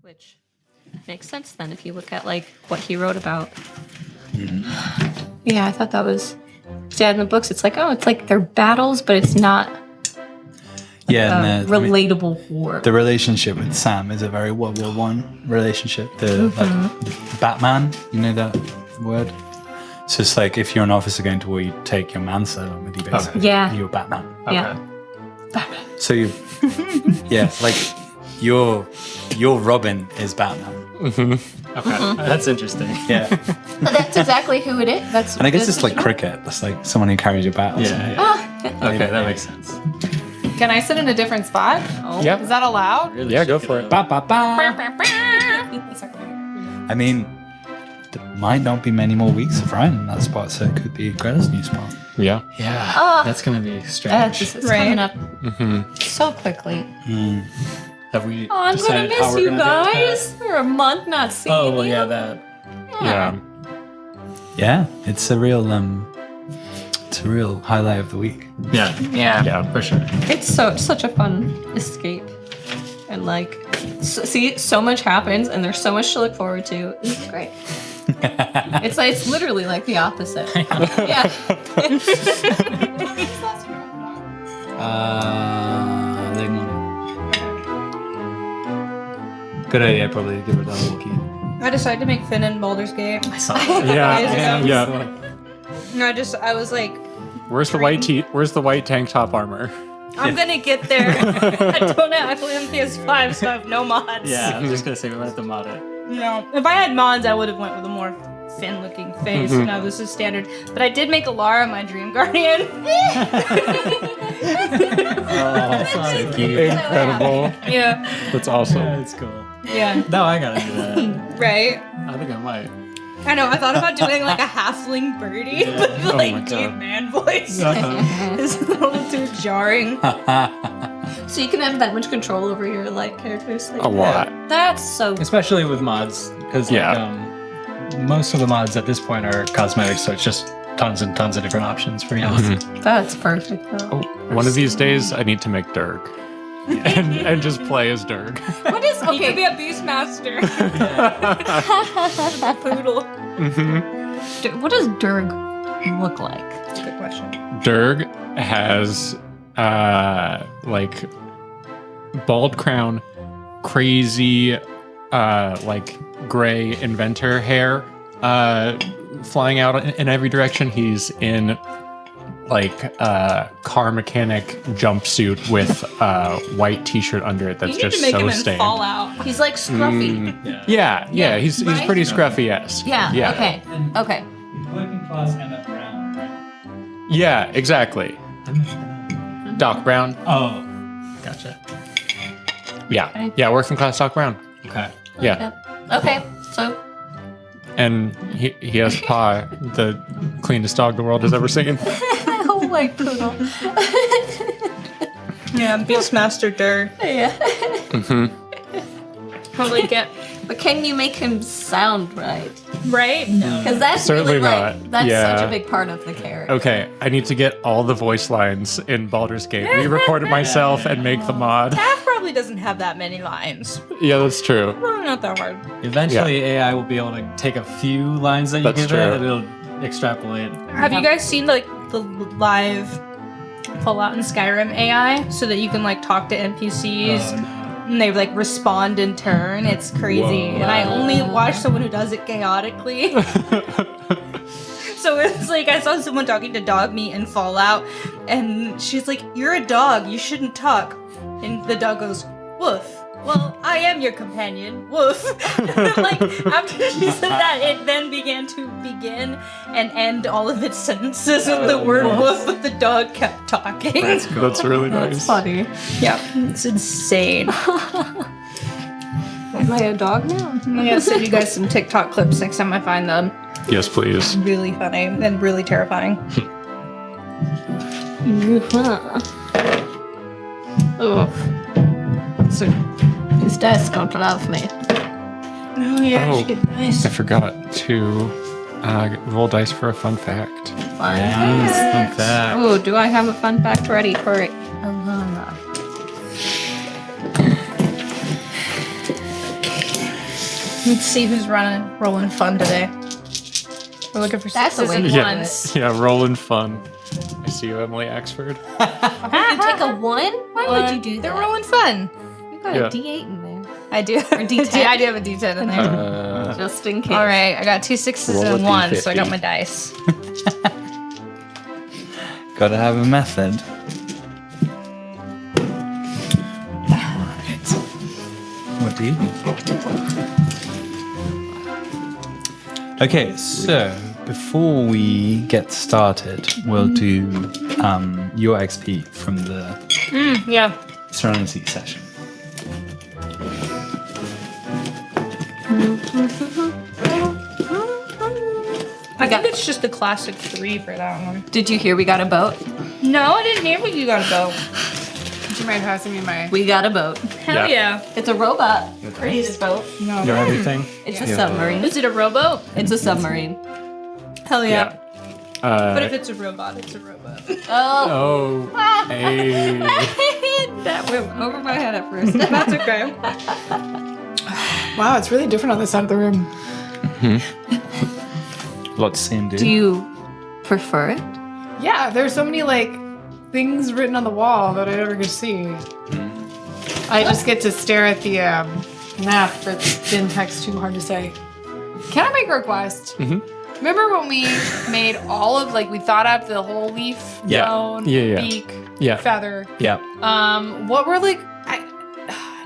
Which makes sense then if you look at like what he wrote about. Yeah, I thought that was in the books. It's like, oh, it's like they're battles, but it's not and relatable war. The relationship with Sam is a very World War One relationship. The like Batman, you know that word? It's just like if you're an officer going to war, you take your man servant with you basically. Yeah. You're Batman. Okay. Yeah. Batman. So you like your Robin is Batman. Okay. That's interesting. Yeah. But that's exactly who it is. That's And I guess it's like cricket. That's like someone who carries your bat. Or something. Okay, that makes sense. Can I sit in a different spot? Oh. Yeah. Is that allowed? Really Yeah, go shake for up. it. Ba, ba, ba. I mean, there might not be many more weeks of Ryan in that spot, so it could be Greta's new spot. Yeah. Yeah, Oh. that's gonna be strange. This is Right. coming up so quickly. Have we Oh, I'm gonna decided how miss we're you gonna do it? guys. For a month not seeing Oh, well, you. yeah, that. Yeah. Yeah, it's a real highlight of the week. Yeah, Yeah. for sure. It's such a fun escape, and like, so much happens, and there's so much to look forward to. It's great. It's literally like the opposite. Yeah. Late morning. Good idea, probably give it a walkie. I decided to make Finn in Baldur's Gate. I saw that. Yeah. I was like, Where's the white tank top armor? I'm gonna get there. I don't have. I play on PS5, so I have no mods. Yeah, I was just gonna say we might have to mod it. No, if I had mods, I would have went with a more Finn-looking face. No, this is standard. But I did make Alara my Dream Guardian. Oh, so cute. Incredible. Yeah, That's awesome. That's cool. yeah, No, I gotta do that. right. I think I might. I know. I thought about doing like a halfling Bertie, but with Oh like my deep God. man voice. Uh-huh. It's a little too jarring. So you can have that much control over your like characters. Like, A lot. That's so. Especially with mods, because Yeah. most of the mods at this point are cosmetic, so it's just tons and tons of different options for you. That's perfect. Though. Oh, one of these days, I need to make Durg. and just play as Durg. What is He could be okay? a Beastmaster. Poodle. What does Durg look like? That's a good question. Durg has like bald crown, crazy like gray inventor hair flying out in every direction. He's in like car mechanic jumpsuit with white t-shirt under it that's You need just to make so him in stained. Fallout. He's like scruffy. Yeah, he's right? pretty scruffy-esque. Yeah. Yeah. Okay. Okay. Working class Emmett Brown, right? Yeah, exactly. Doc Brown. Oh, gotcha. Yeah, working class Doc Brown. Okay. Yeah. Okay. So. And he has Pa, the cleanest dog the world has ever seen. Oh, white poodle. Yeah, Beastmaster Durr. Yeah. Probably get But can you make him sound right? right. Because that's Certainly really like not. that's Yeah. such a big part of the character. Okay, I need to get all the voice lines in Baldur's Gate. Re-record it myself and make the mod. Taff probably doesn't have that many lines. Yeah, that's true. Probably not that hard. Eventually, AI will be able to take a few lines that you That's give true. it, and it'll extrapolate. Have you guys seen like the live Fallout and Skyrim AI, so that you can like talk to NPCs Oh, no. and they like respond in turn? It's crazy, and I only watch someone who does it chaotically. So it's like I saw someone talking to dog meat in Fallout, and she's like, "You're a dog. You shouldn't talk." And the dog goes, "Woof." Well, I am your companion. Woof. Like after she said that, it then began to begin and end all of its sentences with the word woof, but the dog kept talking. That's cool. That's really That's nice. funny. Yeah, it's insane. Am I a dog now? I'm gonna send you guys some TikTok clips next time I find them. Yes, please. Really funny and really terrifying. Oh. So his dad's going to love me. Oh yeah, Oh. she did nice. I forgot to roll dice for a fun fact. Fun fact. Oh, do I have a fun fact ready for it? Alana? Let's see who's rolling fun today. We're looking for That's the sixes way and to do ones. Yeah, rolling fun. I see you, Emily Axford. You take a 1? Why would you do that? They're rolling fun. You got Yeah. a D8 in there. I do. Or D10. I do have a D10 in there. Just in case. All right, I got 2 6s Roll a and 1, so I D50. got my dice. Gotta have a method. What do you think? Okay, so before we get started, we'll do your XP from the Yeah. Serenity session. I think it's just the classic 3 for that one. Did you hear we got a boat? No, I didn't hear what you got about. Do you mind passing me my? We got a boat. Hell yeah. It's a robot. Brady's boat. No. You know everything? It's a submarine. Is it a rowboat? It's a submarine. Hell yeah. But if Yeah. it's a robot, it's a robot. Oh. Oh. Hey. That went over my head at first. That's okay. Wow, it's really different on this side of the room. Lots to see and do. Do you prefer it? Yeah, there's so many like things written on the wall that I never get to see. I just get to stare at the map that's in text too hard to say. Can I make a request? Remember when we made all of like we thought up the whole leaf, Yeah. bone, Yeah. beak, Yeah. feather. Yeah. What were like?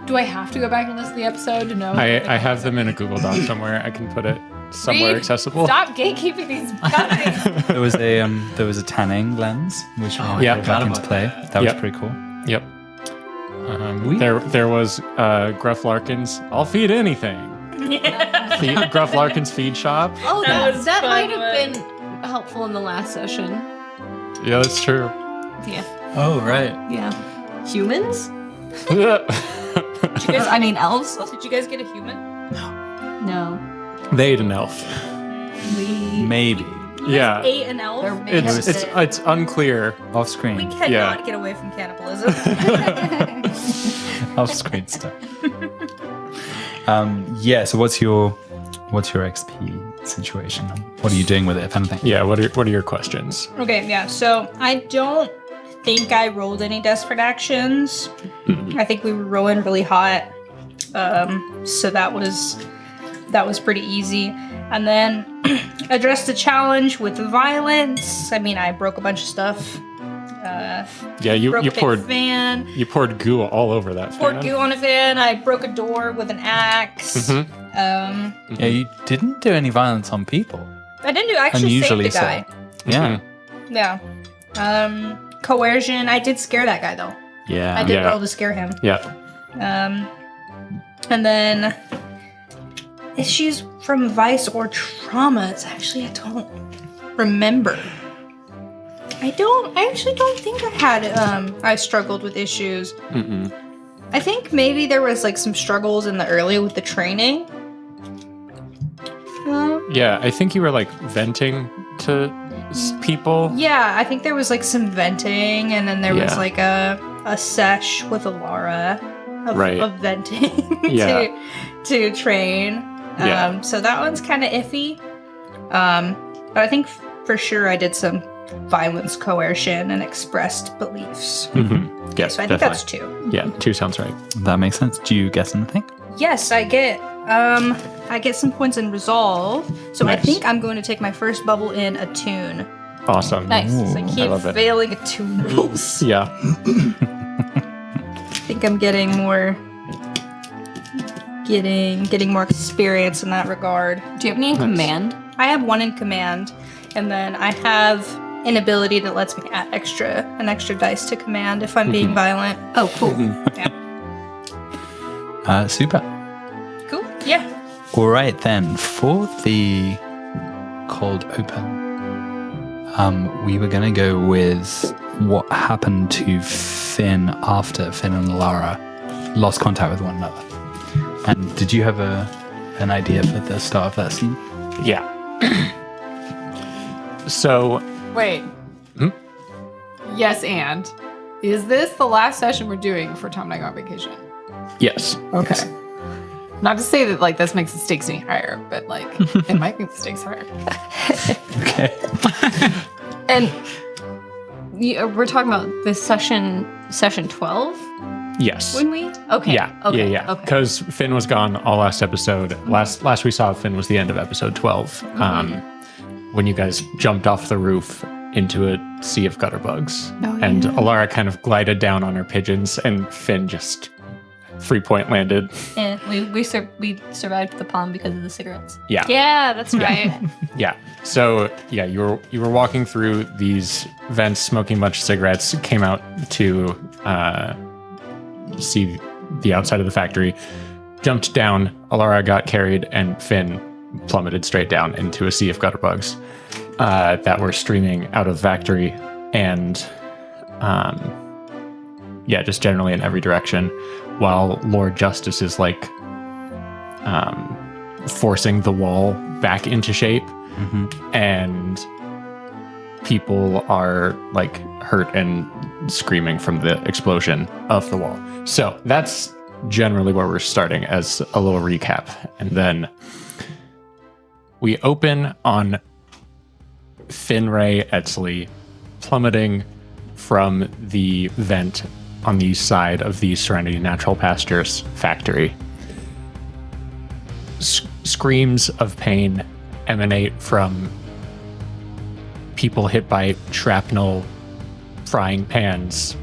Do I have to go back and listen to the episode to know? I have them in a Google Doc somewhere. I can put it somewhere Reed, accessible. Stop gatekeeping these companies. There was a tanning lens, which we yeah. put back into play. That was Yeah. pretty cool. Yep. There was Gruff Larkin's I'll feed anything. Gruff Larkin's feed shop. Oh, That was that fun might have one. been helpful in the last session. Yeah, that's true. Yeah. Oh, right. Yeah. Humans? They I mean, elves? Did you guys get a human? No. ate an elf. Maybe Yeah. Ate an elf? They're It's unclear. off We screen. cannot Yeah. get away from cannibalism. Off screen stuff. Yeah. So what's your XP situation? What are you doing with it, if anything? Yeah. What are your questions? Okay, yeah. So I don't think I rolled any desperate actions. I think we were rolling really hot. So that was pretty easy. And then addressed the challenge with violence. I mean, I broke a bunch of stuff. Yeah, you Broke a big poured fan. you poured goo all over that. Poured fan. goo on a fan. I broke a door with an axe. Yeah, you didn't do any violence on people. I didn't do actually Unusually save the guy. Yeah. Yeah. Coercion. I did scare that guy though. Yeah. I did Yeah. roll to scare him. Yeah. And then issues from vice or trauma. It's actually I don't remember. I actually don't think I had I struggled with issues. I think maybe there was like some struggles in the early with the training. Yeah, I think you were like venting to people. Yeah, I think there was like some venting and then there was Yeah. like a sesh with Alara of, Right. of venting Yeah. to train. Yeah. So that one's kind of iffy. But I think for sure I did some violence, coercion, and expressed beliefs. Yes, So I think definitely. that's 2. Yeah, 2 sounds right. That makes sense. Do you guess anything? Yes, I get some points in resolve. So I Nice. think I'm going to take my first bubble in attune. Awesome. Nice. So I keep love it. failing attune rolls. Yeah. I think I'm getting more experience in that regard. Do you have any in command? I have 1 in command, and then I have an ability that lets me add an extra dice to command if I'm being violent. Oh, cool. Super. Cool. Yeah. All right then. For the cold open, we were gonna go with what happened to Finn after Finn and Lara lost contact with one another. And did you have an idea for the start of that scene? Yeah. So, Wait. Yes, and is this the last session we're doing for Tom and I go on vacation? yes. Okay. Not to say that like this makes the stakes any higher, but like it might make the stakes higher. Okay. And we're talking about this session 12 Yes. when we? Okay. Yeah. Okay. Yeah. Okay. Because Finn was gone all last episode. Last we saw Finn was the end of episode 12. When you guys jumped off the roof into a sea of gutter bugs. And Alara kind of glided down on her pigeons and Finn just 3-point landed. And we survived the pond because of the cigarettes. Yeah. Yeah, that's right. Yeah. So yeah, you were walking through these vents, smoking a bunch of cigarettes, came out to see the outside of the factory, jumped down, Alara got carried, and Finn plummeted straight down into a sea of gutter bugs that were streaming out of the factory and just generally in every direction, while Lord Justice is like forcing the wall back into shape, and people are like hurt and screaming from the explosion of the wall. So that's generally where we're starting as a little recap. And then we open on Finray Etzley plummeting from the vent on the side of the Serenity Natural Pastures factory. Screams of pain emanate from people hit by shrapnel, frying pans,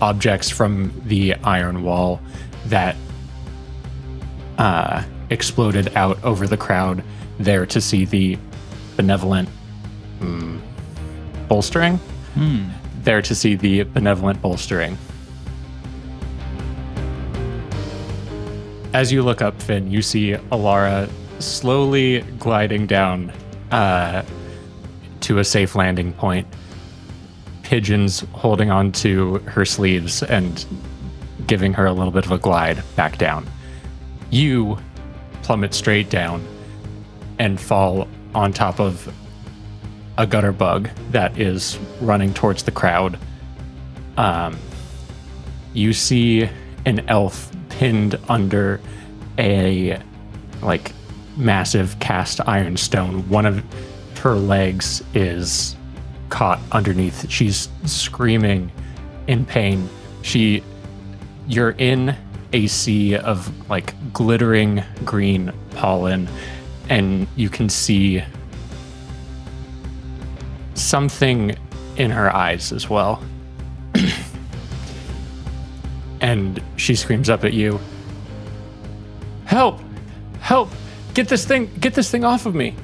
objects from the iron wall that exploded out over the crowd there to see the benevolent bolstering. There to see the benevolent bolstering. As you look up, Finn, you see Alara slowly gliding down to a safe landing point. Pigeons holding on to her sleeves and giving her a little bit of a glide back down. You plummet straight down and fall on top of a gutter bug that is running towards the crowd. You see an elf pinned under a like massive cast iron stone. One of her legs is caught underneath. She's screaming in pain. You're in a sea of like glittering green pollen, and you can see something in her eyes as well. And she screams up at you, "Help! Help! Get this thing off of me!"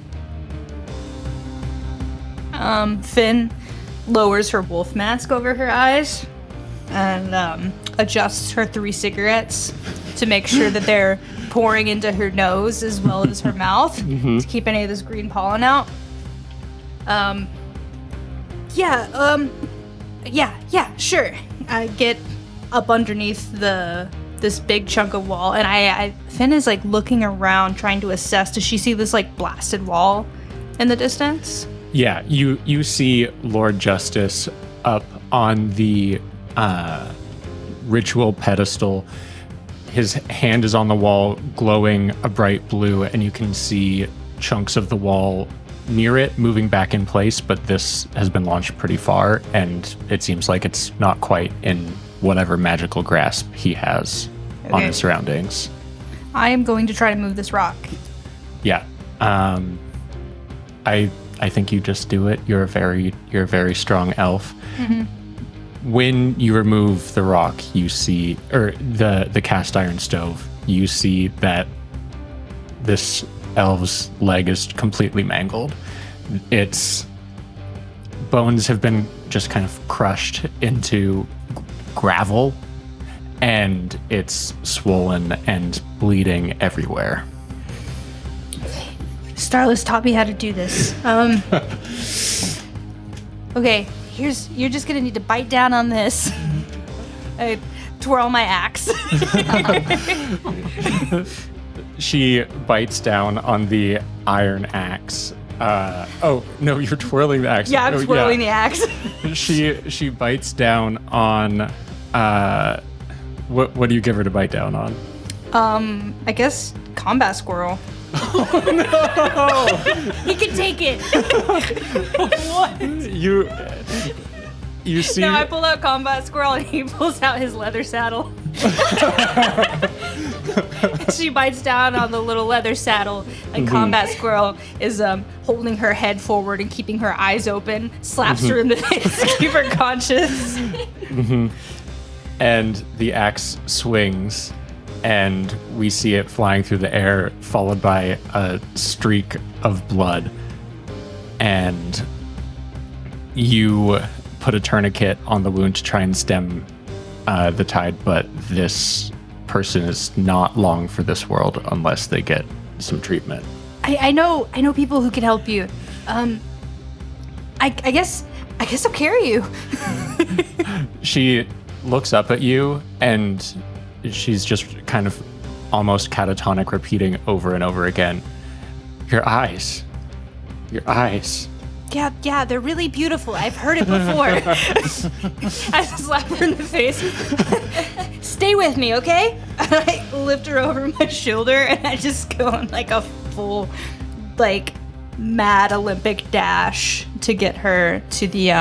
Finn lowers her wolf mask over her eyes and adjusts her 3 cigarettes to make sure that they're pouring into her nose as well as her mouth to keep any of this green pollen out. Sure. I get up underneath this big chunk of wall, and Finn is like looking around trying to assess. Does she see this like blasted wall in the distance? Yeah, you see Lord Justice up on the ritual pedestal. His hand is on the wall, glowing a bright blue, and you can see chunks of the wall near it moving back in place, but this has been launched pretty far, and it seems like it's not quite in whatever magical grasp he has on his surroundings. I am going to try to move this rock. Yeah. I think you just do it. You're a very strong elf. When you remove the rock, you see, or the cast iron stove, you see that this elf's leg is completely mangled. Its bones have been just kind of crushed into gravel, and it's swollen and bleeding everywhere. Starless taught me how to do this. Okay, you're just gonna need to bite down on this. I twirl my axe. She bites down on the iron axe. Oh no, you're twirling the axe. Yeah, I'm twirling the axe. She bites down on. What do you give her to bite down on? I guess combat squirrel. He can take it. You see. No, I pull out combat squirrel and he pulls out his leather saddle. She bites down on the little leather saddle, and combat squirrel is holding her head forward and keeping her eyes open, slaps her in the face to keep her conscious. And the axe swings, and we see it flying through the air, followed by a streak of blood. And you put a tourniquet on the wound to try and stem the tide, but this person is not long for this world unless they get some treatment. I know people who can help you. I guess I'll carry you. She looks up at you, and she's just kind of almost catatonic, repeating over and over again, your eyes. Yeah, they're really beautiful. I've heard it before. I slap her in the face. Stay with me, okay? And I lift her over my shoulder, and I just go on like a full, like, mad Olympic dash to get her to the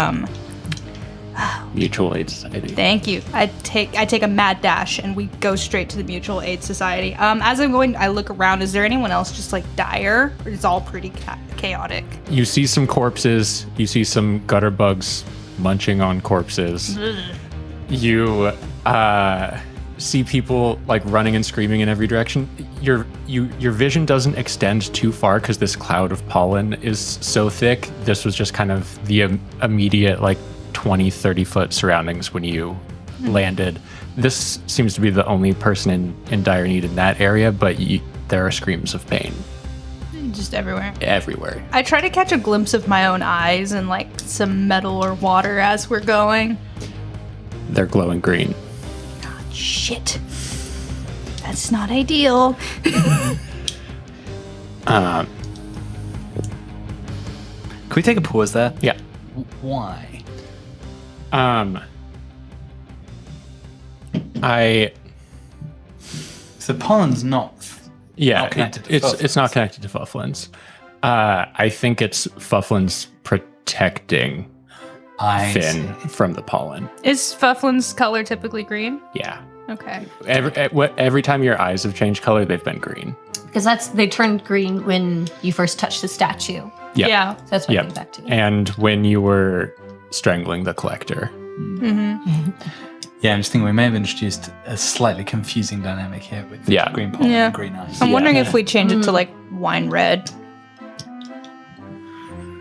Mutual Aid Society. Thank you. I take a mad dash, and we go straight to the Mutual Aid Society. As I'm going, I look around. Is there anyone else just like dire? Or it's all pretty chaotic? You see some corpses. You see some gutter bugs munching on corpses. You see people like running and screaming in every direction. Your vision doesn't extend too far because this cloud of pollen is so thick. This was just kind of the immediate like 20-30 foot surroundings when you landed. This seems to be the only person in dire need in that area, but there are screams of pain Just everywhere. everywhere. I try to catch a glimpse of my own eyes and like some metal or water as we're going. They're glowing green. Shit. That's not ideal. Can we take a pause there? Yeah. Why? So pollen's not. Yeah, Not connected to it's not connected to Fufflin's. I think it's Fufflin's protecting Finn from the pollen. Is Fufflin's color typically green? Yeah. Okay. Every time your eyes have changed color, they've been green. Because they turned green when you first touched the statue. Yeah. Yeah. So that's what Yep. came back to you. And when you were strangling the collector. Yeah, I'm just thinking we may have introduced a slightly confusing dynamic here with green pollen Yeah. and green eyes. I'm wondering if we change it to like wine red.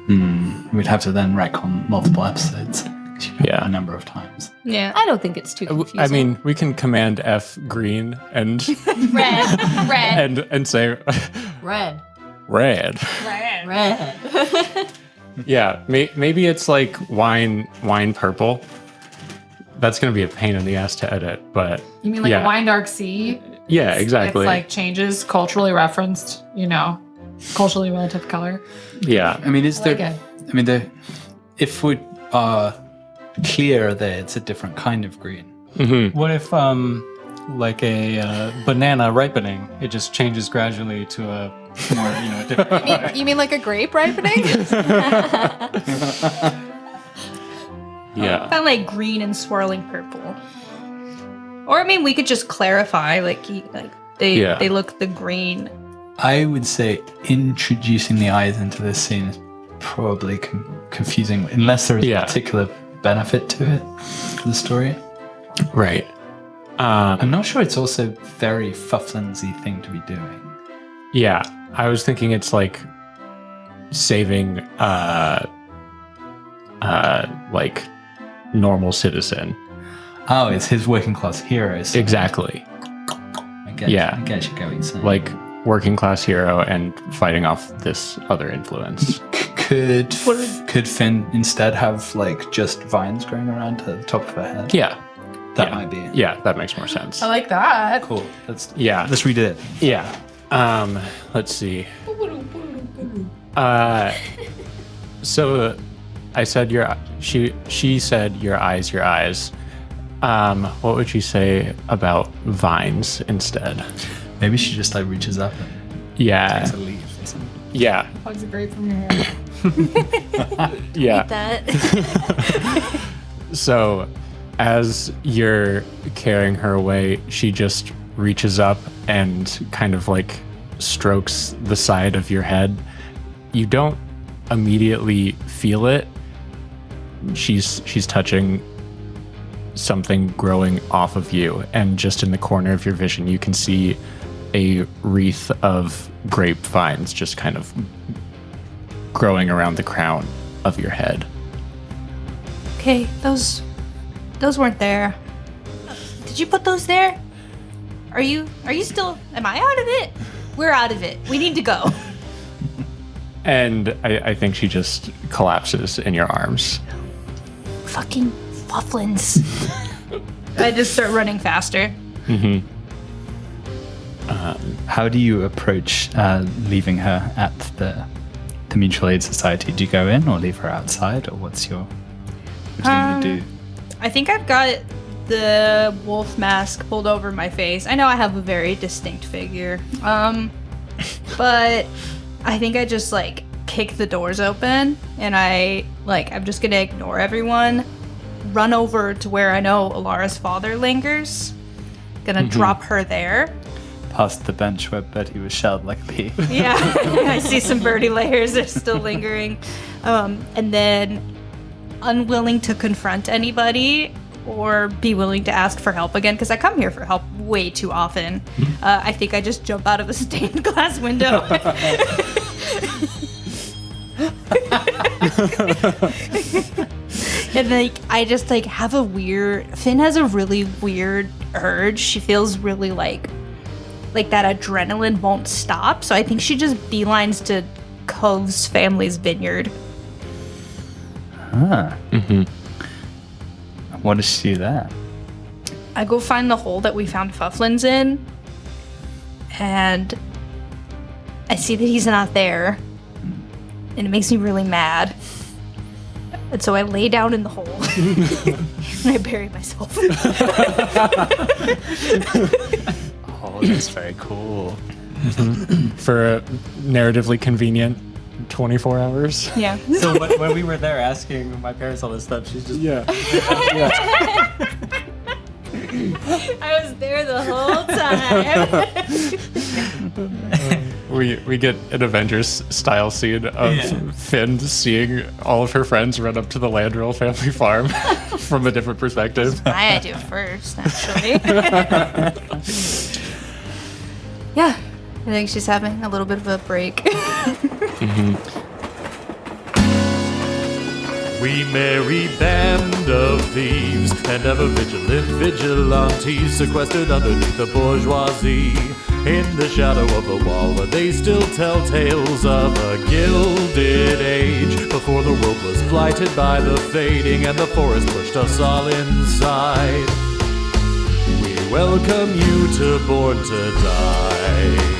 We'd have to then wreck on multiple episodes. Yeah. A number of times. Yeah. I don't think it's too confusing. I mean, we can command F green and red. and say Red. red. Red. Yeah, maybe it's like wine purple. That's gonna be a pain in the ass to edit, but You mean like yeah. a wine dark sea? Yeah, exactly. It's like changes culturally referenced, culturally relative color. Yeah. I mean, is I like there? it. I mean, if we are clear there, it's a different kind of green. What if, like a banana ripening, it just changes gradually to a more, different. You mean like a grape ripening? Yeah. Kind of like green and swirling purple. Or I mean, we could just clarify, they look the green. I would say introducing the eyes into this scene is probably confusing, unless there is a particular benefit to it for the story. Right. I'm not sure it's also very Fufflinsy thing to be doing. Yeah. I was thinking it's like saving like normal citizen. Oh, it's his working class heroes. Exactly. I get you going. So. Like working class hero and fighting off this other influence. Could Finn instead have like just vines growing around to the top of her head? Yeah. That might be it. Yeah, that makes more sense. I like that. Cool. Let's read it. Yeah. Let's see. So I said she said your eyes. What would you say about vines instead? Maybe she just like reaches up and Yeah. takes a leaf or something. Yeah. Hugs a grape from your hair. Yeah. That. So, as you're carrying her away, she just reaches up and kind of like strokes the side of your head. You don't immediately feel it. She's touching something growing off of you, and just in the corner of your vision, you can see a wreath of grapevines just kind of growing around the crown of your head. Okay, those weren't there. Did you put those there? Are you still? Am I out of it? We're out of it. We need to go. And I think she just collapses in your arms. Fucking Fufflins. I just start running faster. Mm-hmm. How do you approach leaving her at the Mutual Aid Society? Do you go in or leave her outside, or what do you need to do? I think I've got the wolf mask pulled over my face. I know I have a very distinct figure. But I think I just like kick the doors open and I'm just gonna ignore everyone, run over to where I know Alara's father lingers, gonna drop her there. Past the bench where Bertie was shelled like a pea. Yeah, I see some Bertie layers are still lingering. And then, unwilling to confront anybody or be willing to ask for help again, because I come here for help way too often, I think I just jump out of a stained glass window. And I just have a weird... Finn has a really weird urge. She feels really like that adrenaline won't stop. So I think she just beelines to Cove's family's vineyard. Ah. What does she do there? I go find the hole that we found Fufflins in, and I see that he's not there, and it makes me really mad. And so I lay down in the hole, and I bury myself. Oh, that's very cool. For a narratively convenient 24 hours. Yeah. So when we were there asking my parents all this stuff, she's just Yeah. I was there the whole time. We get an Avengers style scene of Finn seeing all of her friends run up to the Landrill family farm from a different perspective. I do first, actually. Yeah, I think she's having a little bit of a break. We merry band of thieves and ever vigilant vigilantes sequestered underneath the bourgeoisie. In the shadow of the wall where they still tell tales of a gilded age before the world was blighted by the fading and the forest pushed us all inside. We welcome you to Born to Die.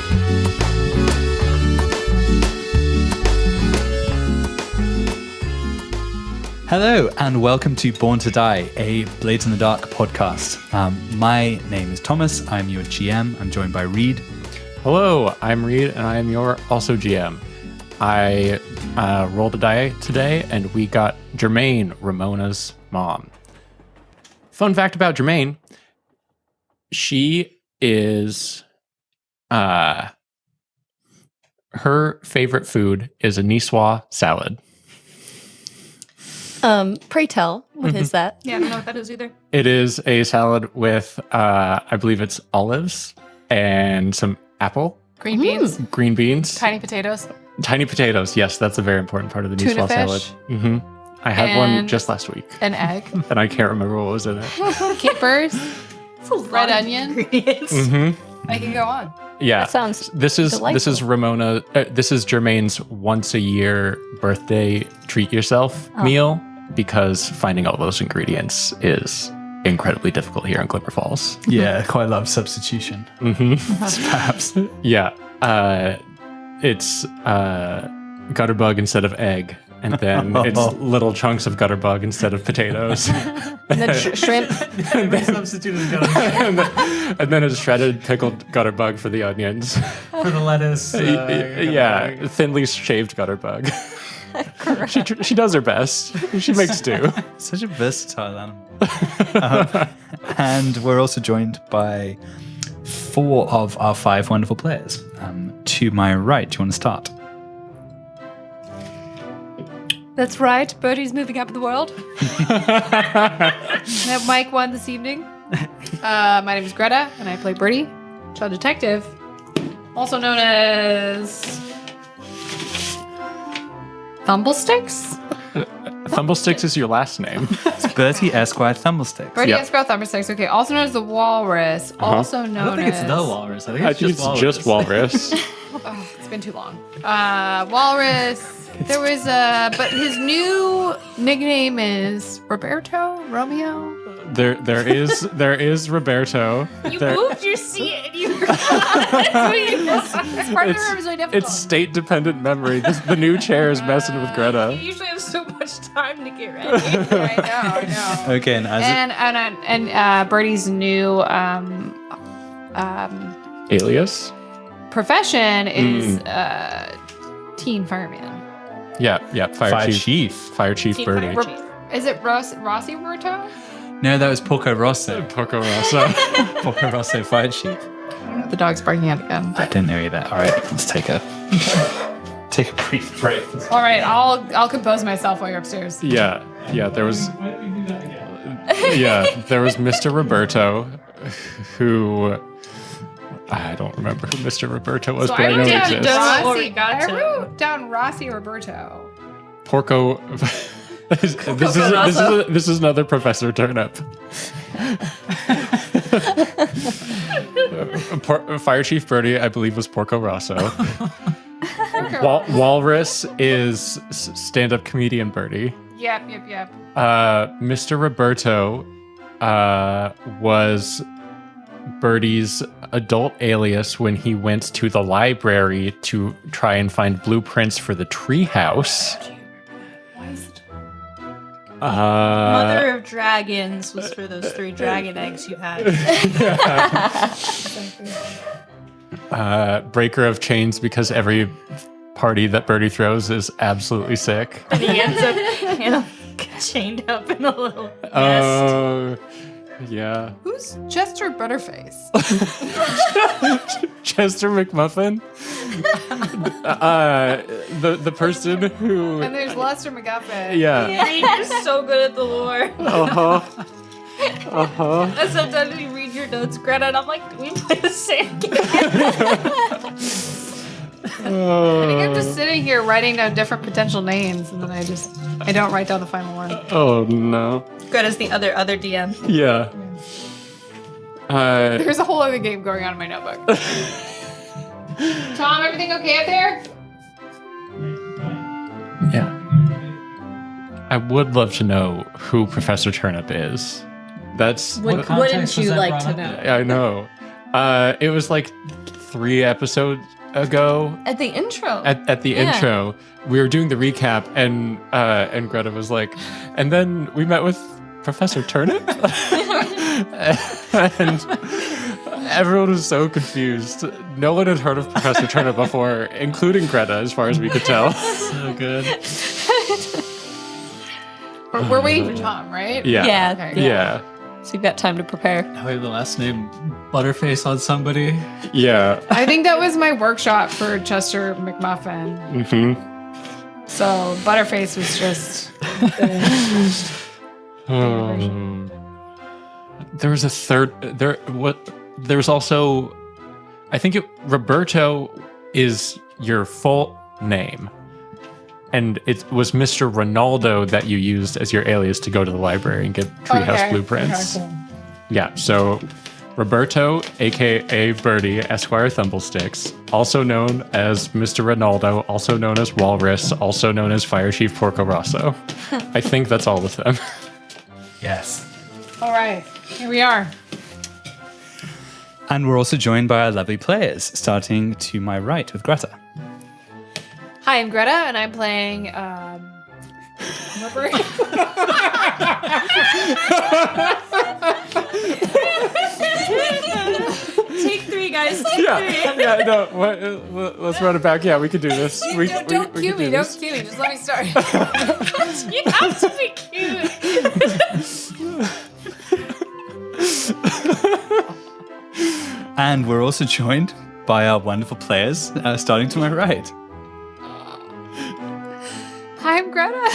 Hello and welcome to Born to Die, a Blades in the Dark podcast. My name is Thomas. I'm your GM. I'm joined by Reed. Hello, I'm Reed, and I am your also GM. I rolled a die today, and we got Jermaine, Ramona's mom. Fun fact about Jermaine: she is, her favorite food is a niçoise salad. Pray tell, what is that? Yeah, I don't know what that is either. It is a salad with, I believe it's olives and some apple, Green beans, green beans, tiny potatoes, tiny potatoes. Yes, that's a very important part of the Tuna niçoise salad. fish. I had one And- just last week, an egg, and I can't remember what was in it. kippers, It's a lot red of onion. ingredients. I can go on. Yeah, That sounds this is delightful. Ramona. This is Jermaine's once a year birthday treat yourself meal, because finding all those ingredients is incredibly difficult here in Glimmer Falls. Yeah, quite a lot of substitution. Perhaps. Yeah, it's gutterbug instead of egg, and then it's little chunks of gutterbug instead of potatoes. And then shrimp. Substituted gutterbug And then it's shredded pickled gutterbug for the onions. for the lettuce. Yeah, thinly shaved gutterbug. She does her best. She makes do. Such a versatile animal. And we're also joined by 4 of our 5 wonderful players. To my right, do you want to start? That's right. Bertie's moving up in the world. I have Mike 1 this evening. My name is Greta, and I play Bertie, child detective, also known as Thumblesticks. Thumblesticks is your last name. It's Bertie Esquire Thumblesticks. Bertie Yep. Esquire Thumblesticks. Okay, also known as the Walrus, also known I don't think as it's the walrus. I think I it's think just it's just walrus. Oh, it's been too long. Walrus. There was but his new nickname is Roberto, Romeo. There is Roberto. You There- moved your seat and you This part of the room is really difficult. It's state dependent memory. The new chair is messing with You Greta. usually have so much time to get ready. I know. Okay, and as And Bertie's new Alias? profession is teen fireman. Yeah, Fire Chief. Fire Chief Teen Bertie. Fire Chief. Is it Rossi Roberto? no, that was Porco Rosso. Porco Rosso. Porco Rosso Fire Chief. The dog's barking out again. I didn't know either. All right, let's take a brief break. All right, I'll compose myself while you're upstairs. Yeah, there was Mr. Roberto, who I don't remember who Mr. Roberto was, So but I know wrote he down exists. Rossi. Or we Rossi. got I to- wrote down Rossi Roberto. Porco. This is another Professor Turnip. Fire Chief Bertie, I believe, was Porco Rosso. Walrus is stand-up comedian Bertie. Yep. Mr. Roberto was Bertie's adult alias when he went to the library to try and find blueprints for the treehouse. Mother of Dragons was for those 3 dragon eggs you had. Breaker of chains because every party that Bertie throws is absolutely sick. And he ends up chained up in a little nest. Yeah. Who's Chester Butterface? Chester McMuffin. The person who. And there's Lester McGuffin. Yeah. Reed is so good at the lore. And sometimes you read your notes, Greta, and I'm like, do we play the same game? I think I'm just sitting here writing down different potential names, and then I don't write down the final one. Oh no. Greta's the other DM. Yeah. There's a whole other game going on in my notebook. Tom, everything okay up there? Yeah. I would love to know who Professor Turnip is. That's. Wouldn't context was you that like brought to up? know? I know. It was like 3 episodes ago. At the intro. At the Yeah. intro, we were doing the recap, and Greta was like, and then we met with Professor Turnip, and everyone was so confused. No one had heard of Professor Turnip before, including Greta, as far as we could tell. So good. We're waiting for Tom, right? Yeah. Yeah. Okay. Yeah. So you've got time to prepare. Now we have the last name Butterface on somebody. Yeah. I think that was my workshop for Chester McMuffin. Mm-hmm. So Butterface was just. There was a third. There's also, I think Roberto is your full name, and it was Mr. Ronaldo that you used as your alias to go to the library and get treehouse blueprints. Okay, cool. Yeah. So Roberto, aka Bertie Esquire Thumblesticks, also known as Mr. Ronaldo, also known as Walrus, also known as Fire Chief Porco Rosso. I think that's all of them. Yes. All right, here we are. And we're also joined by our lovely players, starting to my right with Greta. Hi, I'm Greta, and I'm playing Take 3, guys. Take 3. Yeah, no. Let's run it back. Yeah, we can do this. Don't cue me. Don't cue me. Just let me start. You have to be cute. And we're also joined by our wonderful players, starting to my right. Hi, I'm Greta.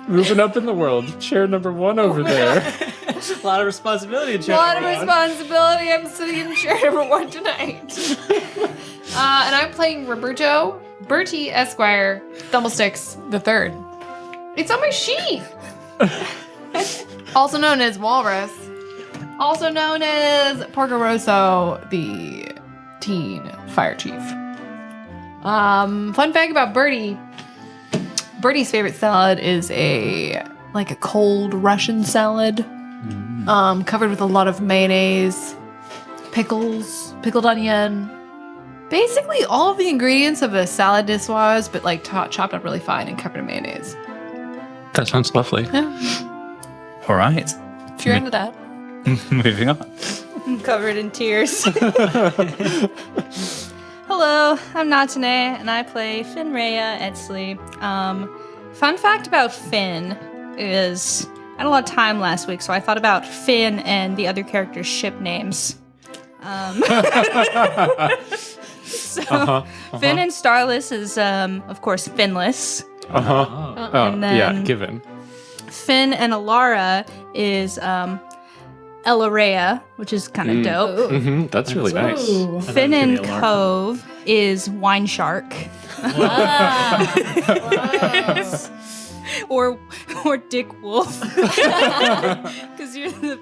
Moving up in the world. Chair number 1 over there. A lot of responsibility. A lot of responsibility. I'm sitting in chair number 1 tonight. And I'm playing Roberto Bertie Esquire Thumblesticks the Third. It's on my sheet. Also known as Walrus. Also known as Porco Rosso, the teen fire chief. Fun fact about Bertie. Bertie's favorite salad is a cold Russian salad. Covered with a lot of mayonnaise, pickles, pickled onion. Basically all of the ingredients of a salad niçoise, but chopped up really fine and covered in mayonnaise. That sounds lovely. Yeah. All right. If you're into that. Moving on. I'm covered in tears. Hello, I'm Natane, and I play Finn Rhea Etsley. Fun fact about Finn is I had a lot of time last week, so I thought about Finn and the other characters' ship names. Finn and Starless is, of course, Finless. And then Yeah, given. Finn and Alara is Elarea, which is kind of dope. Mm-hmm. That's really nice. Finn and Cove is Wine Shark. or Dick Wolf. Because you're the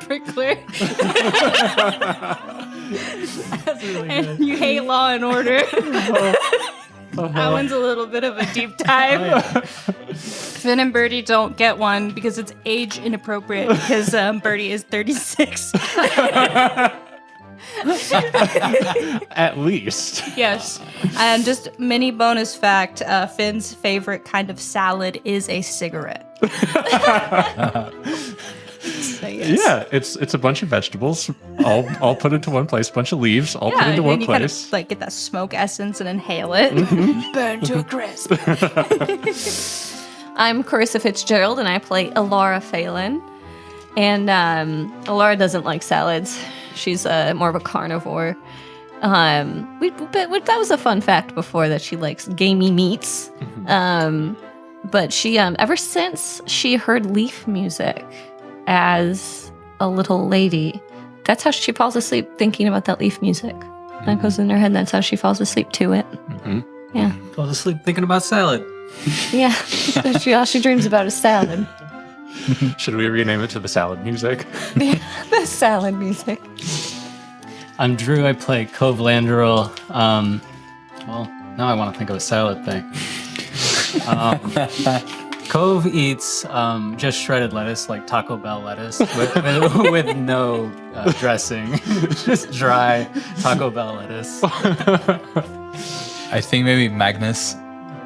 prickler. And you hate Law and Order. That one's a little bit of a deep dive. Finn and Bertie don't get one because it's age inappropriate because Bertie is 36. At least. Yes. And just mini bonus fact, Finn's favorite kind of salad is a cigarette. So, yes. Yeah, it's a bunch of vegetables all put into one place, bunch of leaves all put into one you place. kind of get that smoke essence and inhale it. Burn to a crisp. I'm Carissa Fitzgerald, and I play Alara Phelan. And Alara doesn't like salads. She's more of a carnivore. That was a fun fact before that she likes gamey meats. But she, ever since she heard Leaf music as a little lady, that's how she falls asleep thinking about that Leaf music. That goes in her head. That's how she falls asleep to it. Yeah. Falls asleep thinking about salad. Yeah. All she dreams about is salad. Should we rename it to the salad music? The salad music. I'm Drew. I play Cove Landrel. Well, now I want to think of a salad thing. Cove eats just shredded lettuce, like Taco Bell lettuce, with no dressing. Just dry Taco Bell lettuce. I think maybe Magnus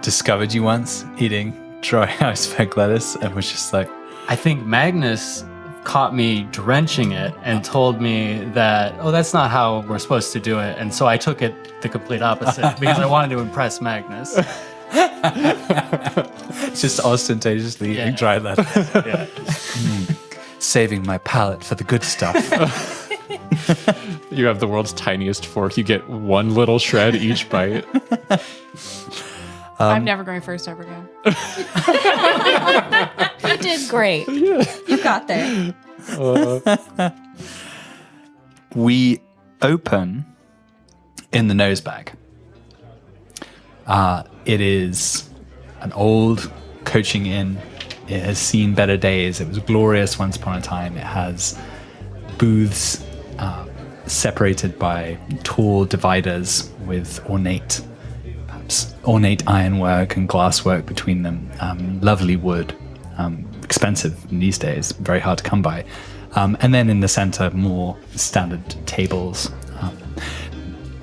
discovered you once eating dry iceberg lettuce and was just like, I think Magnus caught me drenching it and told me that, oh, that's not how we're supposed to do it. And so I took it the complete opposite because I wanted to impress Magnus. just ostentatiously eating dry lettuce. Yeah. Saving my palate for the good stuff. You have the world's tiniest fork. You get one little shred each bite. I'm never going first ever again. You did great. You got there. We open in the nose bag. It is an old coaching inn. It has seen better days. It was glorious once upon a time. It has booths separated by tall dividers with ornate ironwork and glasswork between them. Lovely wood. Expensive in these days. Very hard to come by. And then in the center, more standard tables.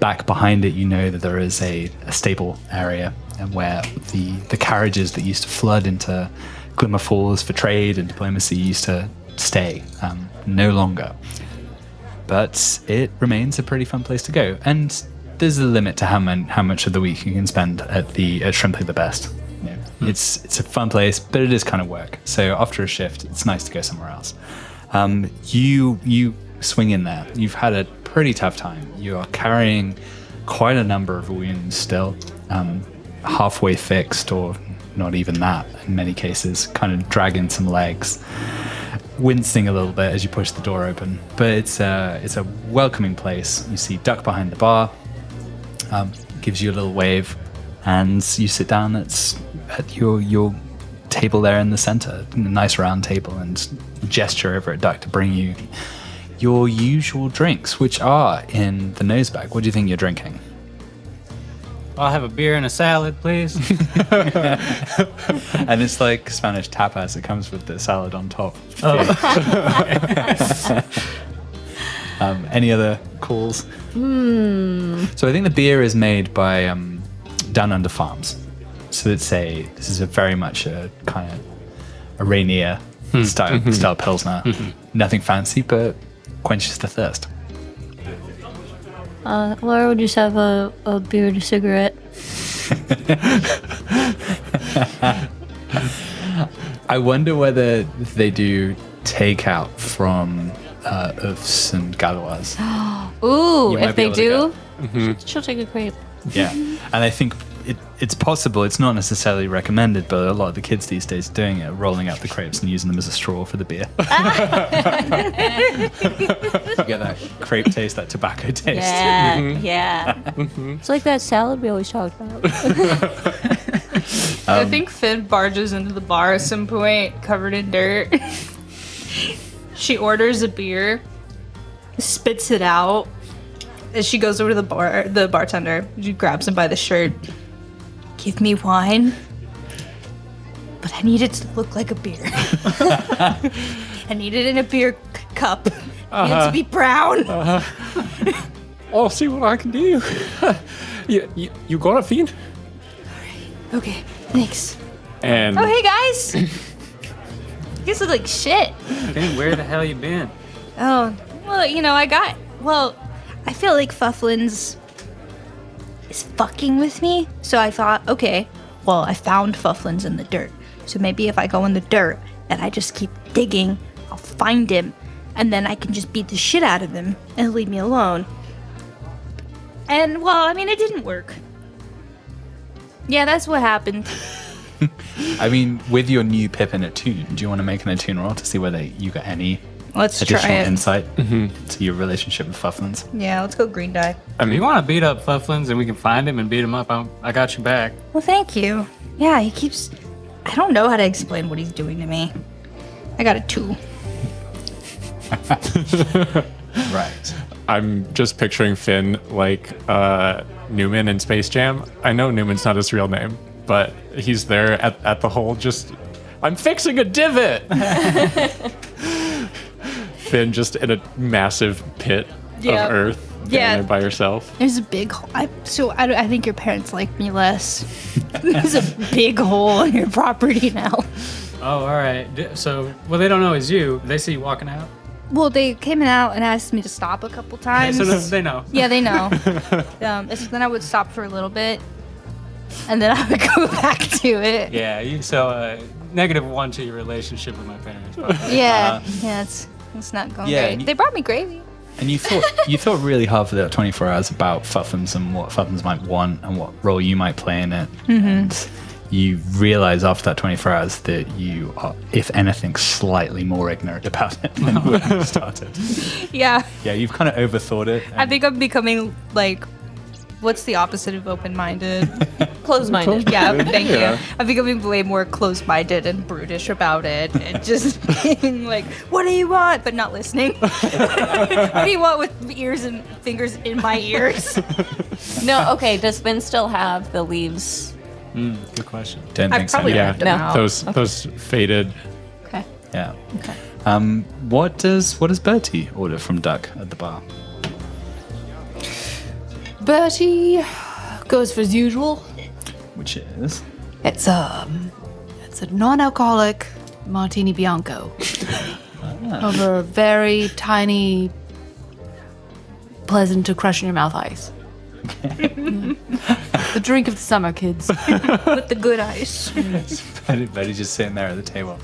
back behind it, you know that there is a stable area and where the carriages that used to flood into Glimmer Falls for trade and diplomacy used to stay. No longer. But it remains a pretty fun place to go. And there's a limit to how much of the week you can spend at Shrimply the Best. You know, it's a fun place, but it is kind of work. So after a shift, it's nice to go somewhere else. You swing in there. You've had a pretty tough time. You are carrying quite a number of wounds still, halfway fixed or not even that in many cases, kind of dragging some legs. Wincing a little bit as you push the door open, but it's a welcoming place. You see Duck behind the bar, gives you a little wave, and you sit down at your table there in the center, a nice round table, and gesture over at Duck to bring you your usual drinks, which are in the nose bag. What do you think you're drinking? I'll have a beer and a salad, please. And it's like Spanish tapas. It comes with the salad on top. Any other calls? So I think the beer is made by Down Under Farms. So this is a very much a kind of a Rainier style Pilsner. Nothing fancy, but quenches the thirst. Laura would just have a beer and a cigarette. I wonder whether they do takeout from Oofs and Galois. Ooh, You might if be they able to do, she'll take a crepe. Yeah, and I think it's possible. It's not necessarily recommended, but a lot of the kids these days are doing it, rolling out the crepes and using them as a straw for the beer. You get that crepe taste, that tobacco taste. Yeah, yeah. It's like that salad we always talked about. I think Finn barges into the bar at some point, covered in dirt. She orders a beer, spits it out. As she goes over to the bartender, she grabs him by the shirt. Give me wine, but I need it to look like a beer. I need it in a beer cup. I need it to be brown. I'll see what I can do. you got it, Fiend? Okay, thanks. And Oh, hey guys. You guys look like shit. Ben, where the hell you been? Oh, well, I feel like Fufflins is fucking with me. So I thought, okay, well, I found Fufflins in the dirt. So maybe if I go in the dirt and I just keep digging, I'll find him. And then I can just beat the shit out of him and leave me alone. And, well, I mean, it didn't work. Yeah, that's what happened. I mean, with your new Pippin attune, do you want to make an attune roll to see whether you got any Let's additional try it. insight to your relationship with Fufflins? Yeah, let's go green die. If you want to beat up Fufflins and we can find him and beat him up, I got you back. Well, thank you. Yeah, he keeps... I don't know how to explain what he's doing to me. I got a 2. Right. I'm just picturing Finn like Newman in Space Jam. I know Newman's not his real name, but he's there at the hole just, I'm fixing a divot! Finn just in a massive pit of earth down there by herself. There's a big hole. I think your parents like me less. There's a big hole in your property now. Oh, all right. So, well, they don't know it's you. They see you walking out. Well, they came out and asked me to stop a couple times. So they know. Yeah, they know. Then I would stop for a little bit, and then I would go back to it. Yeah. -1 to your relationship with my parents. Probably. Yeah, it's not going Yeah, great. They brought me gravy. And you thought really hard for that 24 hours about Fufflins and what Fufflins might want and what role you might play in it. And you realize after that 24 hours that you are, if anything, slightly more ignorant about it than when you started. Yeah, Yeah, you've kind of overthought it. I think I'm becoming like, what's the opposite of open-minded? Closed-minded. Yeah, thank you. I'm becoming way more closed-minded and brutish about it, and just being like, "What do you want?" but not listening. What do you want with ears and fingers in my ears? No, okay. Does Ben still have the leaves? Good question. Don't I think so. probably Yeah, ripped them out. those faded. Okay. Yeah. What does Bertie order from Duck at the bar? Bertie goes for his usual. Which is It's a non-alcoholic martini bianco over very tiny, pleasant to crush in your mouth ice. The drink of the summer, kids. With the good ice. Betty just sitting there at the table.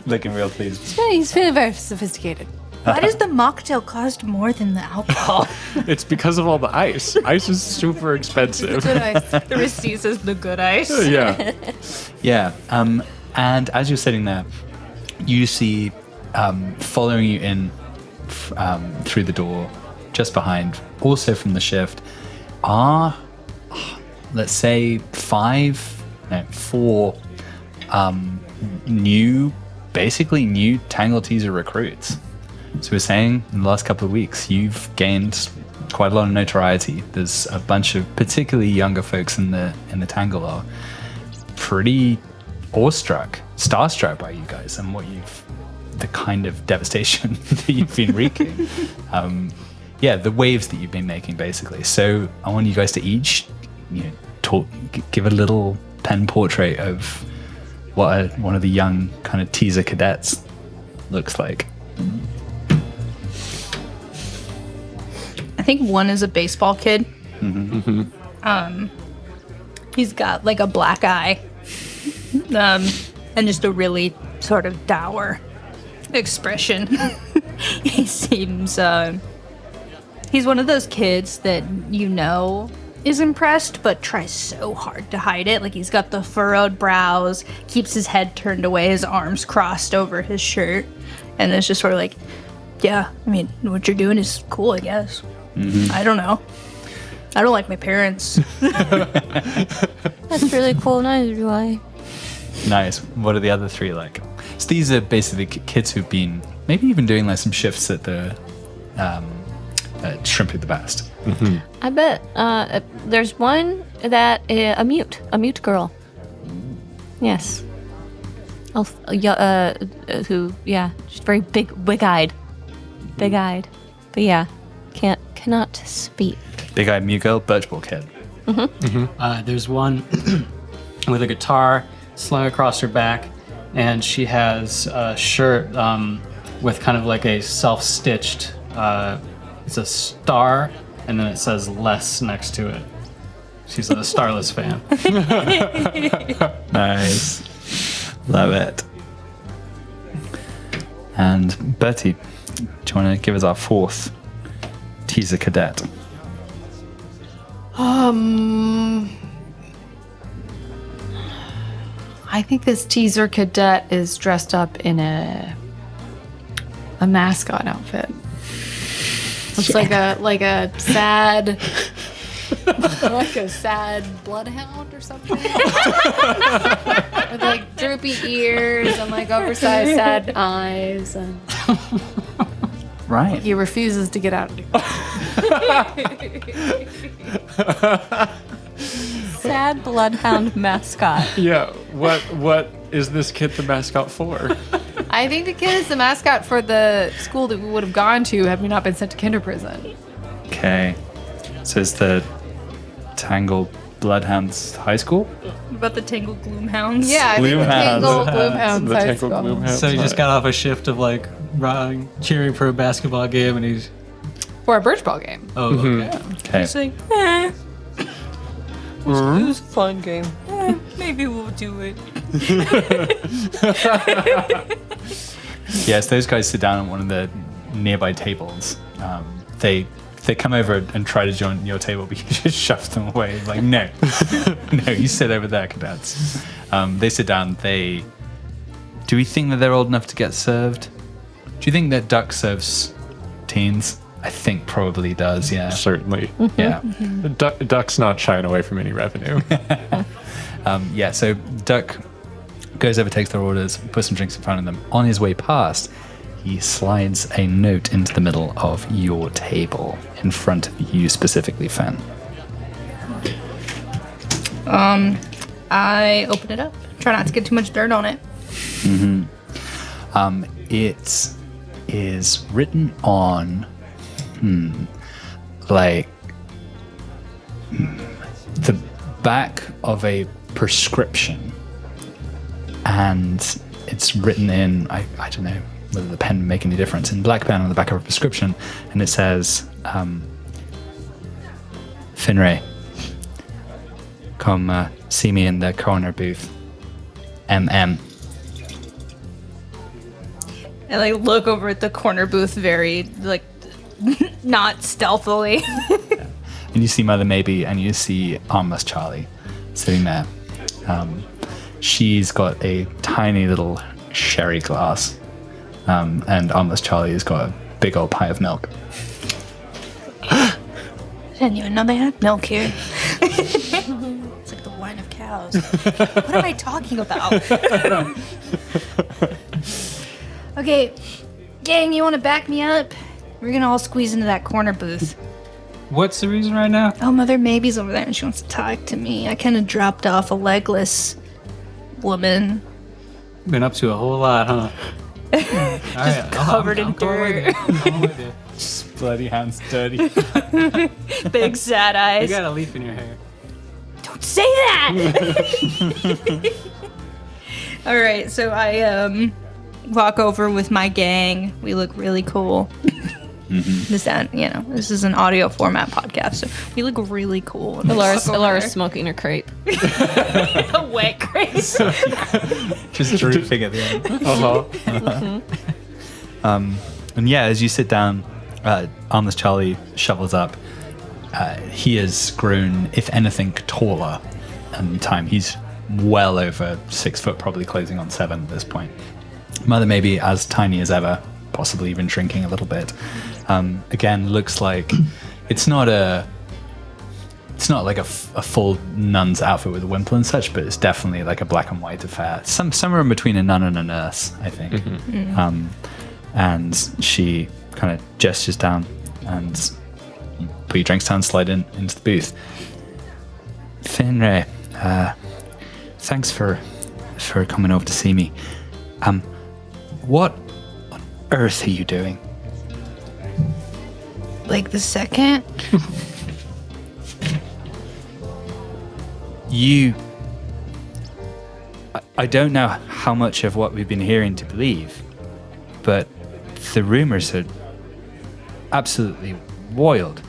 Looking real pleased. Yeah, he's feeling very sophisticated. Why does the mocktail cost more than the alcohol? It's because of all the ice. Ice is super expensive. Good ice. The receipt says the good ice. Yeah. Yeah. And as you're sitting there, you see following you in through the door, just behind, also from the shift, are, let's say, 4 basically new Tangle Teaser recruits. So we're saying in the last couple of weeks, you've gained quite a lot of notoriety. There's a bunch of particularly younger folks in the Tangle are pretty starstruck by you guys and the kind of devastation that you've been wreaking. The waves that you've been making, basically. So I want you guys to each, give a little pen portrait of what one of the young kind of teaser cadets looks like. I think one is a baseball kid. He's got like a black eye. And just a really sort of dour expression. He seems, he's one of those kids that is impressed, but tries so hard to hide it. Like he's got the furrowed brows, keeps his head turned away, his arms crossed over his shirt. And it's just sort of like, yeah, I mean, what you're doing is cool, I guess. I don't know. I don't like my parents. That's really cool. Neither do I. Nice. What are the other 3 like? So these are basically kids who've been maybe even doing like some shifts at the Shrimp at the Best. I bet there's one that a mute girl. Yes. Who? Yeah, she's very big-eyed. But yeah, cannot speak. Big-eyed mute girl, Birchball kid. There's one with a guitar slung across her back, and she has a shirt with kind of like a self-stitched, it's a star, and then it says less next to it. She's a Starless fan. Nice. Love it. And Bertie, do you want to give us our 4th teaser cadet? I think this teaser cadet is dressed up in a mascot outfit. Looks like a sad bloodhound or something. With like droopy ears and like oversized sad eyes, and Right. he refuses to get out of the Sad bloodhound mascot. Yeah. What is this kid the mascot for? I think the kid is the mascot for the school that we would have gone to had we not been sent to kinder prison. Okay. So it's the Tangled Bloodhounds High School? About the Tangled Gloomhounds. Yeah, I think the Gloomhounds. Tangled Gloomhounds The High Tangled School. Gloomhounds. So he just got off a shift of like cheering for a basketball game, and he's For a birch ball game. okay. Okay. It's like, It was a fun game. maybe we'll do it. Yes, those guys sit down at one of the nearby tables. They come over and try to join your table, but you just shove them away. Like, no. No, you sit over there, cadets. They sit down. Do we think that they're old enough to get served? Do you think that Duck serves teens? I think probably does, yeah. Certainly. Yeah. Duck's not shying away from any revenue. Yeah, so Duck goes over, takes their orders, puts some drinks in front of them. On his way past, he slides a note into the middle of your table, in front of you specifically, Fen. I open it up. Try not to get too much dirt on it. It is written on... like the back of a prescription, and it's written in, I don't know whether the pen make any difference, in black pen on the back of a prescription, and it says, Finray, come see me in the corner booth. MM. I like look over at the corner booth very like not stealthily. And you see Mother Maybe, and you see Armless Charlie sitting there. She's got a tiny little sherry glass, and Armless Charlie has got a big old pie of milk. I didn't even know they had milk here. It's like the wine of cows. What am I talking about? Okay, gang, you want to back me up? We're gonna all squeeze into that corner booth. What's the reason right now? Oh, Mother Maybe's over there and she wants to talk to me. I kind of dropped off a legless woman. Been up to a whole lot, huh? Just covered in dirt. Bloody hands dirty. Big sad You eyes. got a leaf in your hair. Don't say that! All right, so I walk over with my gang. We look really cool. This is an audio format podcast, so we look really cool. Alara's smoking her crepe. A wet crepe. Just drooping at the end. And yeah, as you sit down, Armless Charlie shovels up. He has grown, if anything, taller in time. He's well over 6 foot, probably closing on 7 at this point. Mother Maybe as tiny as ever, possibly even shrinking a little bit. Again, looks like it's not like a full nun's outfit with a wimple and such, but it's definitely like a black and white affair. Somewhere in between a nun and a nurse, I think. And she kind of gestures down and you put your drinks down, slide into the booth. Finray, thanks for coming over to see me. What on earth are you doing? Like the second? I don't know how much of what we've been hearing to believe, but the rumors are absolutely wild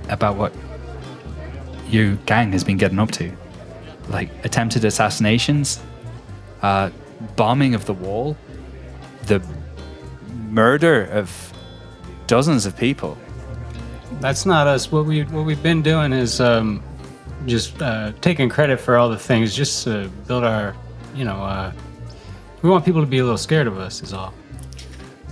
about what your gang has been getting up to. Like attempted assassinations, bombing of the wall, the murder of dozens of people. That's not us. What we've been doing is just taking credit for all the things, just to build our, we want people to be a little scared of us, is all.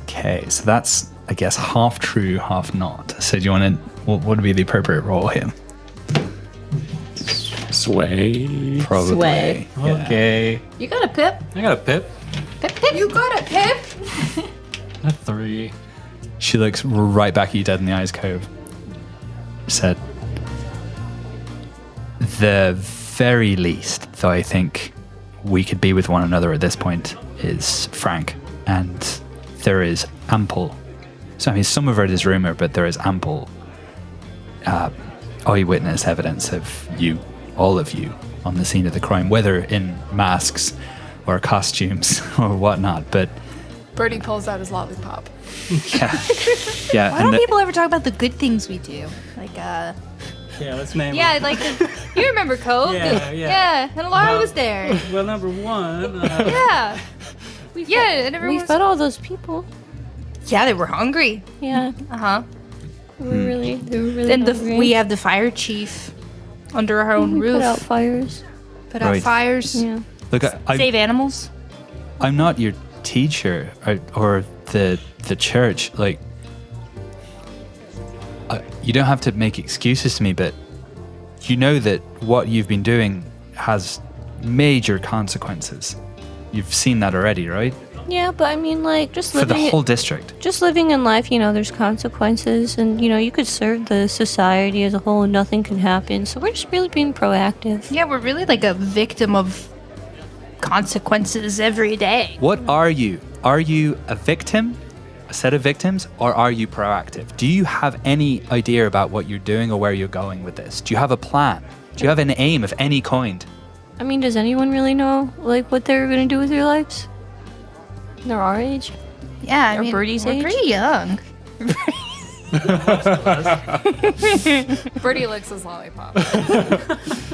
Okay, so that's, I guess, half true, half not. So do you want to, what would be the appropriate role here? Sway. Probably. Sway. Yeah. Okay. You got a pip? I got a pip. You got a pip? A 3. She looks right back at you dead in the eyes, Cove. Said, the very least, though I think we could be with one another at this point, is frank. And there is ample, so I mean, some of it is rumor, but there is ample eyewitness evidence of you, all of you, on the scene of the crime, whether in masks or costumes or whatnot. But Bertie pulls out his lollipop. yeah. Why don't people ever talk about the good things we do? Like, Yeah, let's name yeah, like, you remember Cove? Yeah. Yeah, and Laura was there. Well, number 1. Yeah. And everyone We was... fed all those people. Yeah, they were hungry. Yeah, Uh-huh. they were really And hungry. we have the fire chief under our own We roof. put out fires. Put out Right. fires. Yeah. Look, Save animals. I'm not your teacher or the church. Like, you don't have to make excuses to me, but you know that what you've been doing has major consequences. You've seen that already, right? Yeah, but I mean, like, just For the living whole district. just living in life, there's consequences, and you could serve the society as a whole and nothing can happen. So we're just really being proactive. Yeah, we're really like a victim of consequences every day. What are you? Are you a victim a set of victims, or are you proactive? Do you have any idea about what you're doing or where you're going with this? Do you have a plan? Do you have an aim of any kind? I mean, does anyone really know, like, what they're gonna do with their lives? They're our age. Yeah, I Or mean, Bertie's we're age? pretty young. Bertie licks his lollipop.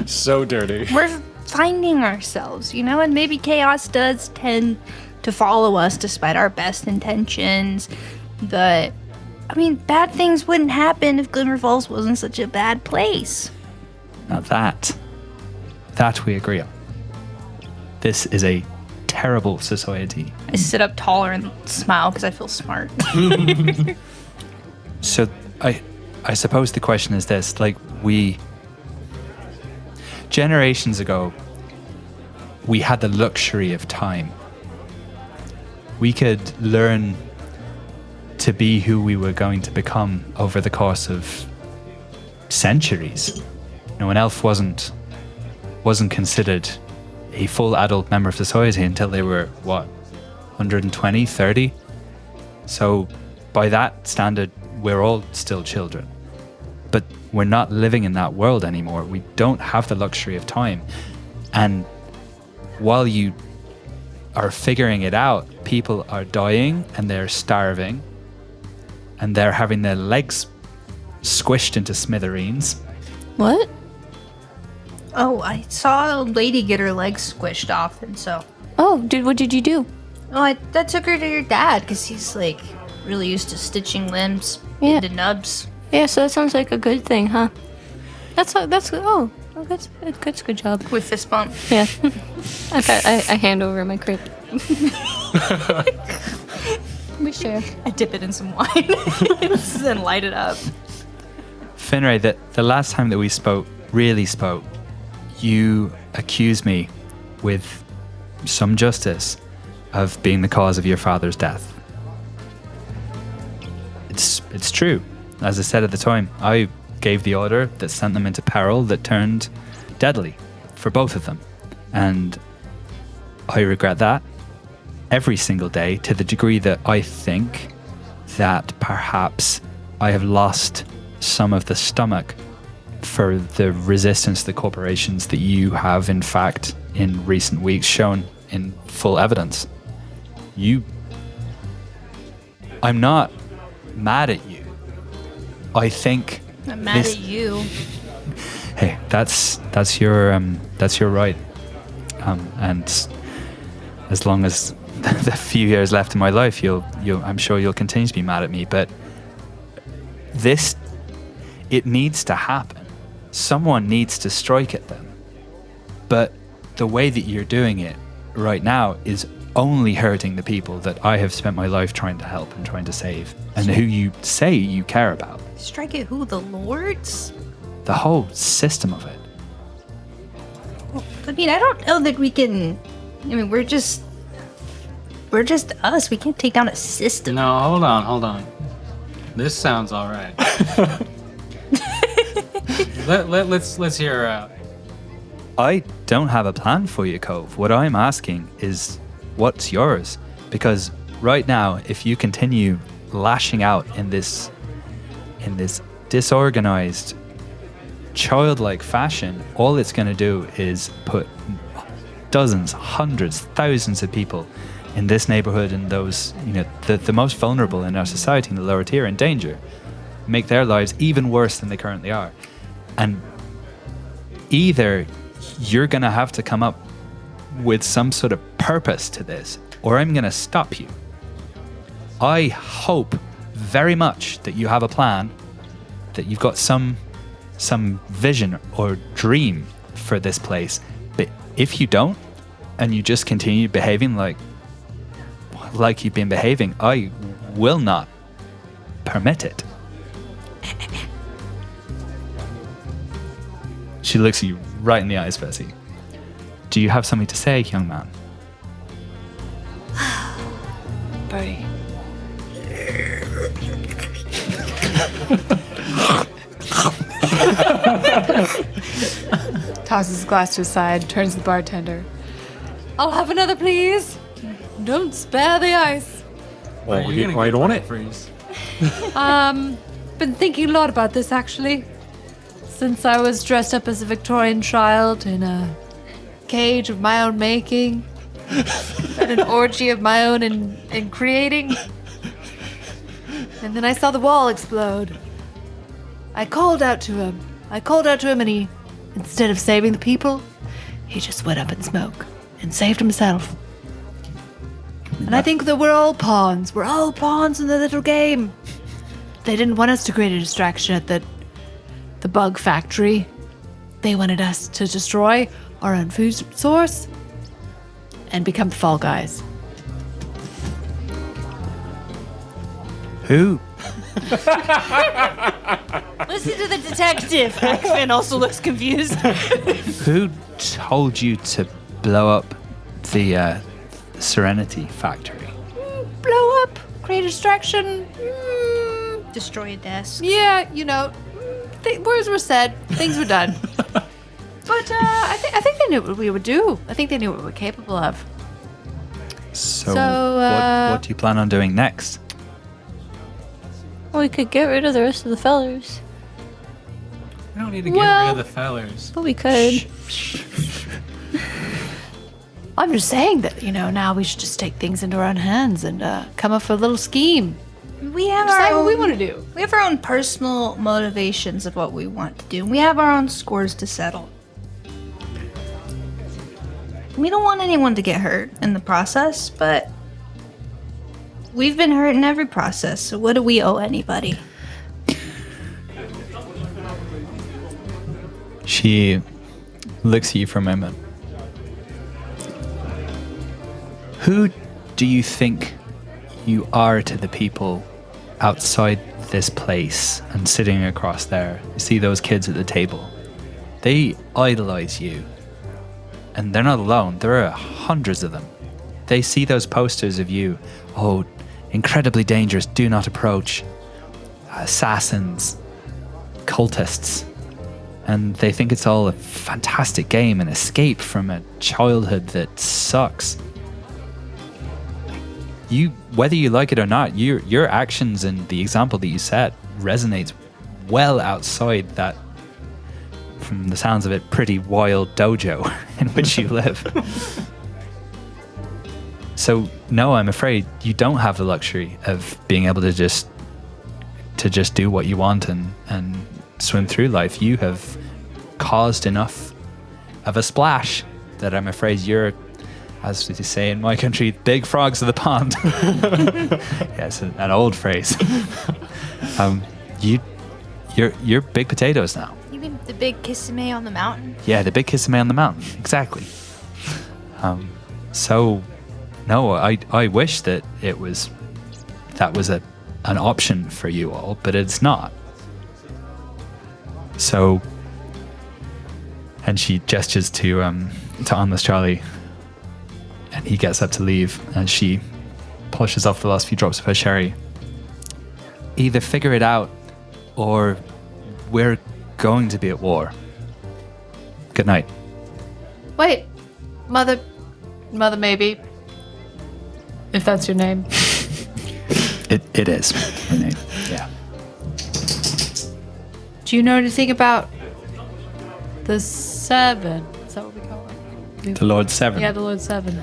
So dirty. We're finding ourselves, and maybe chaos does tend to follow us despite our best intentions. But, I mean, bad things wouldn't happen if Glimmer Falls wasn't such a bad place. Now that we agree on. This is a terrible society. I sit up taller and smile because I feel smart. So I suppose the question is this, like, generations ago, we had the luxury of time. We could learn to be who we were going to become over the course of centuries. An elf wasn't considered a full adult member of society until they were, 120, 30? So by that standard, we're all still children. But we're not living in that world anymore. We don't have the luxury of time. And while you are figuring it out, people are dying and they're starving and they're having their legs squished into smithereens. What? Oh, I saw a lady get her legs squished off, and so... Oh, what did you do? Oh, I took her to your dad, because he's, like, really used to stitching limbs into nubs. Yeah, so that sounds like a good thing, huh? That's good job. With fist bump. Yeah. I hand over my crib. We share. I dip it in some wine and light it up. Finray, the last time that we really spoke, you accused me with some justice of being the cause of your father's death. It's true. As I said at the time, I gave the order that sent them into peril that turned deadly for both of them. And I regret that every single day, to the degree that I think that perhaps I have lost some of the stomach for the resistance to the corporations that you have, in fact, in recent weeks shown in full evidence. I'm not mad at you. I think I'm mad at you. Hey, that's your right. And as long as the few years left in my life, I'm sure you'll continue to be mad at me. But it needs to happen. Someone needs to strike at them. But the way that you're doing it right now is only hurting the people that I have spent my life trying to help and trying to save, and who you say you care about. Strike at who? The lords? The whole system of it. Well, I mean, I don't know that we can. I mean, we're just us. We can't take down a system. No, hold on. This sounds all right. Let's hear her out. I don't have a plan for you, Cove. What I'm asking is, what's yours? Because right now, if you continue lashing out in this disorganized, childlike fashion, all it's going to do is put dozens, hundreds, thousands of people in this neighborhood and those, the most vulnerable in our society in the lower tier in danger, make their lives even worse than they currently are. And either you're going to have to come up with some sort of purpose to this, or I'm going to stop you. I hope very much that you have a plan, that you've got some vision or dream for this place. But if you don't, and you just continue behaving like you've been behaving, I will not permit it. She looks at you right in the eyes, Bertie. Do you have something to say, young man? Bertie. Tosses his glass to his side, turns to the bartender. I'll have another, please. Don't spare the ice. Well, we get right on it. Been thinking a lot about this actually. Since I was dressed up as a Victorian child in a cage of my own making, and an orgy of my own in creating. And then I saw the wall explode. I called out to him. And he, instead of saving the people, he just went up in smoke and saved himself. And I think that we're all pawns. We're all pawns in the little game. They didn't want us to create a distraction at the bug factory. They wanted us to destroy our own food source and become the fall guys. Who? Listen to the detective. Finn also looks confused. Who told you to blow up the Serenity factory? Blow up, create a distraction. Destroy a desk. Yeah, words were said, things were done. But I think they knew what we would do. I think they knew what we were capable of. So, So, what do you plan on doing next? Well, we could get rid of the rest of the fellers. We don't need to get rid of the fellers. But we could. I'm just saying that, now we should just take things into our own hands and come up with a little scheme. We have Decide our what we own, want to do. We have our own personal motivations of what we want to do. We have our own scores to settle. We don't want anyone to get hurt in the process, but we've been hurt in every process, so what do we owe anybody? She looks at you for a moment. Who do you think you are to the people outside this place and sitting across there? You see those kids at the table? They idolize you. And they're not alone. There are hundreds of them. They see those posters of you. Oh, incredibly dangerous, do not approach. Assassins, cultists. And they think it's all a fantastic game, an escape from a childhood that sucks. Whether you like it or not, your actions and the example that you set resonates well outside that, from the sounds of it, pretty wild dojo in which you live. So no, I'm afraid you don't have the luxury of being able to just do what you want and swim through life. You have caused enough of a splash that I'm afraid you're, as we say in my country, big frogs of the pond. Yes, an old phrase. You're big potatoes now. You mean the big Kisame on the mountain? Yeah, the big Kisame on the mountain. Exactly. So, no, I wish that was an option for you all, but it's not. So, and she gestures to Honest Charlie, and he gets up to leave, and she polishes off the last few drops of her sherry. Either figure it out, or we're going to be at war. Good night. Wait, Mother maybe. If that's your name. It is her name. Yeah. Do you know anything about the Seven? Is that what we call it? The Lord Seven. Yeah, the Lord Seven.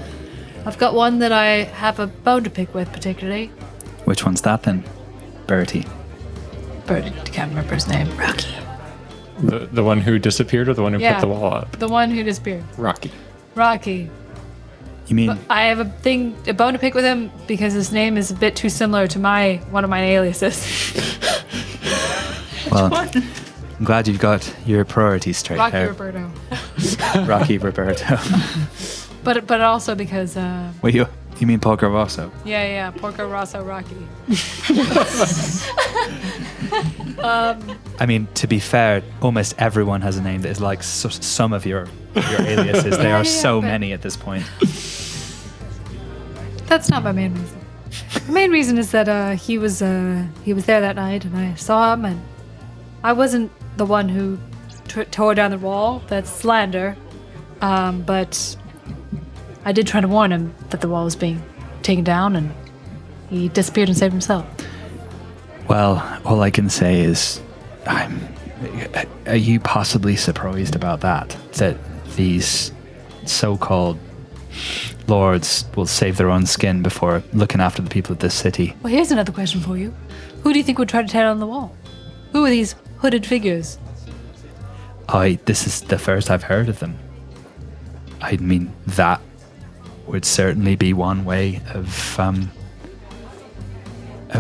I've got one that I have a bone to pick with particularly. Which one's that then? Bertie. Bertie, can't remember his name. Rocky. The one who disappeared or the one who put the wall up? The one who disappeared. Rocky. You mean? But I have a bone to pick with him because his name is a bit too similar to one of my aliases. Well, I'm glad you've got your priorities straight Rocky there. Roberto. Rocky Roberto. But also because Wait, you mean Porco Rosso? yeah, Porco Rosso Rocky. I mean, to be fair, almost everyone has a name that is like some of your aliases. There are so but- many at this point. That's not my main reason. The main reason is that he was there that night, and I saw him, and I wasn't the one who tore down the wall. That's slander. But I did try to warn him that the wall was being taken down, and He disappeared and saved himself. Well, all I can say is, are you possibly surprised about that? That these so-called lords will save their own skin before looking after the people of this city? Well, here's another question for you. Who do you think would try to tear down the wall? Who are these hooded figures? This is the first I've heard of them. I mean, that would certainly be one way of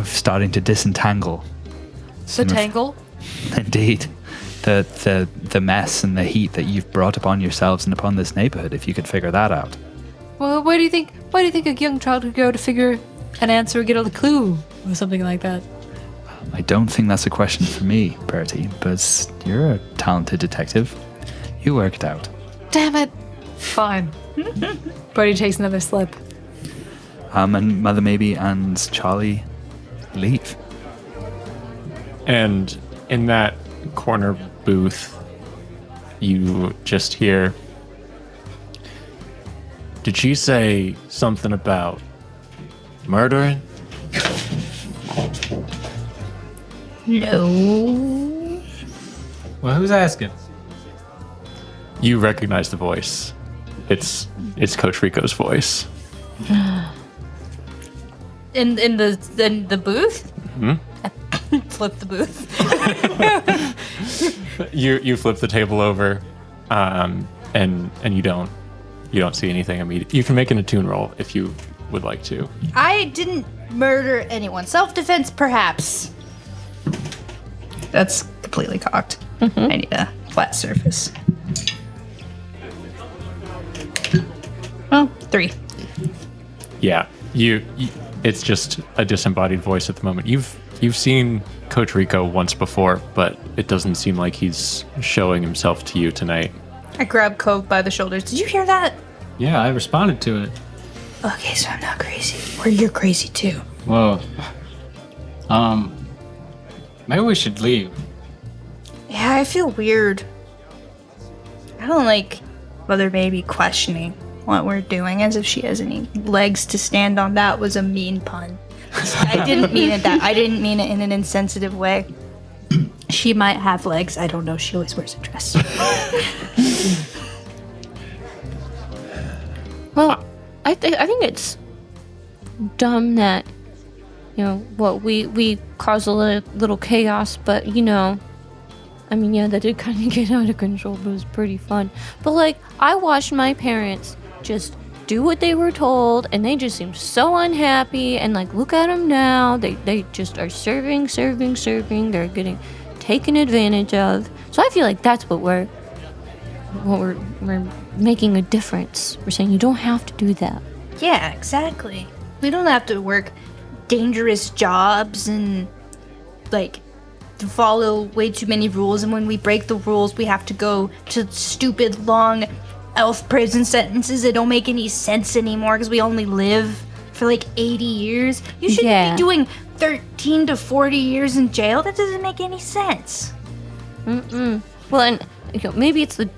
starting to disentangle. Tangle? Indeed. The mess and the heat that you've brought upon yourselves and upon this neighborhood, if you could figure that out. Well, why do you think a young child could go to figure an answer or get a clue or something like that? I don't think that's a question for me, Bertie, but you're a talented detective. You work it out. Damn it. Fine. Bertie takes another slip. And Mother Maybe and Charlie leave. And in that corner booth, you just hear, did she say something about murdering? No. Well, who's asking? You recognize the voice. It's Coach Rico's voice. In the booth? Hmm? Flip the booth. You flip the table over, and you don't see anything immediate. You can make an attune roll if you would like to. I didn't murder anyone. Self-defense, perhaps. That's completely cocked. I need a flat surface. Oh, 3. Yeah, you it's just a disembodied voice at the moment. You've seen Coach Rico once before, but it doesn't seem like he's showing himself to you tonight. I grab Cove by the shoulders. Did you hear that? Yeah, I responded to it. Okay, so I'm not crazy. Or you're crazy too. Whoa. Maybe we should leave. Yeah, I feel weird. I don't like Mother Baby questioning what we're doing as if she has any legs to stand on. That was a mean pun. I didn't mean it I didn't mean it in an insensitive way. She might have legs. I don't know. She always wears a dress. Well, I think it's dumb that, you know, what we caused a little chaos, but, you know, I mean, yeah, that did kind of get out of control, but it was pretty fun. But, like, I watched my parents just do what they were told, and they just seemed so unhappy, and, like, look at them now. They just are serving. They're getting taken advantage of. So I feel like that's what we're making a difference. We're saying you don't have to do that. Yeah, exactly. We don't have to work dangerous jobs and, like, to follow way too many rules, and when we break the rules, we have to go to stupid, long elf prison sentences that don't make any sense anymore because we only live for, like, 80 years. You shouldn't be doing 13 to 40 years in jail. That doesn't make any sense. Well, and you know, maybe it's the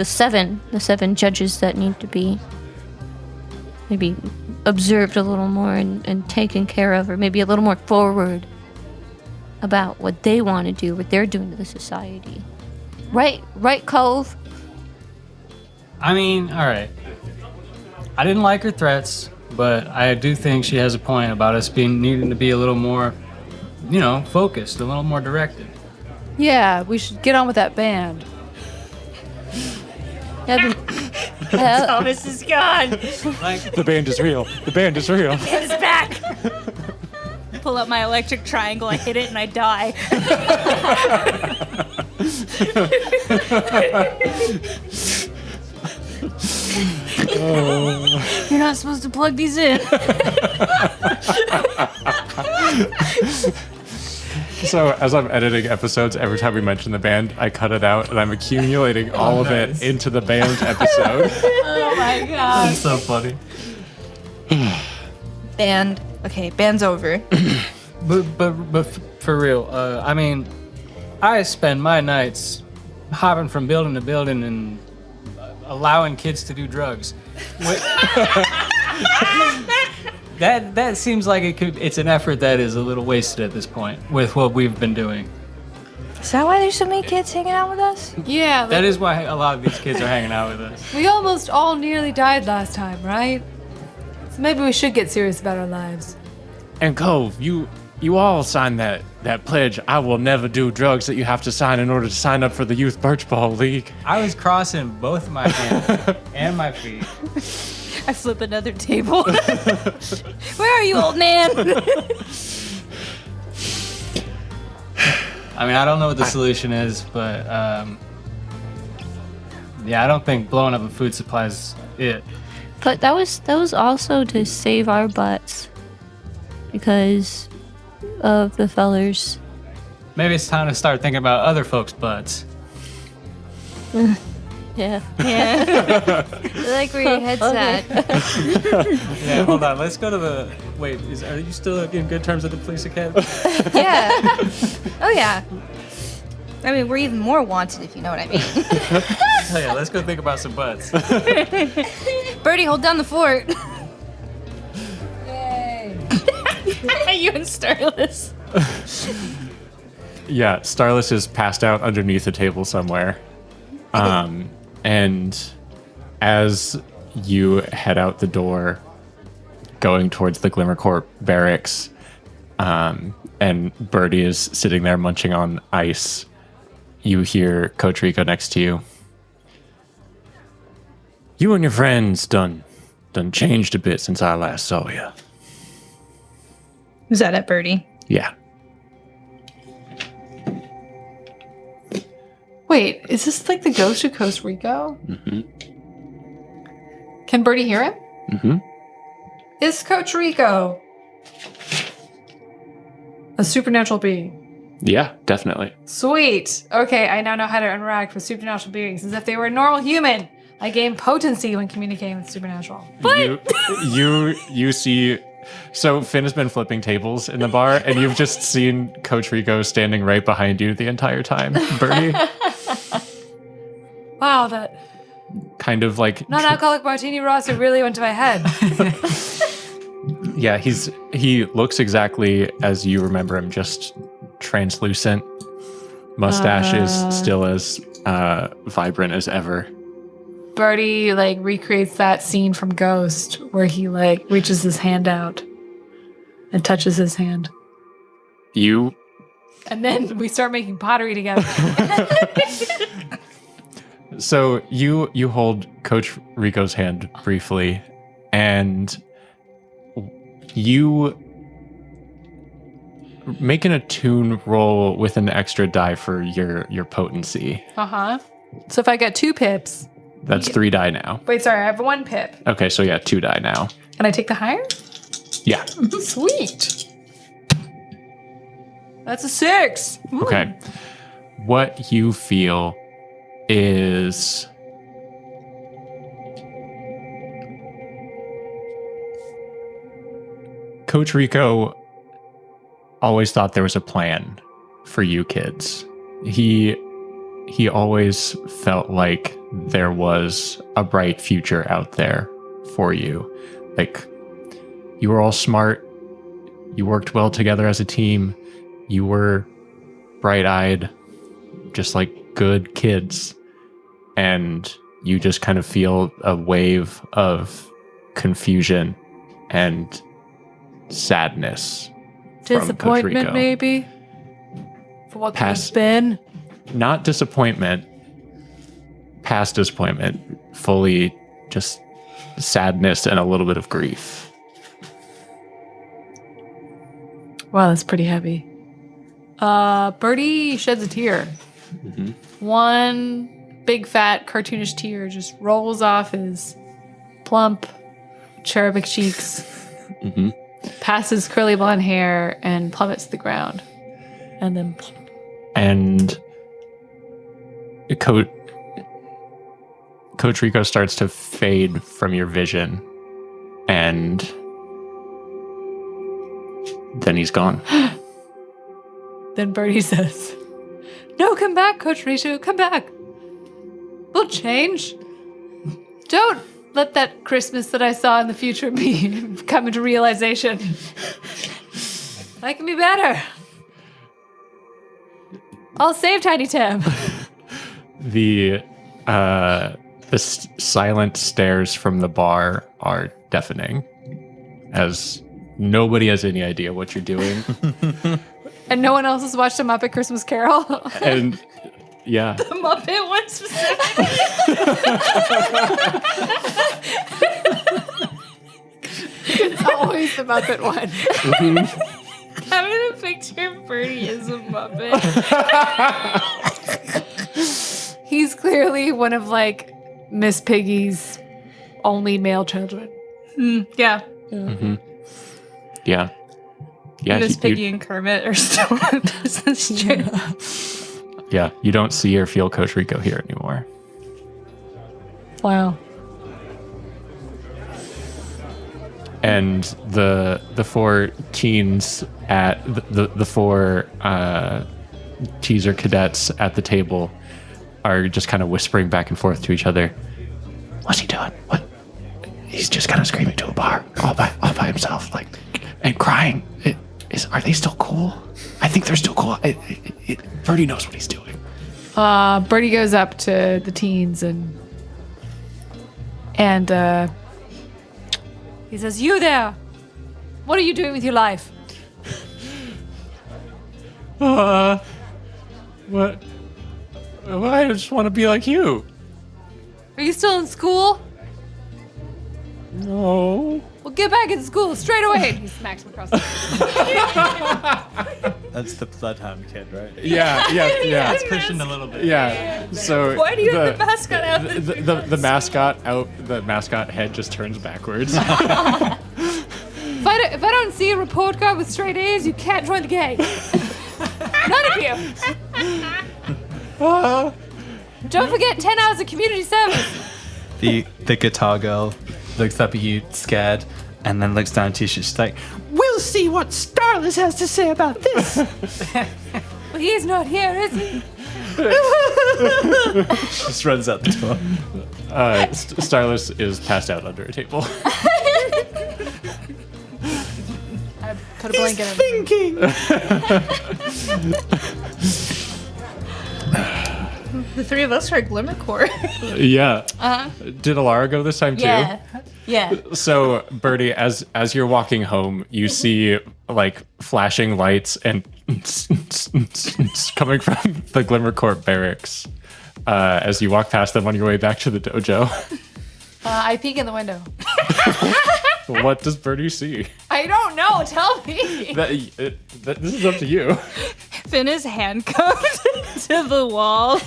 seven judges that need to be maybe observed a little more and taken care of, or maybe a little more forward about what they want to do, what they're doing to the society. Right, Cove? I mean, all right. I didn't like her threats, but I do think she has a point about us needing to be a little more, you know, focused, a little more directed. Yeah, we should get on with that band. Thomas is gone. The band is real. The band is real. It's back. Pull up my electric triangle, I hit it, and I die. You're not supposed to plug these in. So as I'm editing episodes, every time we mention the band, I cut it out, and I'm accumulating all of it into the band episode. Oh my god. That's so funny. Band. Okay, band's over. But for real, I mean, I spend my nights hopping from building to building and allowing kids to do drugs. That seems like it's an effort that is a little wasted at this point with what we've been doing. Is that why there's so many kids hanging out with us? Yeah, That is why a lot of these kids are hanging out with us. We almost all nearly died last time, right? So maybe we should get serious about our lives. And Cove, you all signed that pledge. I will never do drugs that you have to sign in order to sign up for the Youth Birch Ball League. I was crossing both my hands and my feet. I flip another table. Where are you, old man? I mean, I don't know what the solution is, but yeah, I don't think blowing up a food supply is it. But that was also to save our butts because of the fellers. Maybe it's time to start thinking about other folks' butts. Yeah. I like where your head's at. Yeah, hold on. Let's go to the. Wait, are you still in good terms with the police academy? Yeah. Oh, yeah. I mean, we're even more wanted, if you know what I mean. Oh yeah, let's go think about some butts. Bertie, hold down the fort. You and Starless. Yeah, Starless is passed out underneath a table somewhere. And as you head out the door, going towards the Glimmer Corp barracks, and Bertie is sitting there munching on ice, you hear Coach Rico next to you. You and your friends done changed a bit since I last saw you. Was that at Bertie? Yeah. Wait, is this like the ghost of Costa Rico? Mm-hmm. Can Bertie hear him? Mm-hmm. Is Coach Rico a supernatural being? Yeah, definitely. Sweet. Okay, I now know how to interact with supernatural beings as if they were a normal human. I gain potency when communicating with supernatural. You see. So Finn has been flipping tables in the bar, and you've just seen Coach Rico standing right behind you the entire time, Bertie. Wow, that Kind of like non-alcoholic martini roster really went to my head. yeah, he looks exactly as you remember him, just translucent. Mustache is still as vibrant as ever. Bertie like recreates that scene from Ghost where he like reaches his hand out and touches his hand. You And then we start making pottery together. So you hold Coach Rico's hand briefly, and you make an attune roll with an extra die for your potency. Uh-huh. So if I get 2 pips. That's 3 die now. Wait, sorry, I have 1 pip. Okay, so yeah, 2 die now. Can I take the higher? Yeah. Sweet. That's a 6. Ooh. Okay. What you feel is Coach Rico always thought there was a plan for you kids. He always felt like there was a bright future out there for you. Like, you were all smart. You worked well together as a team. You were bright-eyed, just like good kids. And you just kind of feel a wave of confusion and sadness. Disappointment, maybe? For what could have been? Not disappointment, past disappointment, fully just sadness and a little bit of grief. Wow, that's pretty heavy. Bertie sheds a tear. Mm-hmm. 1 big fat cartoonish tear just rolls off his plump cherubic cheeks, passes curly blonde hair, and plummets to the ground. And then And Coach Rico starts to fade from your vision, and then he's gone. Then Bertie says, "No, come back, Coach Rico, come back. We'll change. Don't let that Christmas that I saw in the future be come into realization. I can be better. I'll save Tiny Tim. The silent stares from the bar are deafening, as nobody has any idea what you're doing. And no one else has watched a Muppet Christmas Carol. And yeah, The Muppet one specifically. It's always the Muppet one. I'm gonna picture Bertie as a Muppet. He's clearly one of like Miss Piggy's only male children. Yeah. yeah. Miss you- Piggy and Kermit are still on a business trip. Yeah, you don't see or feel Coach Rico here anymore. Wow. And the four teens at the four teaser cadets at the table are just kind of whispering back and forth to each other. What's he doing? What? He's just kind of screaming to a bar all by himself, like, and crying. Are they still cool? I think they're still cool. Bertie knows what he's doing. Bertie goes up to the teens and he says, "You there? What are you doing with your life?" What? Well, I just want to be like you. Are you still in school? No. Well, get back in school straight away. And he smacks him across the face. That's the Bloodhound kid, right? Yeah. It's pushing a little bit. Yeah. So Why do you have the mascot out? the mascot head just turns backwards. If I don't see a report card with straight A's, you can't join the gang. None of you. Don't forget 10 hours of community service. The guitar girl looks up at you, scared, and then looks down at you. She's like, "We'll see what Starless has to say about this." Well, he's not here, is he? She just runs out the door. Starless is passed out under a table. I put a blanket on. Thinking. The three of us are Glimmer Corps. Yeah. Did Alara go this time too? Yeah. So, Bertie, as you're walking home, you see like flashing lights and coming from the Glimmer Corp barracks as you walk past them on your way back to the dojo. I peek in the window. What does Bertie see? I don't know. Tell me. This is up to you. Finn is handcuffed to the wall,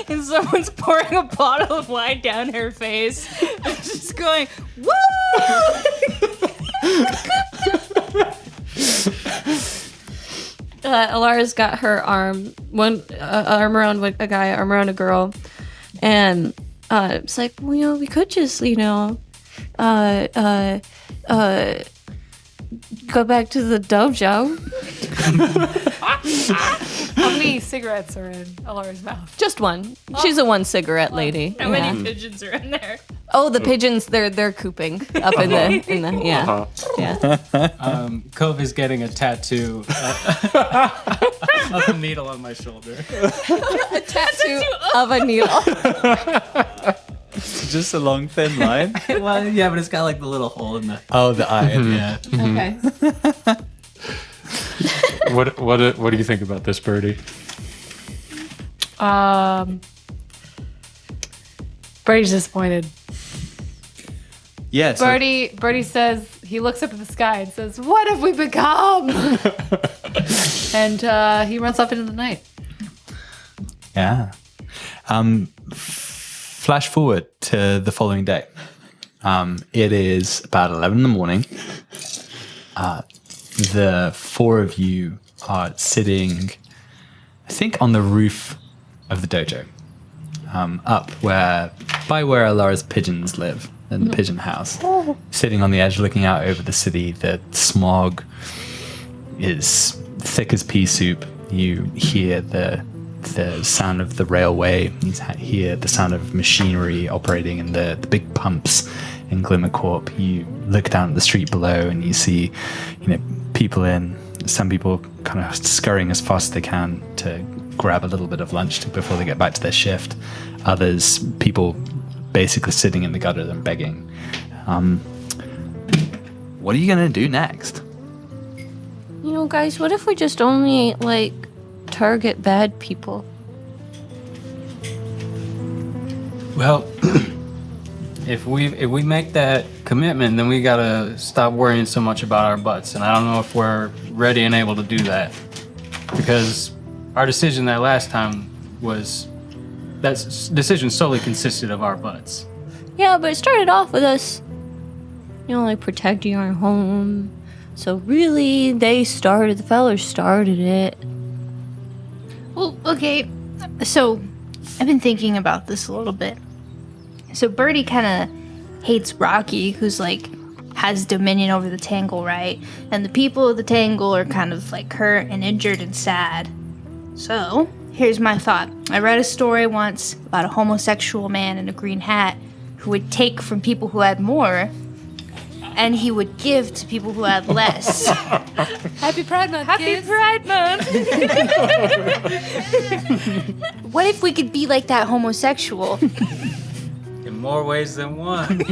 and someone's pouring a bottle of wine down her face. And just going, woo! Alara's got her arm around a guy, arm around a girl, and it's like, well, we could just, go back to the dojo. How many cigarettes are in Alara's mouth? Just one. She's a one cigarette lady. How many pigeons are in there? Oh, the pigeons, they're cooping up in the yeah. Yeah. Cove is getting a tattoo of a needle on my shoulder. A tattoo of a needle. Just a long thin line. Well, yeah, but it's got like the little hole in the. Oh, the eye. Yeah. Okay. What do you think about this, Bertie? Bertie's disappointed. Yeah. So, Bertie says, he looks up at the sky and says, "What have we become?" And he runs off into the night. yeah. Flash forward to the following day. It is about 11 in the morning. The four of you are sitting, I think, on the roof of the dojo, up where Alara's pigeons live, in the pigeon house. Sitting on the edge, looking out over the city. The smog is thick as pea soup. You hear the the sound of the railway. You hear the sound of machinery operating in the big pumps in Glimmer Corp. You look down at the street below and you see, people some people kind of scurrying as fast as they can to grab a little bit of lunch before they get back to their shift. Others, people basically sitting in the gutter and begging. What are you going to do next? Guys, what if we just only, target bad people? Well, if we make that commitment, then we gotta stop worrying so much about our butts. And I don't know if we're ready and able to do that, because our decision that last time decision solely consisted of our butts. Yeah, but it started off with us, protecting our home. So really, the fellers started it. Well, okay. So, I've been thinking about this a little bit. So, Bertie kind of hates Rocky, who's has dominion over the Tangle, right? And the people of the Tangle are kind of hurt and injured and sad. So, here's my thought. I read a story once about a homosexual man in a green hat who would take from people who had more, and he would give to people who had less. Happy Pride Month, Happy kids. Pride Month! What if we could be like that homosexual? In more ways than one.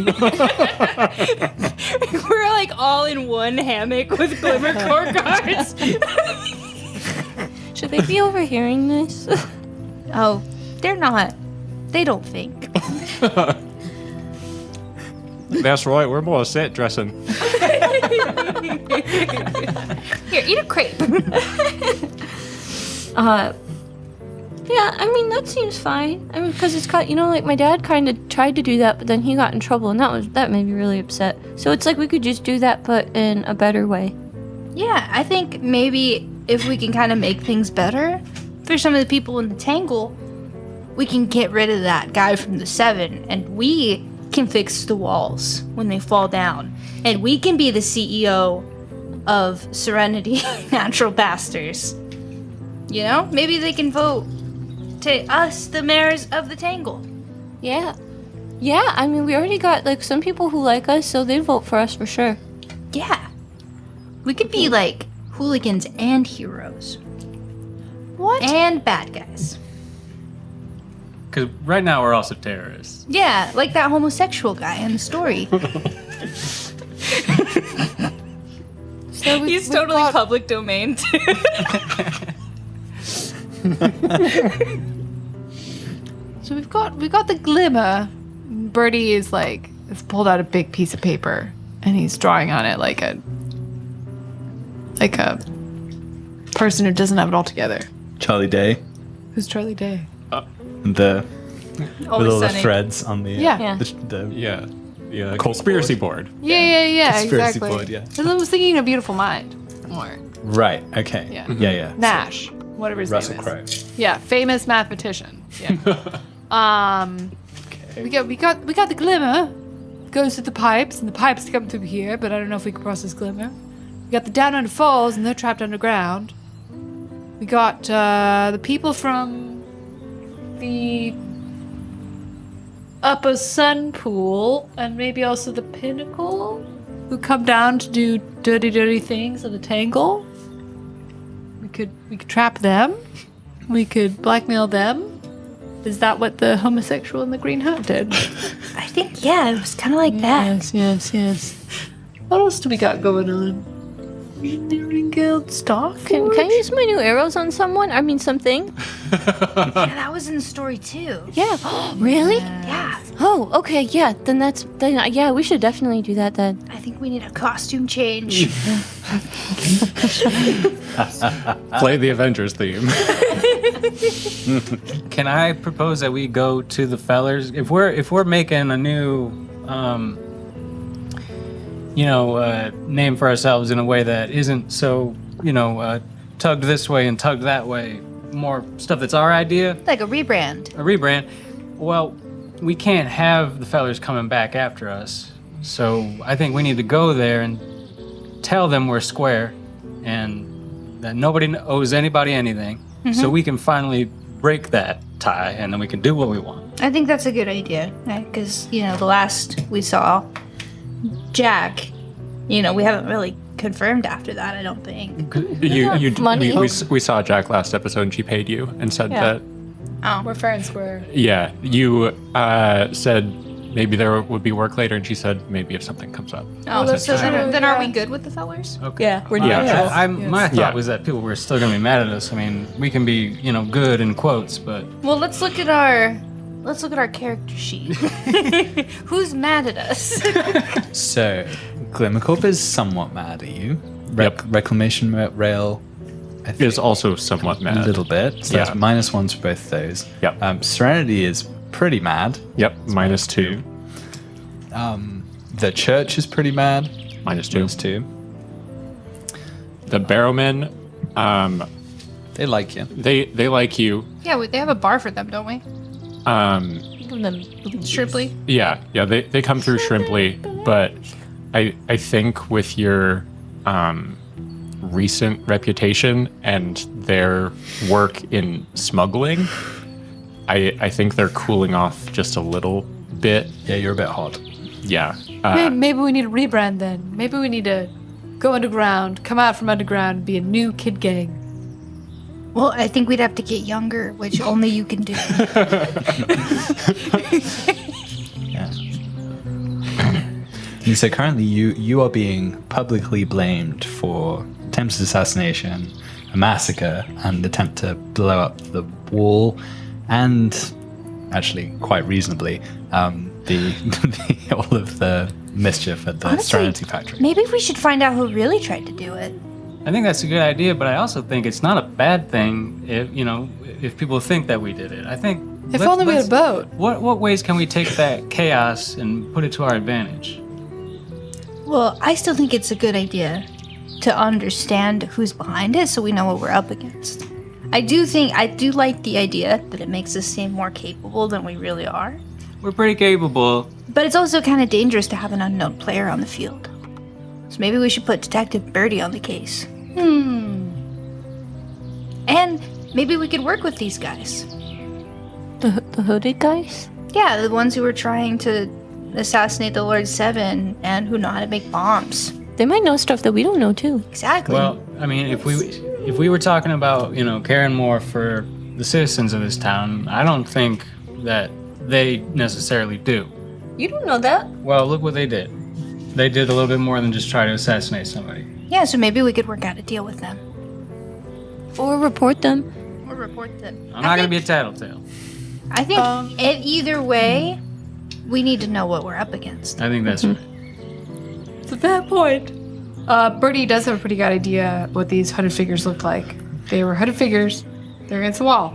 We're all in one hammock with Glimmer core cards. Should they be overhearing this? Oh, they're not. They don't think. That's right, we're more set dressing. Here, eat a crepe. Yeah, that seems fine. Because it's my dad kind of tried to do that, but then he got in trouble, and that made me really upset. So it's we could just do that, but in a better way. Yeah, I think maybe if we can kind of make things better for some of the people in the Tangle, we can get rid of that guy from the 7, and we can fix the walls when they fall down. And we can be the CEO of Serenity Natural Pastors. Maybe they can vote to us, the mayors of the Tangle. Yeah. Yeah, we already got, some people who like us, so they vote for us for sure. Yeah. We could be hooligans and heroes. What? And bad guys. Because right now we're also terrorists. Yeah, like that homosexual guy in the story. So He's totally public domain too. So we've got the Glimmer. Bertie is has pulled out a big piece of paper and he's drawing on it like a person who doesn't have it all together. Charlie Day. Who's Charlie Day? The with all the Sunny. threads on the Yeah. Yeah. Yeah, Cork conspiracy board. Yeah, Conspiracy exactly. board, yeah. I was thinking A Beautiful Mind more. Right. Okay. Yeah. Yeah. Nash, whatever his Russell name Crowe. is. Yeah, famous mathematician. Yeah. We got the Glimmer. Goes to the pipes, and the pipes come through here, but I don't know if we can process Glimmer. We got the Down Under Falls, and they're trapped underground. We got the people from the Upper Sun Pool, and maybe also the Pinnacle, who come down to do dirty things in the Tangle. We could trap them. We could blackmail them. Is that what the homosexual in the green hat did? I think, yeah, it was kind of like that. Yes. What else do we got going on? Engineering Guild stock? Can I use my new arrows on someone? Something? Yeah, that was in the story too. Yeah. Really? Yeah, Oh, okay. Yeah. Then yeah, we should definitely do that then. I think we need a costume change. Play the Avengers theme. Can I propose that we go to the fellers? If we're making a new, name for ourselves in a way that isn't so, tugged this way and tugged that way, more stuff that's our idea, Like a rebrand. a rebrand. Well, we can't have the fellers coming back after us. So I think we need to go there and tell them we're square and that nobody owes anybody anything. So we can finally break that tie, and then we can do what we want. I think that's a good idea, right? Because, the last we saw Jack, we haven't really confirmed after that, I don't think. money. We saw Jack last episode, and she paid you and said Yeah. that. We're fair and square. Yeah, you said maybe there would be work later, and she said maybe if something comes up. Oh, so true. then are we good with the fellers? Okay. Yeah, we're Yeah. My thought Yeah. was that people were still gonna be mad at us. I mean, we can be, good in quotes, but Well, let's look at our character sheet. Who's mad at us? So, Glimmercorp is somewhat mad at you. Reclamation Rail, I think, Is also somewhat mad. a little bit. So Yeah. that's -1s for both those. Yep. Serenity is pretty mad. Yep, -2. The church is pretty mad. -2. -2. The Barrowmen, They like you. they like you. Yeah, they have a bar for them, don't we? Give them Shrimply. Yeah, they come through Shrimply, but I think with your recent reputation and their work in smuggling, I think they're cooling off just a little bit. Yeah, you're a bit hot. Yeah. Maybe we need a rebrand then. Maybe we need to go underground, come out from underground, and be a new kid gang. Well, I think we'd have to get younger, which only you can do. Yeah. And so currently you are being publicly blamed for attempted assassination, a massacre, and attempt to blow up the wall, and actually quite reasonably, all of the mischief at the Honestly, Serenity Factory. Maybe we should find out who really tried to do it. I think that's a good idea, but I also think it's not a bad thing if people think that we did it. I think If only we had a boat. What ways can we take that chaos and put it to our advantage? Well, I still think it's a good idea to understand who's behind it so we know what we're up against. I do like the idea that it makes us seem more capable than we really are. We're pretty capable. But it's also kind of dangerous to have an unknown player on the field. So maybe we should put Detective Bertie on the case. And maybe we could work with these guys. the hooded guys. Yeah, the ones who were trying to assassinate the Lord Seven and who know how to make bombs. They might know stuff that we don't know too. Exactly. Well, I mean, if we were talking about, caring more for the citizens of this town, I don't think that they necessarily do. You don't know that. Well, look what they did. They did a little bit more than just try to assassinate somebody. yeah, so maybe we could work out a deal with them. Or report them. Or report them. I'm not going to be a tattletale. I think either way, we need to know what we're up against. I think that's right. It's a fair point. Bertie does have a pretty good idea what these hooded figures look like. They were hooded figures. They're against the wall.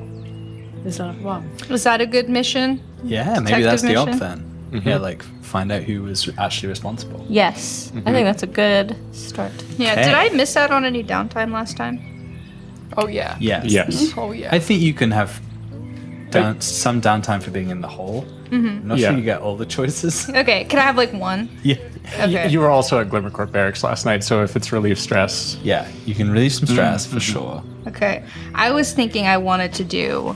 It's not a wall. Was that a good mission? Yeah, maybe that's the op mission? then. Yeah, like find out who was actually responsible. Yes. I think that's a good start. Yeah, Okay. did I miss out on any downtime last time? Oh, yeah. Yes. Yes. Oh, yeah. I think you can have some downtime for being in the hole. I'm not Yeah. sure you get all the choices. Okay, can I have like one? Yeah. Okay. You were also at Glimmercorp Barracks last night, so if it's relief stress, Yeah, you can relieve some stress for sure. Okay. I was thinking I wanted to do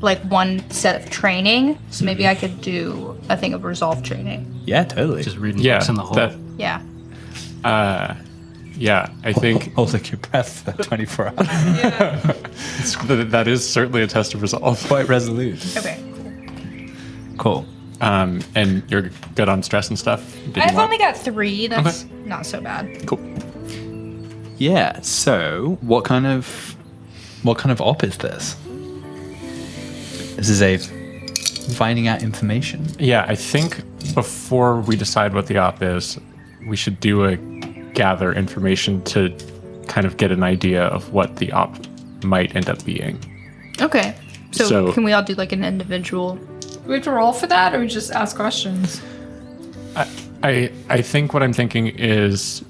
like one set of training, so maybe I could do a thing of resolve training. Yeah, totally. Just reading yeah, books in the hole. Yeah. I think Holding your breath for 24 hours. that is certainly a test of resolve. Quite resolute. Okay. Cool. And you're good on stress and stuff. Did you I've want- only got 3. That's not so bad. Cool. Yeah, so what kind of op is this? This is a finding out information. Yeah, I think before we decide what the op is, we should do a gather information to kind of get an idea of what the op might end up being. Okay. So, So- can we all do like an individual? Do we have to roll for that, or we just ask questions? I think what I'm thinking is,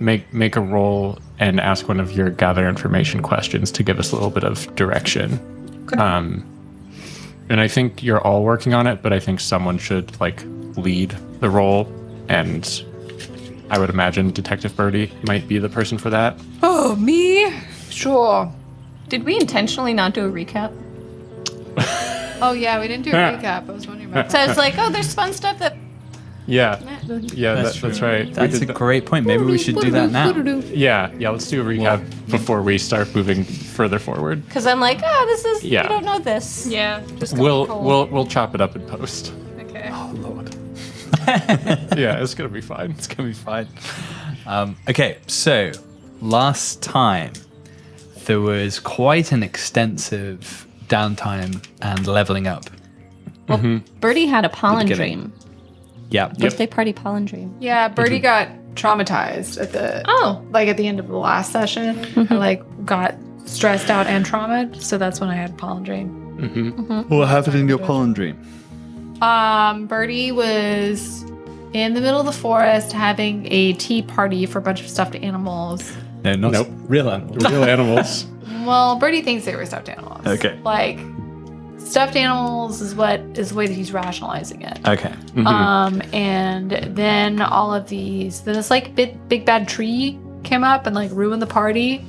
make a roll and ask one of your gather information questions to give us a little bit of direction. And I think you're all working on it, but I think someone should like lead the role, and I would imagine Detective Bertie might be the person for that. Oh, me? Sure. Did we intentionally not do a recap? Oh yeah, we didn't do a recap. I was wondering about So that. it's like, oh, there's fun stuff that. Yeah, that's true. right. That's a great point. Maybe we should do that now. Yeah, let's do a recap before we start moving further forward. Because I'm like, oh, this is. Yeah. You don't know this. Yeah. Just We'll chop it up in post. Okay. Oh, Lord. Yeah, it's gonna be fine. It's going to be fine. Okay, so last time there was quite an extensive downtime and leveling up. Bertie had a pollen beginning. dream. Yeah. Birthday party pollen dream. Yeah, Bertie got traumatized at the at the end of the last session. I got stressed out and traumatized, so that's when I had pollen dream. What happened in your pollen dream? Bertie was in the middle of the forest having a tea party for a bunch of stuffed animals. No, not Nope. real animals. Real animals. Well, Bertie thinks they were stuffed animals. Okay. Like, stuffed animals is the way that he's rationalizing it. Okay. And then all of these, then this big bad tree came up and ruined the party,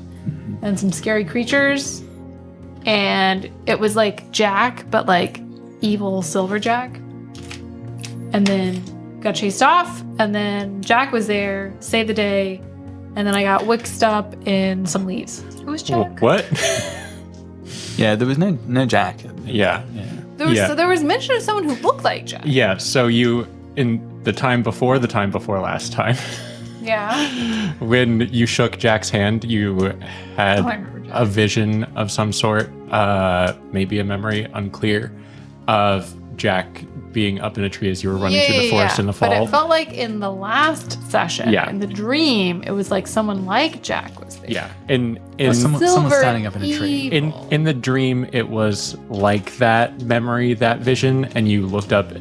and some scary creatures, and it was like Jack, but evil Silver Jack, and then got chased off, and then Jack was there, saved the day, and then I got wicked up in some leaves. Who's Jack? What? Yeah, there was no Jack. Yeah. There was mention of someone who looked like Jack. Yeah, so you, in the time before last time, Yeah. when you shook Jack's hand, you had I remember Jack. a vision of some sort, maybe a memory, unclear, of Jack being up in a tree as you were running through the forest in the fall. But it felt like in the last session, in the dream, it was like someone like Jack was there. Yeah, in Someone Silver standing up in a tree. evil. in the dream, it was like that memory, that vision, and you looked up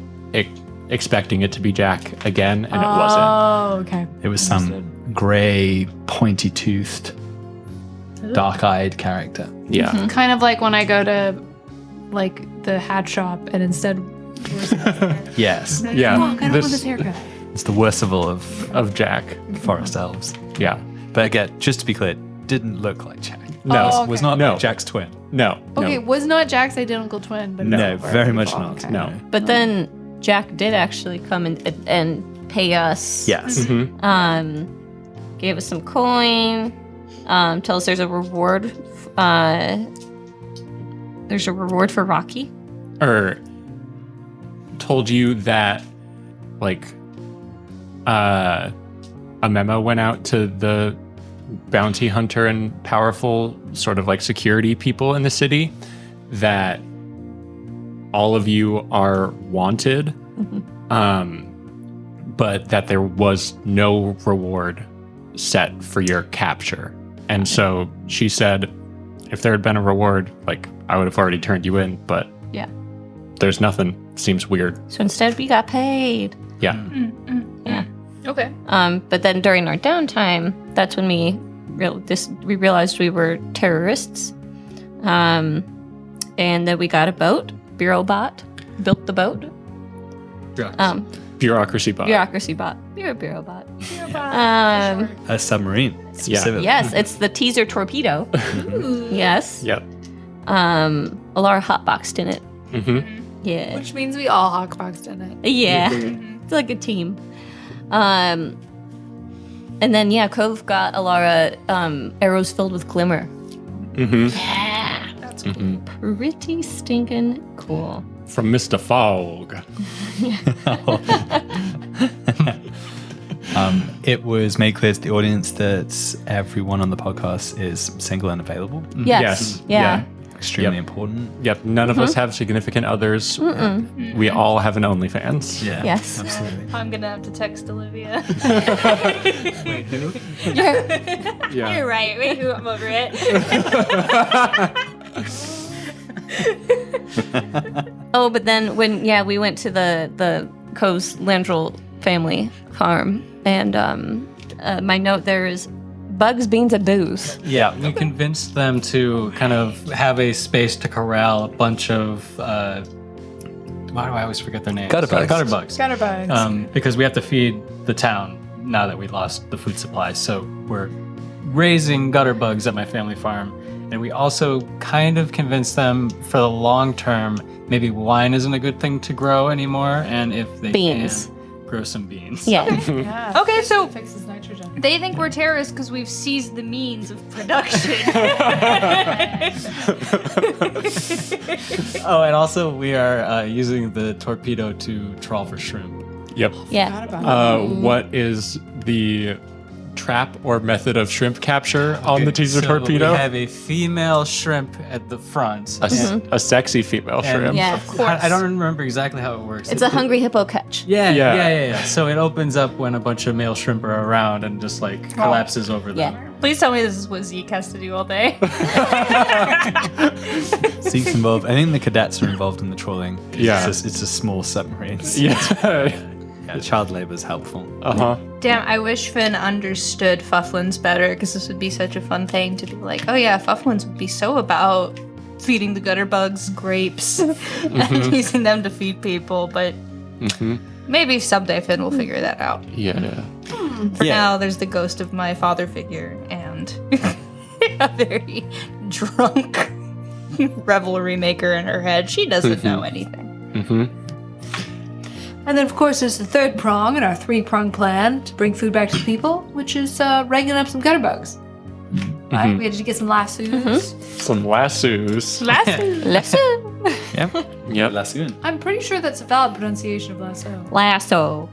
expecting it to be Jack again, and it wasn't. Oh, okay. It was some grey, pointy-toothed, dark-eyed character. Yeah. Kind of like when I go to the hat shop and instead Yes. Yeah. I don't want this haircut. It's the Worcival Of Jack. forest elves. Yeah. But again, just to be clear, didn't look like Jack. No. Oh, Was okay. not No. like Jack's twin. No. Okay, No. was not Jack's identical twin, but No, it's very much evil. not. Okay. No. But then Jack did actually come and pay us. Yes. Mhm. Gave us some coin. Tell us there's a reward. There's a reward for Rocky. Or told you that a memo went out to the bounty hunter and powerful sort of security people in the city that all of you are wanted, but that there was no reward set for your capture. And so she said, if there had been a reward, I would have already turned you in, but Yeah. there's nothing. Seems weird. So instead we got paid. Yeah. Yeah. Okay. But then during our downtime, that's when we realized we were terrorists. And then we got a boat, Bureau bot, built the boat. Bureaucracy bot. Bureaucracy bot. You're a Bureau bot. A submarine. Specifically. Yes, it's the teaser torpedo. Yes. Yep. Alara hotboxed in it. Mm-hmm. Yeah. Which means we all hawkboxed in it. Yeah. It's like a team. And then Cove got Alara arrows filled with glimmer. Mm-hmm. Yeah. That's Mm-hmm. Pretty stinking cool. From Mr. Fogg. It was made clear to the audience that everyone on the podcast is single and available. Yes. Yeah. Extremely Yep. important. Yep. None of us have significant others. We all have an OnlyFans. Yeah. Yes. Absolutely. I'm gonna have to text Olivia. Wait, who? Yeah. You're right. Wait, who? I'm over it. Oh, but then when we went to the Cove's Landrel family farm, and my note there is bugs, beans, and booze. Yeah. We convinced them to kind of have a space to corral a bunch of why do I always forget their names? Gutterbugs. Gutterbugs. Scatterbugs. Because we have to feed the town now that we lost the food supply. So we're raising gutterbugs at my family farm, And we also kind of convinced them for the long term, maybe wine isn't a good thing to grow anymore, and if they Beans. can, grow some beans. Yeah. Yeah. Okay, so Fixes nitrogen. they think we're terrorists because we've seized the means of production. Oh, and also we are using the torpedo to trawl for shrimp. Yep. Yeah. What is the trap or method of shrimp capture on the teaser So torpedo? we have a female shrimp at the front. A sexy female shrimp. Yeah. Of course. I don't remember exactly how it works. It's a hungry hippo catch. Yeah. So it opens up when a bunch of male shrimp are around and just like collapses over them. Yeah. Please tell me this is what Zeke has to do all day. Zeke's involved. I think the cadets are involved in the trawling. Yeah. It's a small submarine. Yeah. The child labor is helpful. Uh-huh. Damn, I wish Finn understood Fufflins better because this would be such a fun thing to be like, oh yeah, Fufflins would be so about feeding the gutter bugs grapes and using them to feed people, but maybe someday Finn will figure that out. Yeah. For now, there's the ghost of my father figure and a very drunk revelry maker in her head. She doesn't know anything. And then, of course, there's the third prong in our 3-prong plan to bring food back to the people, which is wrangle up some gutter bugs. Right? We had to get some lassos. Some lassos. Lasso. Yep. Lasso. I'm pretty sure that's a valid pronunciation of lasso. Lasso.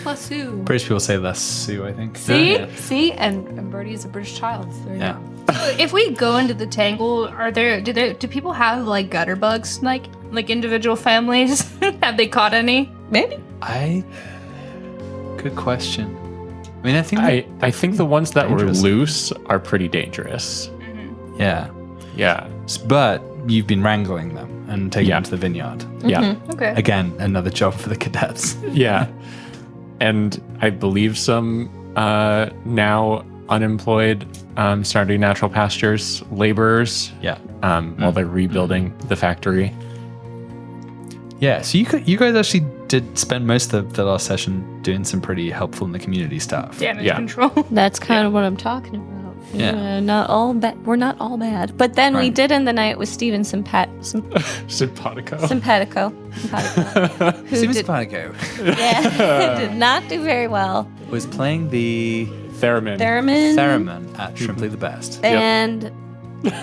Lasso. British people say lasso, I think. See? Yeah. See? And Bertie is a British child. There you Yeah. go. If we go into the tangle, do people have like gutter bugs, like individual families? Have they caught any? Maybe. Good question. I mean, I think. I think the ones that were Dangerous. loose are pretty dangerous. Yeah. Yeah. But you've been wrangling them and taking them to the vineyard. Yeah. Okay. Again, another job for the cadets. Yeah. And I believe some now unemployed starting natural pastures laborers Yeah. while they're rebuilding the factory. Yeah. So you guys actually did spend most of the last session doing some pretty helpful in the community stuff. Damage Yeah. control. That's kind of what I'm talking about. Yeah. Not all bad. We're not all bad. But then we Right. did end the night with Steven Simpatico. Simpatico. Who Steven did, Spanico did not do very well. was playing the Theremin. theremin at Shrimply the Best. And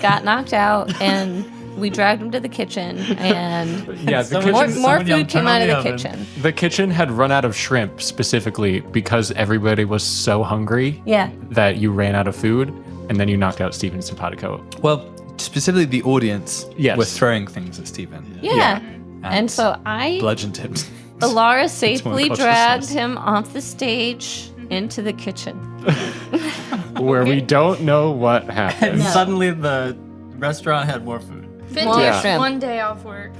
got knocked out, and we dragged him to the kitchen, and Yeah, the more kitchen, food came out of the kitchen. the kitchen had run out of shrimp specifically because everybody was so hungry Yeah. that you ran out of food, and then you knocked out Steven Simpatico. Well, specifically the audience Yes. were throwing things at Steven. Yeah. And so Bludgeoned him. Alara safely consciousness. dragged him off the stage into the kitchen. Where we don't know what happened. And suddenly the restaurant had more food. Finn More takes shrimp. one day off work.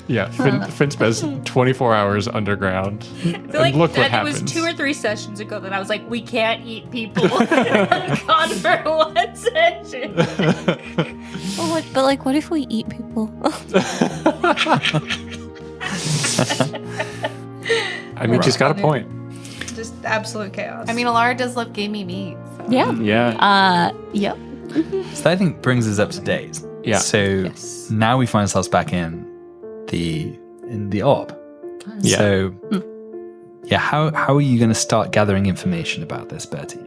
Yeah, Finn spends 24 hours underground. I feel And like look what that it was happens. 2 or 3 sessions ago that I was like, we can't eat people. I'm gone for one session. But what if we eat people? I mean, she's got a point. Just absolute chaos. I mean, Alara does love gamey meat. So. Yeah. Yeah. Yep. So that, I think, brings us up to date. Yeah. So now we find ourselves back in the orb. Yeah. So yeah, how are you going to start gathering information about this, Bertie?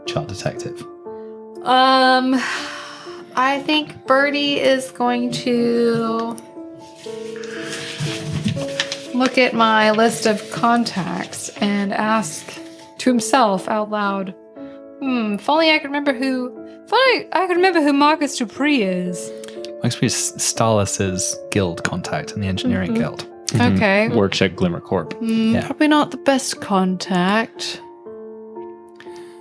Child detective. I think Bertie is going to look at my list of contacts and ask to himself out loud, if only I could remember who Marcus Dupree is. Must be Starless's guild contact in the engineering guild. Okay. Works at Glimmer Corp. Yeah. Probably not the best contact.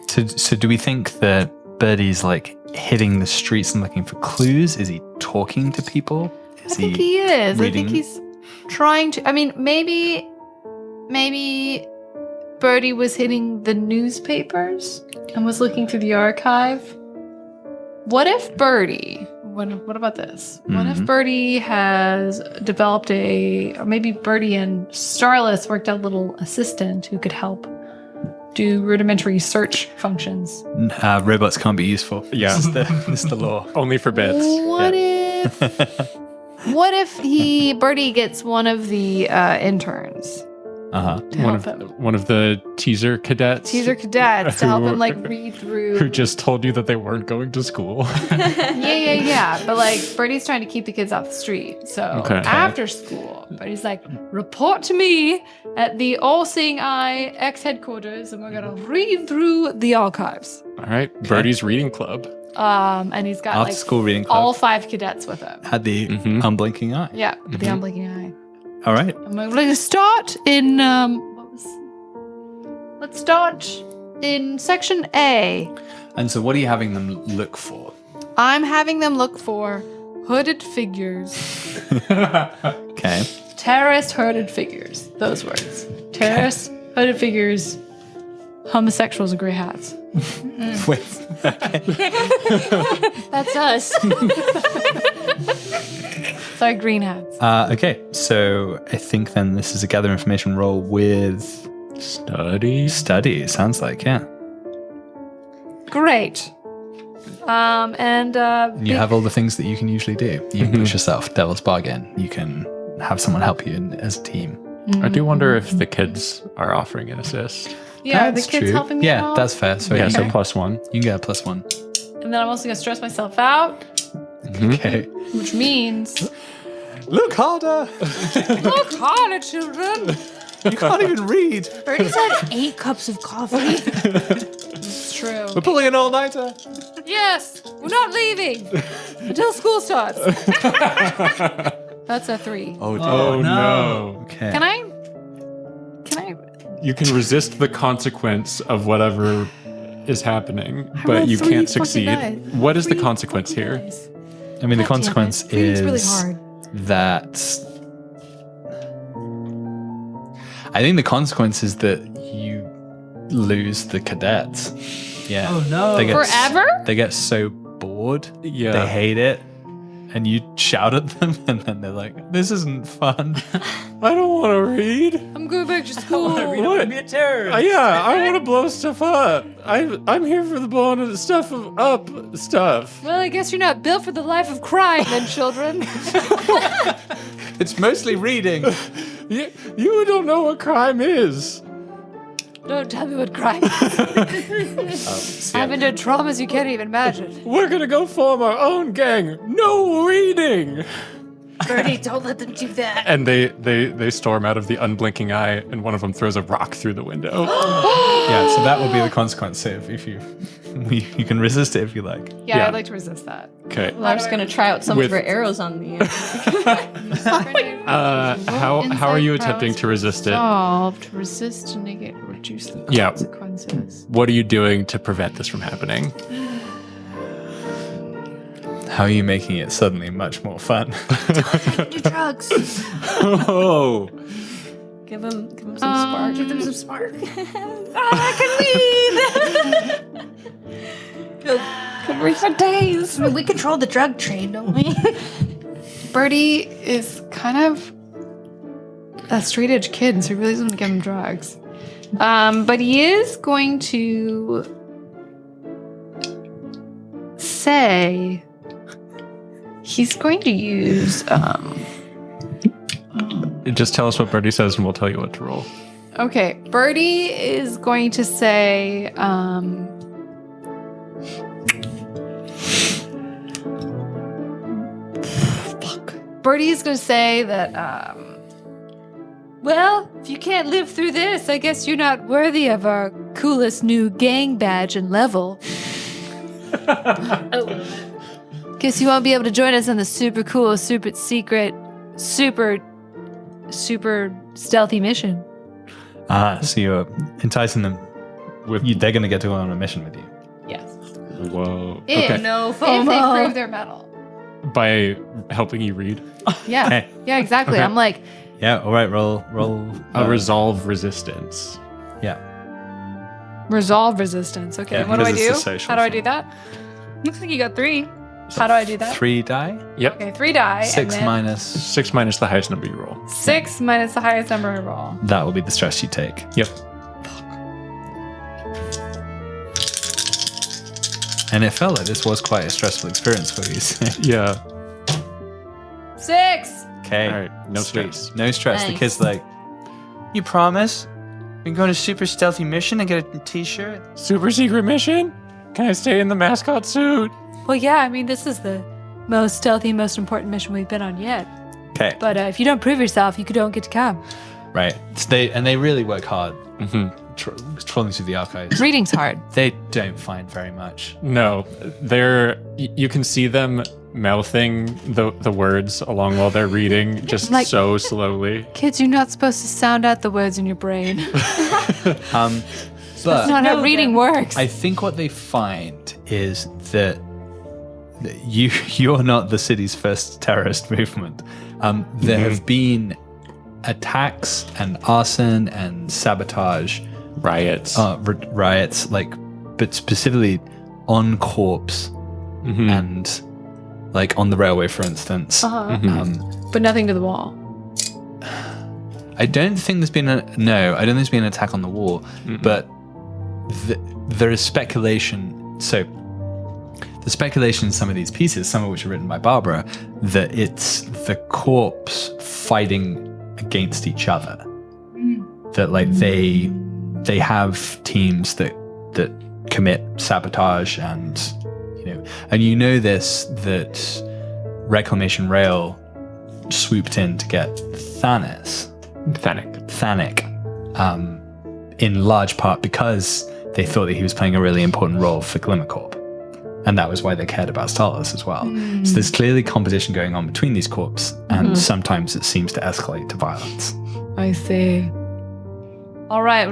So do we think that Bertie's like hitting the streets and looking for clues? Is he talking to people? I think he is. I reading? think he's trying to. I mean, maybe Bertie was hitting the newspapers and was looking through the archive. What if Bertie? What about this? What if Bertie has developed or maybe Bertie and Starless worked out a little assistant who could help do rudimentary search functions. Robots can't be useful. Yeah. This is the law. Only for bits. What if Bertie gets one of the interns? Uh-huh. One of the teaser cadets. Teaser cadets to help Who- him like read through. Who just told you that they weren't going to school. Yeah. But like Bertie's trying to keep the kids off the street. So Okay. after school, Bertie's like, report to me at the All-Seeing Eye X headquarters, and we're gonna read through the archives. All right. Bertie's reading club. And he's got After like school reading club. all 5 cadets with him. Had the Mhm. unblinking eye. Yeah, the unblinking eye. All right. I'm going to start in let's start in section A. And so what are you having them look for? I'm having them look for hooded figures. Okay. Terrorist hooded figures. Those words. Terrorists, hooded figures, homosexuals with gray hats. Wait. That's us. Sorry, green hats. Okay. So I think then this is a gather information roll with Study. study. It sounds like, yeah. Great. You have all the things that you can usually do. You can push yourself, devil's bargain. You can have someone help you as a team. I do wonder if the kids are offering an assist. yeah, the That's kids true. helping me Yeah, out. that's fair. So Yeah, you, so can, +1. you can get a +1. And then I'm also going to stress myself out, Okay. which means Look harder. look harder, children. You can't even read. Bertie's had 8 cups of coffee. It's true. We're pulling an all-nighter. Yes, we're not leaving until school starts. That's a 3. Oh no. Okay. Can I? You can resist the consequence of whatever is happening, rolled but you 3 can't fucking succeed. dice. What is the 3 consequence here? dice. I mean, the consequence It's is really hard. that. I think the consequence is that you lose the cadets. Yeah. Oh no. They get Forever? They get so bored. Yeah. They hate it. And you shout at them, and then they're like, "This isn't fun." I don't want to read. I'm going back to school. What? Be a terrorist. Yeah, I want to blow stuff up. I'm here for the blowing of stuff up stuff. Well, I guess you're not built for the life of crime, then, children. It's mostly reading. You don't know what crime is. Don't tell me what crime is. I've been to traumas you can't even imagine. We're gonna go form our own gang. No reading. Bertie, don't let them do that. And they storm out of the unblinking eye, and one of them throws a rock through the window. Yeah, so that will be the consequence. So if you can resist it if you like. Yeah, Yeah. I'd like to resist that. Okay. Laura's gonna try out some With- of her arrows on the. How are you attempting to resist it? To resist to negate or reduce the Yeah. consequences. What are you doing to prevent this from happening? How are you making it suddenly much more fun? Do drugs. Oh. Give him some spark. Give them some spark. Could read for days. I mean, we control the drug trade, don't we? Bertie is kind of a straight edge kid, so he really doesn't give him drugs. But he is going to say he's going to use Just tell us what Bertie says, and we'll tell you what to roll. okay, Bertie is going to say Bertie is going to say that well, if you can't live through this, I guess you're not worthy of our coolest new gang badge and level. Guess you won't be able to join us on the super cool, super secret, super stealthy mission. So you're enticing them. They're going to get to go on a mission with you. Yes. Whoa. No If they FOMO. prove their mettle. By helping you read. Yeah. Okay. Yeah, exactly. Okay. I'm like, Yeah. All right. Roll. Resolve resistance. Yeah. resolve resistance. Okay, Yeah, what do I because do? it's a social How do I thing. do that? Looks like you got 3. How do I do that? 3 die. Yep. Okay, 3 die. 6 and then minus. 6 minus the highest number you roll. 6 minus the highest number I roll. That will be the stress you take. Yep. And it felt like this was quite a stressful experience for you. So. Yeah. 6. Okay. All right. No Sweet. stress. No stress. The Nice. kid's like, you promise? We can go on a super stealthy mission and get a t-shirt? Super secret mission? Can I stay in the mascot suit? Well, yeah, I mean, this is the most stealthy, most important mission we've been on yet. Okay. But if you don't prove yourself, you don't get to come. Right. So they really work hard Mm-hmm. trawling through the archives. Reading's hard. They don't find very much. No, you can see them mouthing the words along while they're reading, just Like- so slowly. Kids, you're not supposed to sound out the words in your brain. But That's not how reading works. I think what they find is that you're not the city's first terrorist movement. There have been attacks and arson and sabotage, Riots. riots, but specifically on corpse Mhm. and on the railway, for instance. But nothing to the wall. I don't think there's been I don't think there's been an attack on the wall, but there is speculation. So the speculation in some of these pieces, some of which are written by Barbara, that it's the corpse fighting against each other. That they have teams that commit sabotage and this that Reclamation Rail swooped in to get Thanek, in large part because they thought that he was playing a really important role for Glimmer Corp. And that was why they cared about Starless as well. So there's clearly competition going on between these corps, and sometimes it seems to escalate to violence. I see. All right,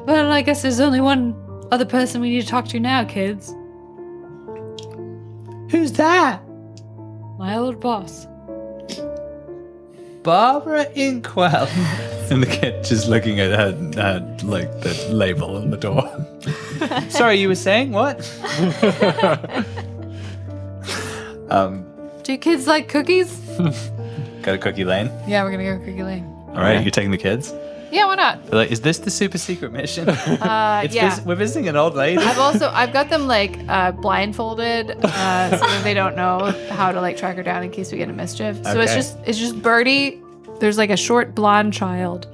well, I guess there's only one other person we need to talk to now, kids. Who's that? My old boss. Barbara Inkwell. And the kid just looking at her, the label on the door. Sorry, you were saying what? Do kids like cookies? Go to Cookie Lane. Yeah, we're gonna go Cookie Lane. All right, you're taking the kids. Yeah, why not? They're like, is this the super secret mission? Yeah. We're visiting an old lady. I've got them blindfolded, so that they don't know how to track her down in case we get in mischief. So Okay. it's just Bertie. There's a short blonde child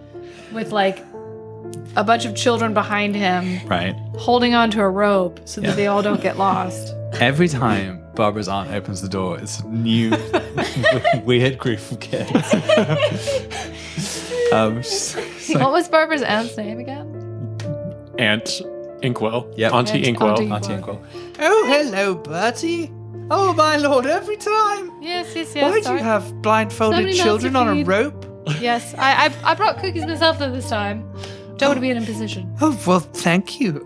with a bunch of children behind him Right. holding onto a rope so that they all don't get lost. Every time Barbara's aunt opens the door, it's a new weird group of kids. What was Barbara's aunt's name again? Aunt Inkwell. Yep. Auntie Inkwell. Auntie Inkwell. Oh, hello, Bertie. Oh, my lord, every time. Yes. Why do you have blindfolded Somebody children else to on a feed. rope? Yes, I brought cookies myself though this time. Don't want to be in a position. Oh, well, thank you.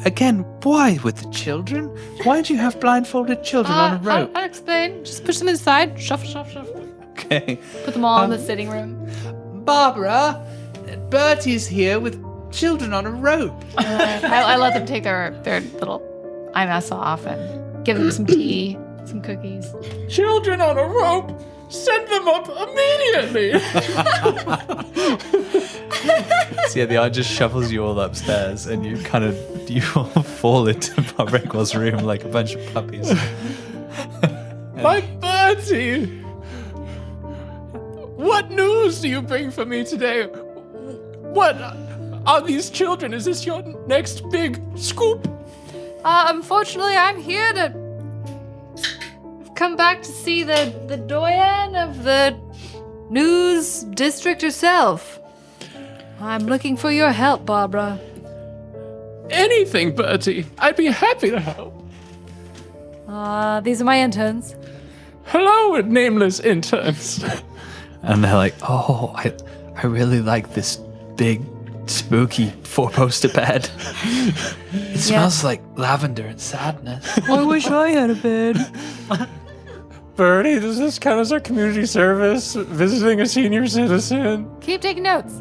Again, why with the children? Why do you have blindfolded children on a rope? I'll explain. Just push them inside. Shuffle. Okay. Put them all in the sitting room. Barbara, Bertie's here with children on a rope. I let them take their little eye masks off and give them some tea, some cookies. Children on a rope. Send them up immediately. So yeah, the aunt just shuffles you all upstairs, and you all fall into Barbara Inkwell's room like a bunch of puppies. My Bertie. What news do you bring for me today? What are these children? Is this your next big scoop? Unfortunately, I'm here to come back to see the doyen of the news district herself. I'm looking for your help, Barbara. Anything, Bertie. I'd be happy to help. These are my interns. Hello, nameless interns. And they're like, oh, I really like this big, spooky four-poster bed. It smells like lavender and sadness. I wish I had a bed. Bertie, does this count as our community service? Visiting a senior citizen? Keep taking notes.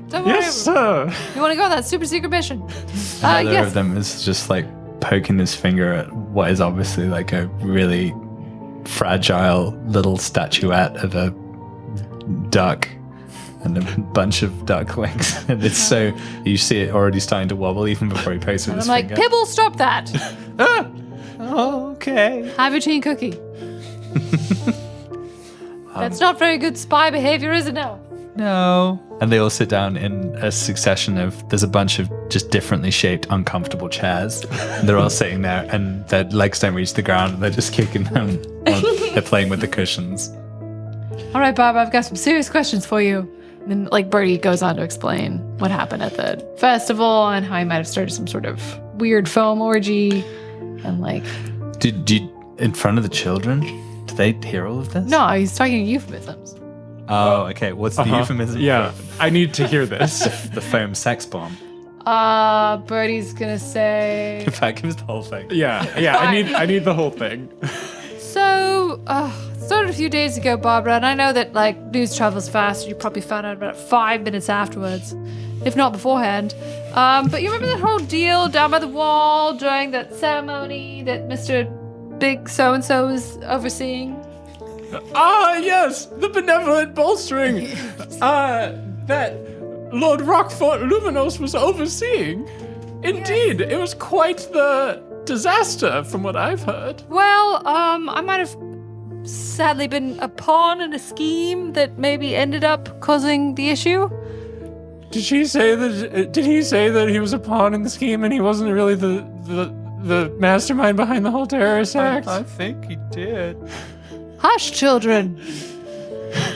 Don't worry. Yes, sir. You want to go on that super secret mission? Another Yes. of them is just poking his finger at what is obviously a really fragile little statuette of a duck and a bunch of ducklings. And it's so you see it already starting to wobble even before he posts with And his I'm like, finger. Pibble, stop that. Oh, okay. Have your teen cookie. That's not very good spy behavior, is it now? No. And they all sit down in a succession of, there's a bunch of just differently shaped, uncomfortable chairs. And they're all sitting there and their legs don't reach the ground. They're just kicking them. They're playing with the cushions. All right, Bob, I've got some serious questions for you. And then, like, Bertie goes on to explain what happened at the festival and how he might have started some sort of weird foam orgy. And, like... Did you, in front of the children, do they hear all of this? No, he's talking in euphemisms. Oh, okay. What's the euphemism? Yeah, I need to hear this. The foam sex bomb. Bertie's gonna say... In fact, give us the whole thing. yeah, I need the whole thing. So, started a few days ago, Barbara, and I know that, like, news travels fast. You probably found out about 5 minutes afterwards, if not beforehand. But you remember that whole deal down by the wall during that ceremony that Mr. Big So-and-so was overseeing? Ah, yes, the Benevolent Bolstering. That Lord Rockfort Luminos was overseeing. Indeed, it was quite the disaster from what I've heard. Well, I might have sadly been a pawn in a scheme that maybe ended up causing the issue. Did he say that he was a pawn in the scheme and he wasn't really the mastermind behind the whole terrorist act? I think he did. Hush, children.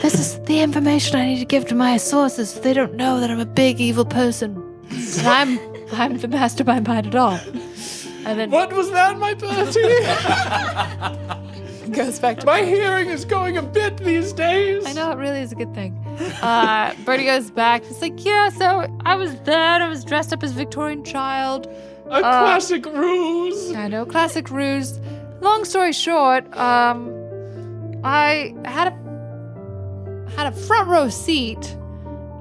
This is the information I need to give to my sources so they don't know that I'm a big evil person. And I'm the mastermind behind it all. And then What was that, my Bertie? goes back to My hearing is going a bit these days. I know, it really is a good thing. Bertie goes back. He's like, yeah, so I was there. I was dressed up as Victorian child. A classic ruse. I know, classic ruse. Long story short, I had a front row seat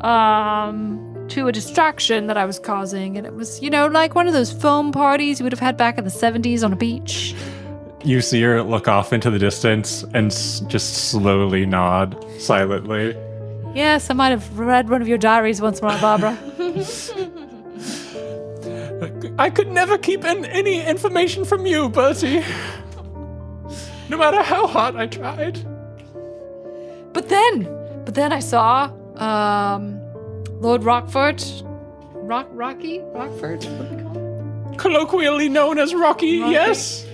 to a distraction that I was causing, and it was, like one of those foam parties you would have had back in the 70s on a beach. You see her look off into the distance and just slowly nod silently. Yes, I might have read one of your diaries once more, Barbara. I could never keep any information from you, Bertie. No matter how hard I tried. But then I saw Lord Rockfort. Rockfort? What do we call him? Colloquially known as Rocky, yes?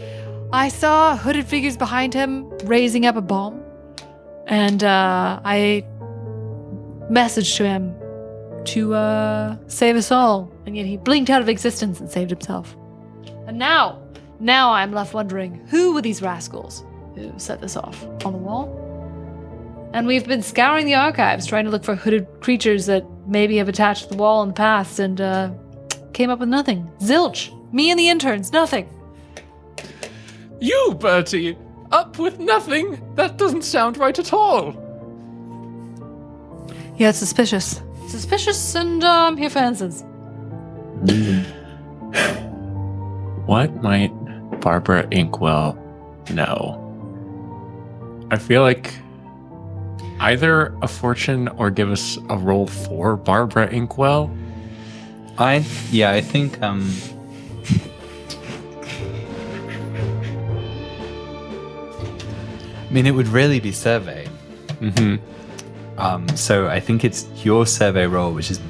I saw hooded figures behind him raising up a bomb. And I messaged to him to save us all. And yet he blinked out of existence and saved himself. And now I'm left wondering, who were these rascals who set this off on the wall? And we've been scouring the archives, trying to look for hooded creatures that maybe have attached to the wall in the past, and came up with nothing. Zilch. Me and the interns, nothing. You, Bertie, up with nothing? That doesn't sound right at all. Yeah, it's suspicious. Suspicious, and I'm here for answers. What might Barbara Inkwell know? I feel like either a fortune or give us a roll for Barbara Inkwell. I think I mean, it would really be survey. Mm-hmm. So I think it's your survey role, which is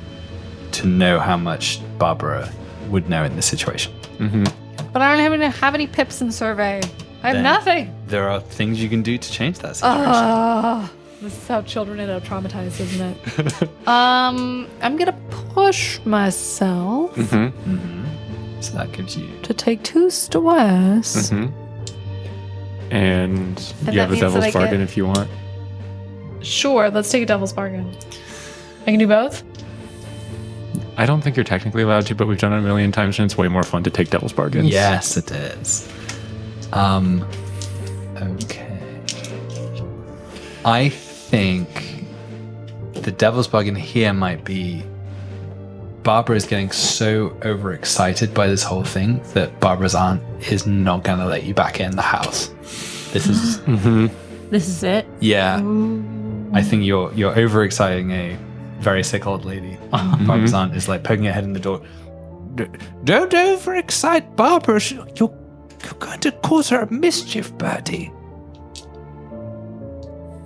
to know how much Barbara would know in this situation. Mm-hmm. But I don't have any pips in survey. I have Then nothing. There are things you can do to change that situation. This is how children end up traumatized, isn't it? I'm gonna push myself So that gives you. to take 2 stores. Mm-hmm. And And you that have a means that devil's I bargain get- if you want. Sure, let's take a devil's bargain. I can do both? I don't think you're technically allowed to, but we've done it a million times and it's way more fun to take devil's bargains. Yes, it is. Okay. I think the devil's bargain here might be Barbara is getting so overexcited by this whole thing that Barbara's aunt is not going to let you back in the house. This is Mm-hmm. This is it. yeah. I think you're overexciting a very sick old lady, Barbara's aunt, is like poking her head in the door. Don't overexcite Barbara. You're going to cause her mischief, Bertie.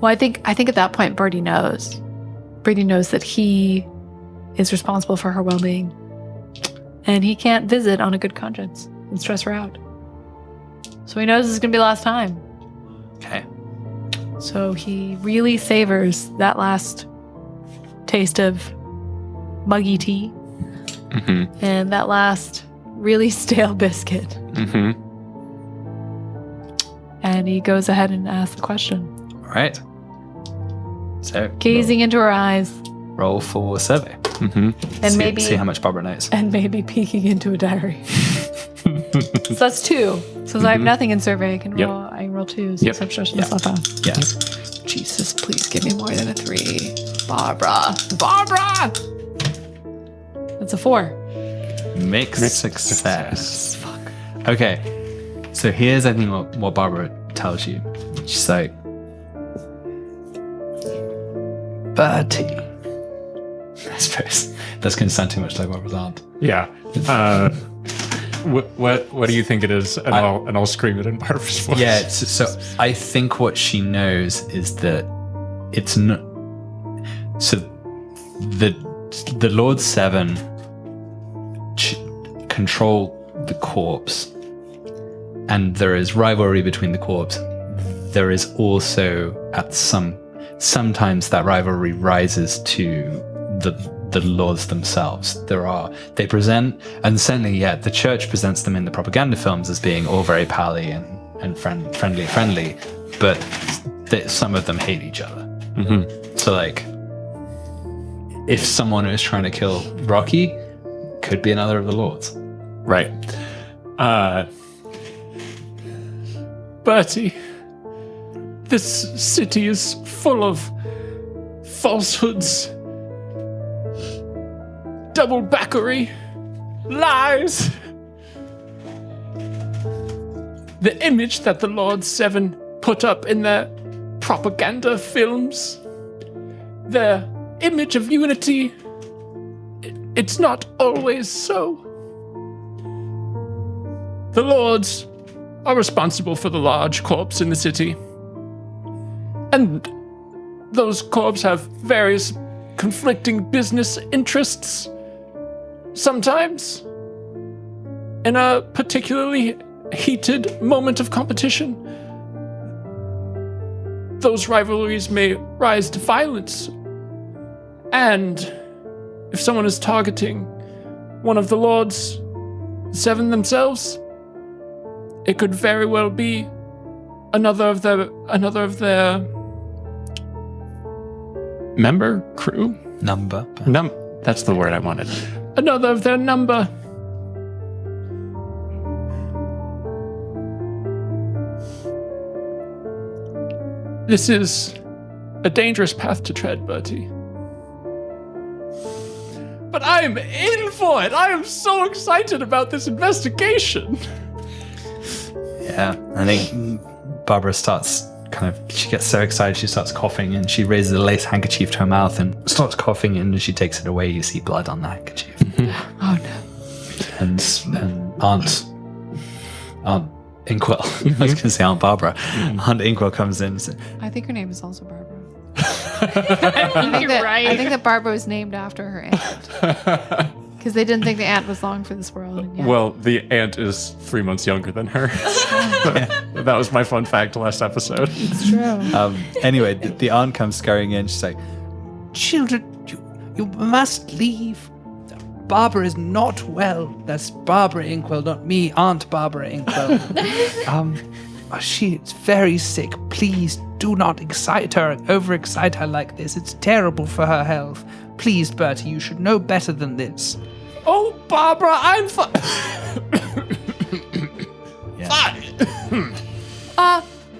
Well, I think at that point, Bertie knows. Bertie knows that he is responsible for her well-being. And he can't visit on a good conscience and stress her out. So he knows this is going to be the last time. Okay. So he really savors that last taste of muggy tea and that last really stale biscuit. And he goes ahead and asks the question. All right. So Gazing into her eyes roll for survey. and See how much Barbara knows. and maybe peeking into a diary. So that's 2. So I have nothing in survey. I can Yep. roll. I can roll 2s. Yep. I'm stressing myself out. Yeah. Jesus, please give me more than a 3. Barbara. That's a 4. Mixed success. Fuck. Okay. So here's, I think, what Barbara tells you. She's like, Bertie. I suppose that's going to sound too much like Barbara's aunt. Yeah. What do you think it is? And I'll scream it in Barbara's voice. Yeah. So I think what she knows is that it's not. So the Lord Seven control the corpse, and there is rivalry between the corpse. There is also sometimes that rivalry rises to the lords themselves. They present, and certainly, the church presents them in the propaganda films as being all very pally and friendly, but some of them hate each other. So like, if someone is trying to kill Rocky, could be another of the lords. Right. Bertie, this city is full of falsehoods, double-backery, lies. The image that the Lord Seven put up in their propaganda films, their image of unity, it's not always so. The Lords are responsible for the large corps in the city. And those corps have various conflicting business interests. Sometimes, in a particularly heated moment of competition, those rivalries may rise to violence. And if someone is targeting one of the Lords Seven themselves, it could very well be another of their member, crew, Number. that's the word I wanted. Another of their number. This is a dangerous path to tread, Bertie. But I am in for it. I am so excited about this investigation. Yeah, I think Barbara starts she gets so excited she starts coughing, and she raises a lace handkerchief to her mouth and starts coughing, and as she takes it away you see blood on the handkerchief. Oh no. And Aunt Inkwell, I was going to say Aunt Barbara, Aunt Inkwell comes in and says, I think her name is also Barbara. I think that Barbara was named after her aunt. Because they didn't think the aunt was long for this world. And Well, the aunt is 3 months younger than her. That was my fun fact last episode. it's true. anyway, the aunt comes scurrying in. She's like, children, you must leave. Barbara is not well. That's Barbara Inkwell, not me, Aunt Barbara Inkwell. She is very sick. Please do not overexcite her like this. It's terrible for her health. Please, Bertie, you should know better than this. Oh, Barbara, I'm fine.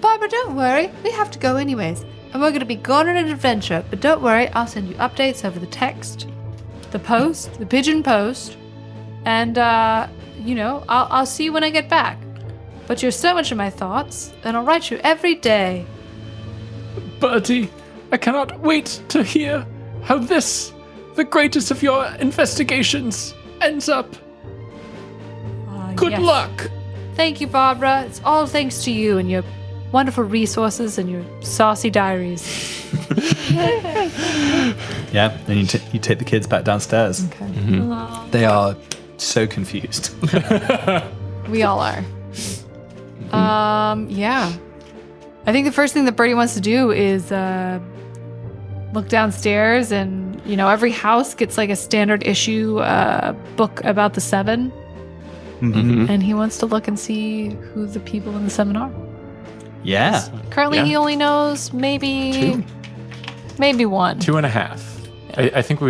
Barbara, don't worry. We have to go anyways. And we're going to be gone on an adventure. But don't worry, I'll send you updates over the text, the post, the pigeon post. And, I'll see you when I get back. But you're so much in my thoughts, and I'll write you every day. Bertie, I cannot wait to hear how this the greatest of your investigations ends up. Good Yes. luck. Thank you, Barbara. It's all thanks to you and your wonderful resources and your saucy diaries. Yeah, then you take the kids back downstairs. Okay. They are so confused. We all are. Yeah. I think the first thing that Bertie wants to do is look downstairs, and every house gets like a standard issue book about the seven, and he wants to look and see who the people in the seven are. Yeah. Currently, he only knows maybe one. 2.5. I think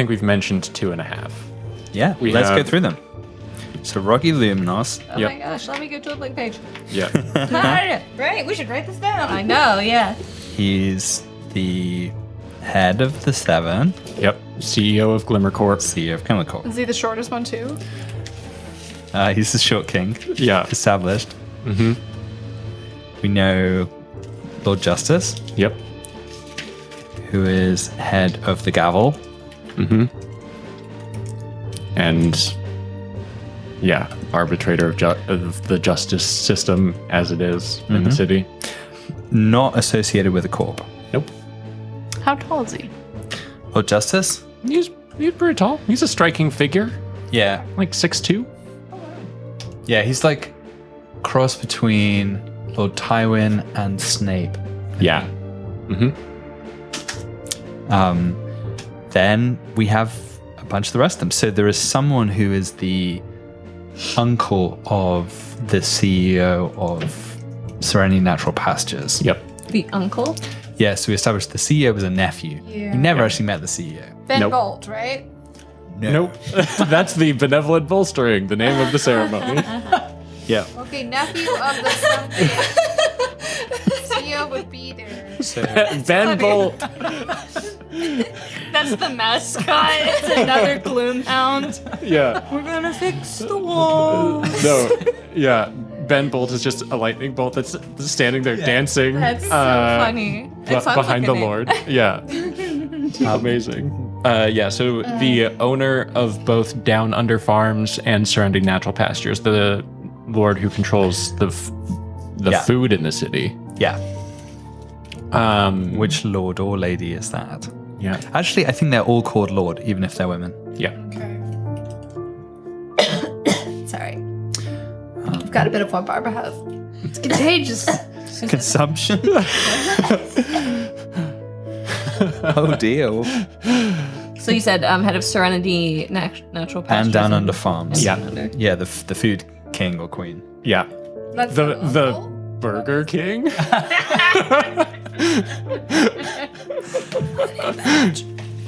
we've mentioned 2.5. Yeah, We let's go have- through them. So Rocky Luminos. Oh my gosh, let me go to a blank page. Yeah. Right? We should write this down. I know, yeah. He's the head of the seven, Yep. CEO of Glimmer Corp. CEO of Chemical. Is he the shortest one too? He's the short king, Yeah. established. Mm-hmm. We know Lord Justice, Yep. who is head of the gavel. Mm-hmm. And yeah, arbitrator of the justice system as it is in the city. Not associated with a corp. Nope. How tall is he? Lord Justice? He's pretty tall. He's a striking figure, Yeah. like 6'2". Yeah, he's like cross between Lord Tywin and Snape. Yeah. Mm-hmm. Then we have a bunch of the rest of them. So there is someone who is the uncle of the CEO of Serenity Natural Pastures. Yep. The uncle? Yeah, so we established the CEO was a nephew. Yeah. We never actually met the CEO. Ben Nope. Bolt, right? Nope. That's the Benevolent Bolstering, the name of the ceremony. Yeah. Okay, nephew of the something. CEO would be there. So Ben Bolt. That's the mascot. It's another Gloomhound. Yeah. We're gonna fix the wall. No. Yeah. Ben Bolt is just a lightning bolt that's standing there dancing. That's so funny. It sounds behind like the a name. Lord. Yeah. Amazing. Yeah, so the owner of both Down Under Farms and Surrounding Natural Pastures, the Lord who controls the Yeah. food in the city. yeah. Um, Which lord or lady is that? yeah. Actually, I think they're all called lord, even if they're women. Yeah. Sorry. I've got a bit of what Barbara has. It's contagious. Consumption? Oh dear. So you said head of Serenity Natural Pastures. And Down Under Farms. Yeah. Down Under. Yeah, the food king or queen. Yeah. That's The Burger King.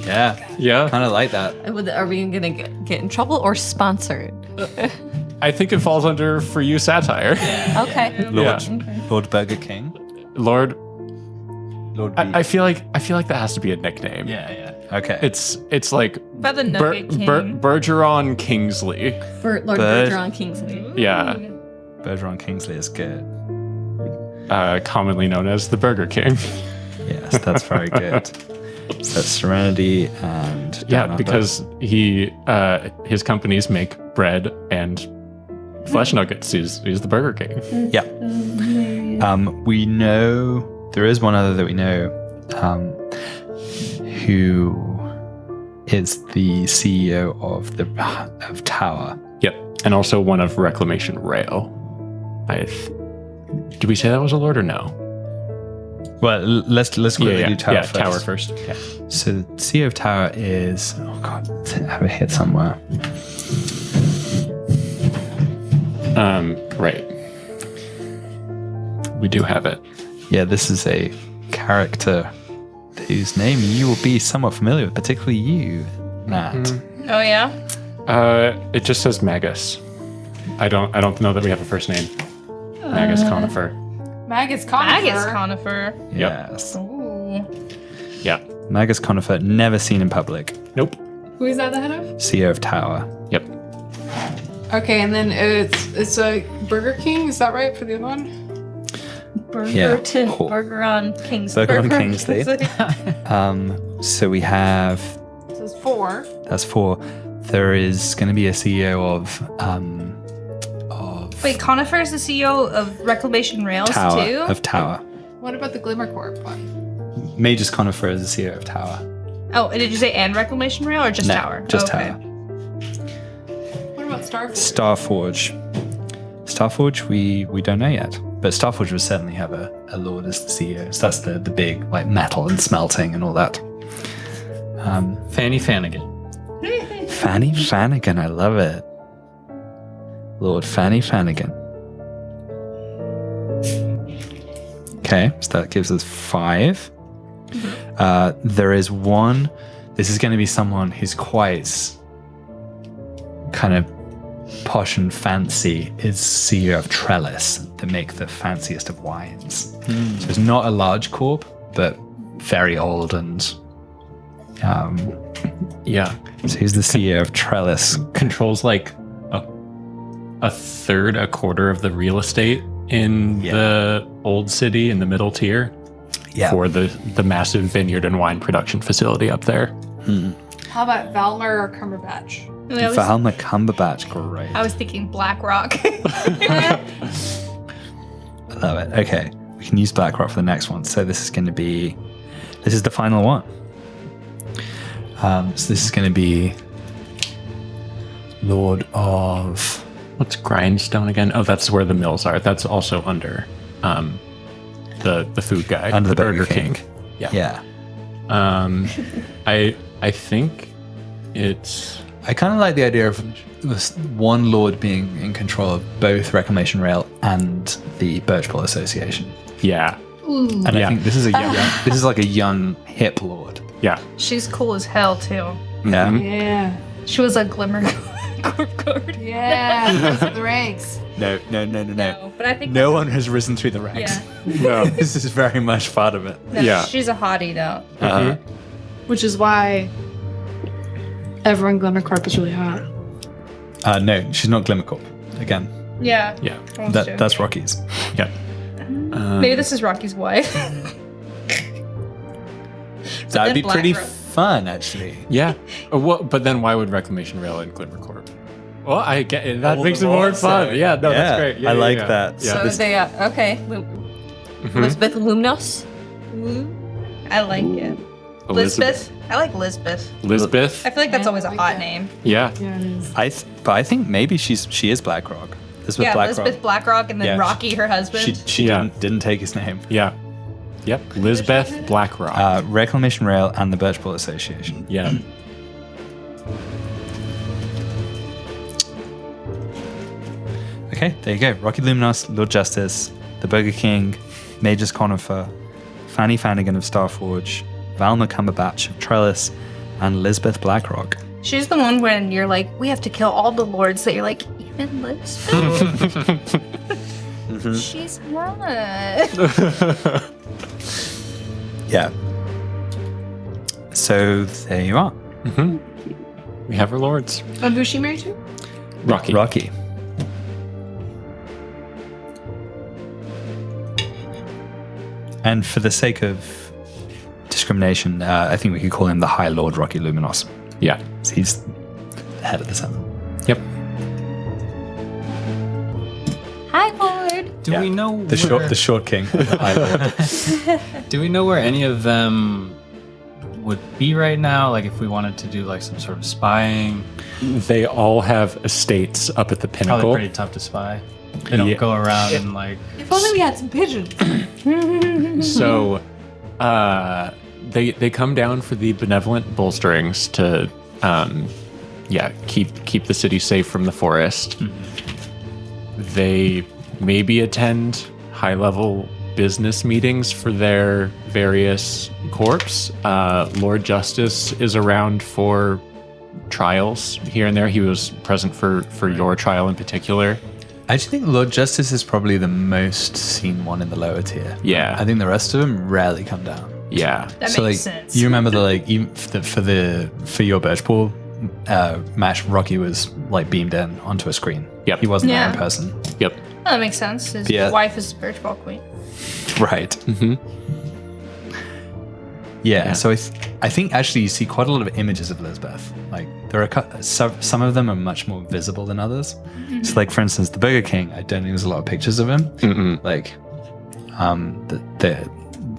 Yeah, Yeah. kind of like that. Are we gonna get in trouble or sponsored? I think it falls under for you satire. Okay. Lord, Yeah. Lord Burger King. Lord, Lord. I feel like that has to be a nickname. yeah. Okay. It's like By the Nugget King. Bergeron Kingsley. Lord Bird. Bergeron Kingsley. Yeah. Bergeron Kingsley is good. Commonly known as the Burger King. Yes, that's very good. So that's Serenity and Down Yeah, Under. because his companies make bread and flesh nuggets. He's the Burger King. Yeah. We know there is one other that we know, who is the CEO of Tower. Yep, and also one of Reclamation Rail. Did we say that was a lord or no? Well, let's quickly do Tower first. Tower first. Yeah. So the CEO of Tower is, oh god, I have it here somewhere. Right. We do have it. Yeah, this is a character whose name you will be somewhat familiar with, particularly you, Matt. Oh yeah. It just says Magus. I don't know that we have a first name. Magus Conifer. Magus Conifer. Magus Conifer. Yes. Ooh. Yeah. Magus Conifer, never seen in public. Nope. Who is that the head of? CEO of Tower. Yep. Okay, and then it's a Burger King. Is that right for the other one? Bergeron Kingsley. Bergeron Kingsley. So we have It says 4. That's 4. There is going to be a CEO of Wait, Conifer is the CEO of Reclamation Rails Tower. too? Of Tower. What about the Glimmer Corp one? Magus Conifer is the CEO of Tower. Oh, and did you say and Reclamation Rail or just No, Tower? just Okay. Tower. What about Starforge? Starforge, we don't know yet. But Starforge would certainly have a lord as the CEO. So that's the big like metal and smelting and all that. Fanny Fanigan. Fanny Fanigan, I love it. Lord Fanny Fanigan. Okay, so that gives us 5. There is one. This is going to be someone who's quite kind of posh and fancy. Is CEO of Trellis, that make the fanciest of wines. So it's not a large corp, but very old and. Yeah. So he's the CEO of Trellis. Controls like a third, a quarter of the real estate in the old city in the middle tier for the massive vineyard and wine production facility up there. How about Valmer or Cumberbatch? Valma Cumberbatch, great. I was thinking BlackRock. I love it. Okay, we can use BlackRock for the next one. So this is the final one. So this is going to be Lord of... What's Grindstone again? Oh, that's where the mills are. That's also under the food guy. Under the Burger King. Yeah. I think it's... I kind of like the idea of this one lord being in control of both Reclamation Rail and the Birchbowl Association. Yeah. And I think this is like a young hip lord. Yeah. She's cool as hell too. Yeah. Yeah. She was a Glimmer Corp guard. Yeah. Those are the ranks. No. But I think No one has risen through the ranks. Yeah. No. This is very much part of it. No, Yeah. she's a hottie though. Which is why everyone Glimmer Corp is really hot. No, she's not Glimmer Corp. Again, Yeah. Yeah. that's Rocky's. Yeah. Maybe this is Rocky's wife. That would be pretty Black Rock. fun, actually. Yeah. But then why would Reclamation Rail and Glimmer Corp? Well, I get it. That All makes the it more roles fun. there. Yeah, no, that's great. Yeah, I yeah, like yeah. that. Yeah. So they okay. Elizabeth Lumnos. I like it. Lisbeth. I like Lisbeth. Lisbeth. I feel like that's Yeah, always I a like hot that. name. Yeah. Yeah, it is. But I think maybe she is BlackRock. Elizabeth Yeah, BlackRock. Lisbeth Blackrock and then Yeah, Rocky, her husband. She Yeah. didn't take his name. Yeah. Yep. Lisbeth Blackrock. Reclamation Rail and the Birchbowl Association. Yeah. Okay, there you go. Rocky Luminos, Lord Justice, the Burger King, Magus Conifer, Fanny Fanigan of Starforge, Valma Cumberbatch of Trellis, and Lisbeth Blackrock. She's the one when you're like, we have to kill all the lords that you're like, even Lisbeth? She's hot. Yeah. So there you are. We have our lords. And who's she married to? Rocky. Rocky. And for the sake of discrimination, I think we could call him the High Lord Rocky Luminos. Yeah. So he's the head of the seven. Yep. Hi, Lord. Do we know The short king. Of the High Lord. Do we know where any of them would be right now? Like if we wanted to do like some sort of spying. They all have estates up at the Probably pinnacle. pretty tough to spy. They don't Yeah. go around and like If only we had some pigeons. So, they come down for the benevolent bolsterings to, keep the city safe from the forest. They maybe attend high-level business meetings for their various corps. Lord Justice is around for trials here and there. He was present for your trial in particular. I actually think Lord Justice is probably the most seen one in the lower tier. Yeah. I think the rest of them rarely come down. Yeah. That So makes like, sense. you remember for your Birchpool match, Rocky was like beamed in onto a screen. Yep. He wasn't there Yeah. in person. Yep. Oh, that makes sense. His Yeah. wife is the Birchball Queen. Right. Yeah, so I think actually you see quite a lot of images of Lisbeth. Like there are some of them are much more visible than others. So like for instance, the Burger King, I don't think there's a lot of pictures of him. Like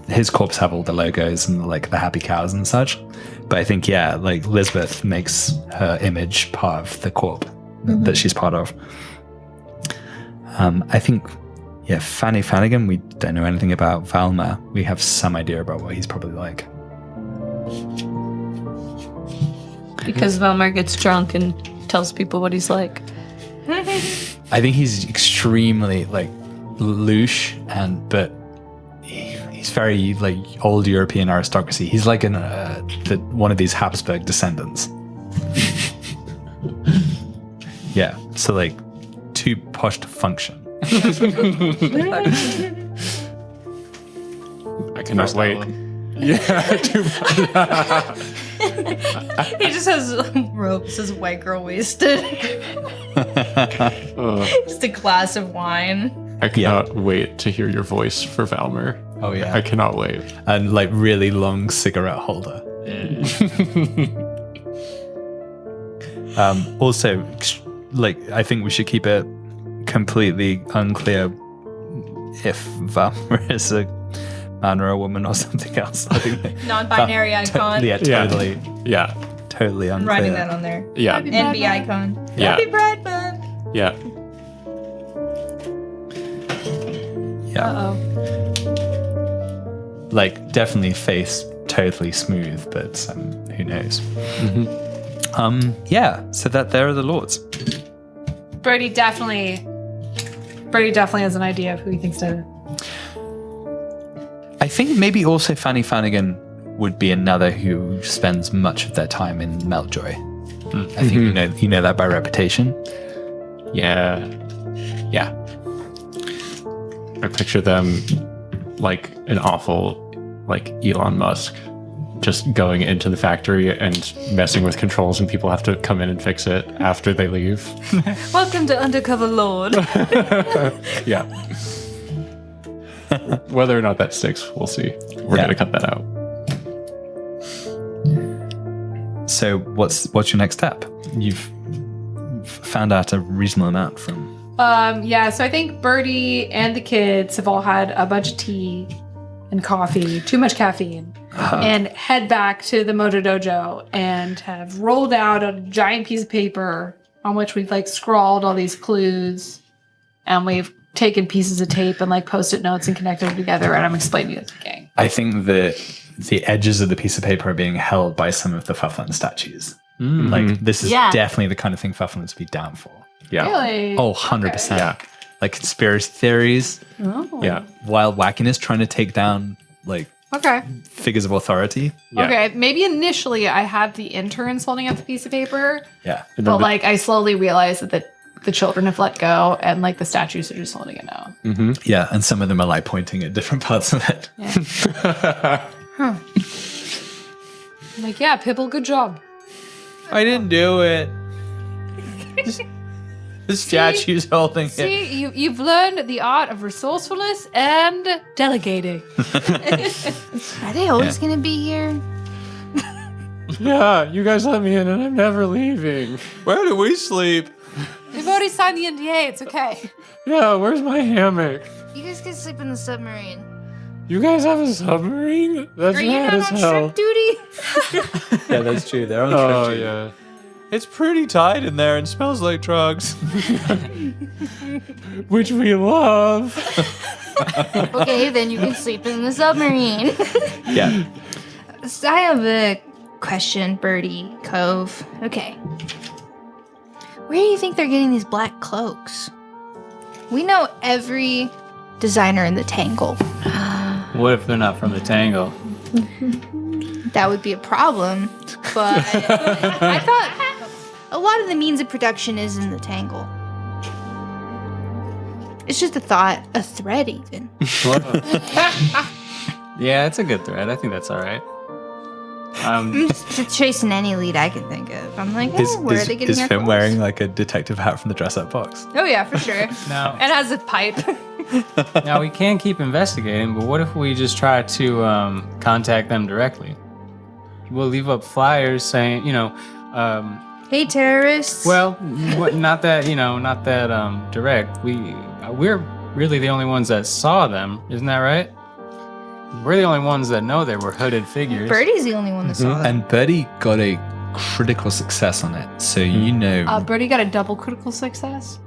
his corpse have all the logos and like the happy cows and such. But I think like Lisbeth makes her image part of the corp that she's part of. I think Fanny Flanagan, we don't know anything about. Valmer, we have some idea about what he's probably like. Because Velmer gets drunk and tells people what he's like. I think he's extremely like louche, but he's very like old European aristocracy. He's like one of these Habsburg descendants. Yeah, so like too posh to function. I cannot wait. Yeah, He just has ropes, his white girl wasted. Just a glass of wine. I cannot wait to hear your voice for Valmer. Oh yeah, I cannot wait. And like really long cigarette holder. Also, like I think we should keep it completely unclear if Valmer is a man or a woman or something else. I think Non-binary icon. Totally. Yeah. Totally unclear. Writing that on there. Yeah. NB icon. Yeah. Happy Pride Month. Yeah. Yeah. Uh-oh. Like definitely face totally smooth, but who knows? Yeah. So there are the lords. Bertie definitely has an idea of who he thinks to. I think maybe also Fanny Flanagan would be another who spends much of their time in Meltjoy. I think you know that by reputation. Yeah. Yeah. I picture them like an awful, like Elon Musk, just going into the factory and messing with controls, and people have to come in and fix it after they leave. Welcome to Undercover Lord. Yeah. Whether or not that sticks, we'll see. We're gonna cut that out. So what's your next step? You've found out a reasonable amount from. So I think Bertie and the kids have all had a bunch of tea and coffee, too much caffeine, and head back to the Moto Dojo and have rolled out a giant piece of paper on which we've like scrawled all these clues, and we've taken pieces of tape and like post-it notes and connected them together, and I'm explaining it to the gang. I think the edges of the piece of paper are being held by some of the Fufflin statues. Like this is definitely the kind of thing Fufflin would be down for. Yeah. Really? Oh, 100%. Yeah. Like conspiracy theories. Oh. Yeah. Wild wackiness, trying to take down like figures of authority. Yeah. Okay, maybe initially I have the interns holding up the piece of paper, Yeah. but like I slowly realize that the children have let go and like the statues are just holding it now. Yeah, and some of them are like pointing at different parts of it. I'm like, yeah, Pibble, good job. I didn't do it. The statue's holding it. See, you've learned the art of resourcefulness and delegating. Are they always gonna be here? Yeah, you guys let me in and I'm never leaving. Where do we sleep? We've already signed the NDA, it's okay. Yeah, where's my hammock? You guys can sleep in the submarine. You guys have a submarine? That's Are you rad not as on hell. ship duty? Yeah, that's true. They're on Oh, trip. yeah. It's pretty tight in there and smells like drugs. Which we love. Okay, then you can sleep in the submarine. Yeah. So I have a question, Bertie, Cove. Okay. Where do you think they're getting these black cloaks? We know every designer in the Tangle. What if they're not from the Tangle? That would be a problem, but I thought a lot of the means of production is in the Tangle. It's just a thought, a thread even. Yeah, it's a good thread. I think that's all right. I'm just chasing any lead I can think of. I'm like, where are they getting is their Finn clothes? wearing like a detective hat from the dress-up box? Oh yeah, for sure. No. And has a pipe. Now we can keep investigating, but what if we just try to contact them directly? We'll leave up flyers saying, Hey, terrorists. well, not that direct. We're really the only ones that saw them, isn't that right? We're the only ones that know they were hooded figures. Bertie's the only one that saw them. And Bertie got a critical success on it. So you know. Bertie got a double critical success.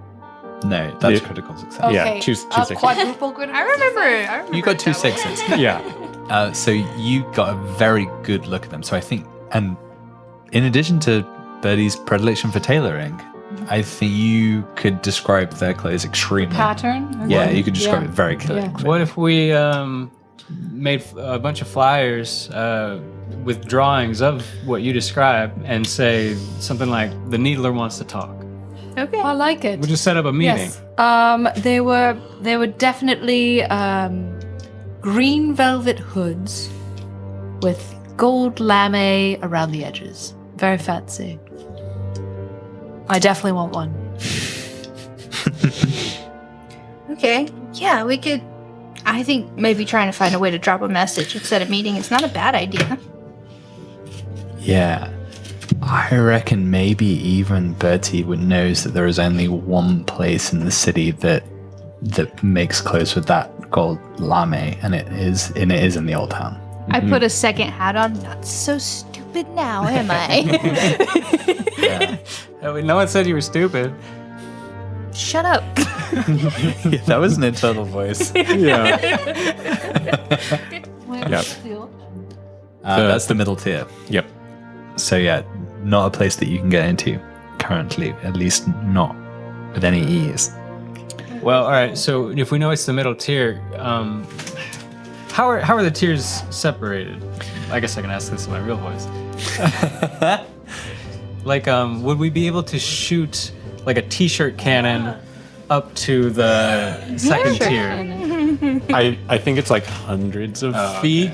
No, that's Yeah. critical success. Okay. Yeah, two sixes. Quadruple critical. I remember. You got two that one. sixes. Yeah. So you got a very good look at them. So I think, and in addition to Bertie's predilection for tailoring, I think you could describe their clothes extremely. Pattern. Yeah, you could describe Yeah. it very clearly. Yeah. What if we made a bunch of flyers with drawings of what you describe and say something like, the Needler wants to talk? Okay. I like it. We'll just set up a meeting. Yes. They were definitely green velvet hoods with gold lame around the edges. Very fancy. I definitely want one. Okay. Yeah, we could. I think maybe trying to find a way to drop a message instead of meeting is not a bad idea. Yeah. I reckon maybe even Bertie knows that there is only one place in the city that makes clothes with that gold lame, and it is in the old town. I put a second hat on. Not so stupid now, am I? Yeah. No one said you were stupid. Shut up. Yeah, that was an internal voice. Yeah. Yep. That's the middle tier. Yep. So yeah, not a place that you can get into currently, at least not with any ease. Well, all right. So if we know it's the middle tier, how are the tiers separated? I guess I can ask this in my real voice. Like, would we be able to shoot like a t-shirt cannon up to the second tier? I think it's like hundreds of feet.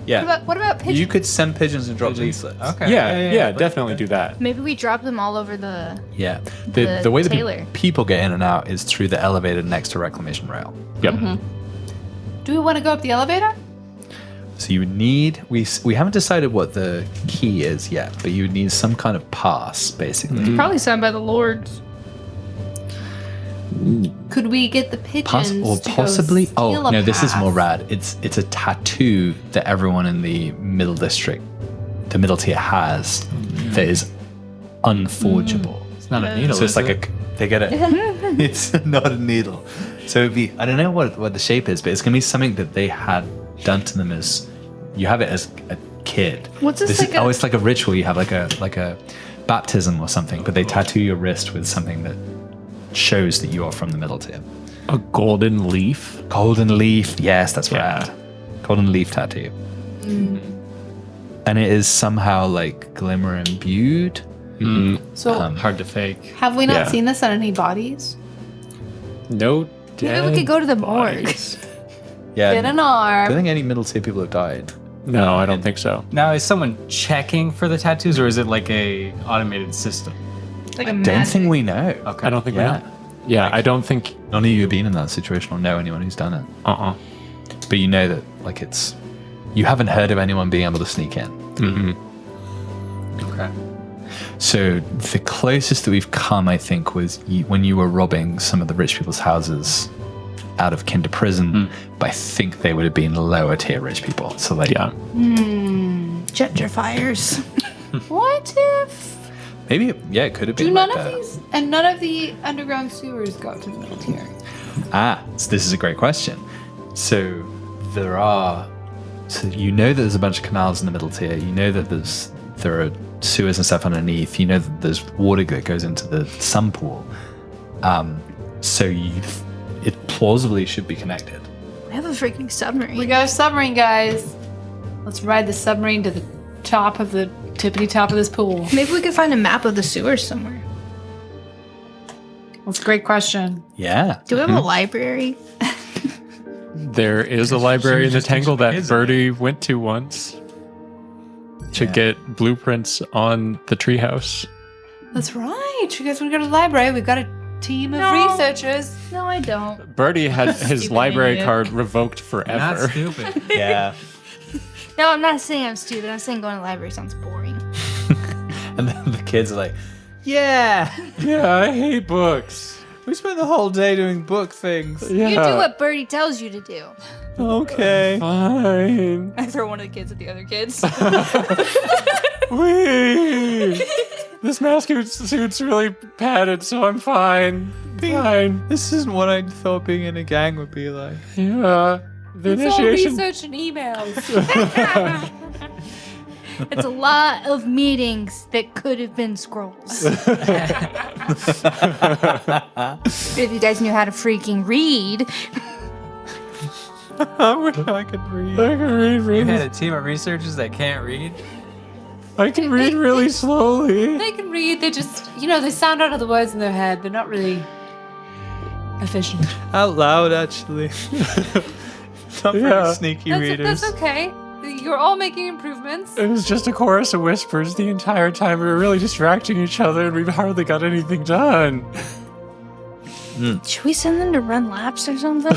Yeah. What about pigeons? You could send pigeons and drop leaflets. Okay. Yeah, definitely do that. Maybe we drop them all over the. Yeah. The The way that tailor. people get in and out is through the elevator next to Reclamation Rail. Yep. Do we want to go up the elevator? So you would need, we haven't decided what the key is yet, but you would need some kind of pass, basically. Probably signed by the lords. Could we get the Pass pigeons or to go possibly, steal a no, this is pass? more rad. It's a tattoo that everyone in the middle district, the middle tier has that is unforgeable. It's not a needle. So it's is like it? they get it. It's not a needle. So it'd be, I don't know what the shape is, but it's gonna be something that they had done to them as, you have it as a kid. What's this like Oh, it's like a ritual. You have like a baptism or something, but they tattoo your wrist with something that shows that you are from the middle tier. A golden leaf. Golden leaf, yes, that's Yeah. right. Golden leaf tattoo. And it is somehow like glimmer imbued. So Hard to fake. have we not Yeah. seen this on any bodies? No dead Maybe we could go to the morgue. bodies. Yeah, Get an I don't arm. think any middle tier people have died. No, I don't think so. Now, is someone checking for the tattoos, or is it like a automated system? Like a Don't think we know. Okay. I don't think we Yeah. know. Yeah, I don't think. None of you have been in that situation or know anyone who's done it. But you know that like it's, you haven't heard of anyone being able to sneak in. Okay. So the closest that we've come, I think, was when you were robbing some of the rich people's houses out of Kinder Prison. But I think they would have been lower tier rich people. So like, Yeah. gentrifiers. What if? maybe, yeah, it could have been. Do like none of that. these and none of the underground sewers go to the middle tier? So this is a great question. So there are, so you know that there's a bunch of canals in the middle tier. You know that there are sewers and stuff underneath. You know that there's water that goes into the sun pool. So it plausibly should be connected. We have a freaking submarine. We got a submarine, guys. Let's ride the submarine to the top of the tippity top of this pool. Maybe we could find a map of the sewers somewhere. That's a great question. Yeah. Do we have a library? There is a library in the Tangle that Bertie went to once to get blueprints on the treehouse. That's right. You guys want to go to the library? We've got to team of No. researchers. No, I don't. Bertie had his Stupid library idiot. card revoked Not forever. stupid. Yeah. No, I'm not saying I'm stupid. I'm saying going to the library sounds boring. And then the kids are like, yeah, Yeah, I hate books. we spent the whole day doing book things. Yeah. You do what Bertie tells you to do. Okay. Fine. I throw one of the kids at the other kids. Wee. This mascot suit's really padded, so I'm fine. Fine. This isn't what I thought being in a gang would be like. Yeah. The It's all initiation. research and emails. It's a lot of meetings that could have been scrolls. If you guys knew how to freaking read. I wish I could read. I can read You really. had a team of researchers that can't read? I can read really slowly. They can read. They just, they sound out of the words in their head. They're not really efficient. Out loud, actually. Not very Yeah. sneaky That's, readers. that's okay. You're all making improvements. It was just a chorus of whispers the entire time. We were really distracting each other, and we've hardly got anything done. Should we send them to run laps or something?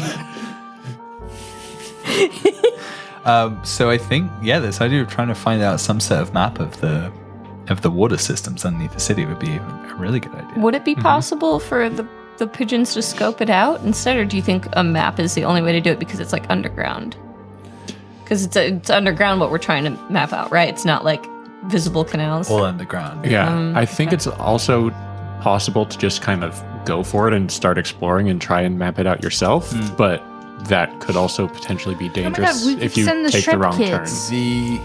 So I think, this idea of trying to find out some sort of map of the water systems underneath the city would be a really good idea. Would it be possible for the pigeons to scope it out instead, or do you think a map is the only way to do it because it's like underground? Because it's underground what we're trying to map out, right? It's not like visible canals. All underground. Yeah, I think it's also possible to just kind of go for it and start exploring and try and map it out yourself, but that could also potentially be dangerous we could if you send the take the shrimp wrong kids. The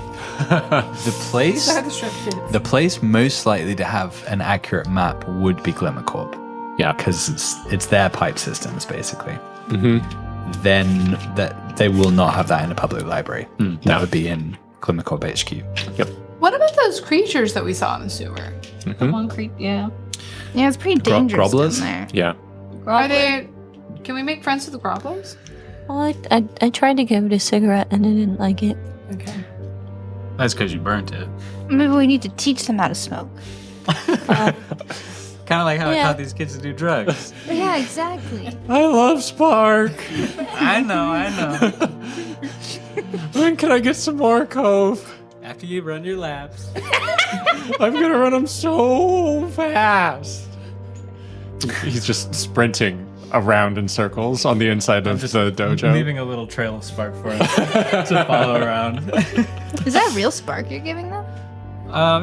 the place most likely to have an accurate map would be Glimmer Corp. turn. Yeah. Because it's their pipe systems basically. Mm-hmm. Then that they will not have that in a public library. That no. would be in Glimmer Corp HQ. Yep. What about those creatures that we saw in the sewer? Concrete, yeah. Yeah, it's pretty dangerous grobblers? down there. Yeah. Are they? Can we make friends with the grobblers? Well, I tried to give it a cigarette and I didn't like it. Okay. That's because you burnt it. Maybe we need to teach them how to smoke. Kind of like how I Yeah. taught these kids to do drugs. Yeah, exactly. I love Spark. I know. When can I get some more Cove? After you run your laps. I'm gonna run them so fast. He's just sprinting around in circles on the inside of the dojo. Leaving a little trail of spark for us to follow around. Is that real spark you're giving them?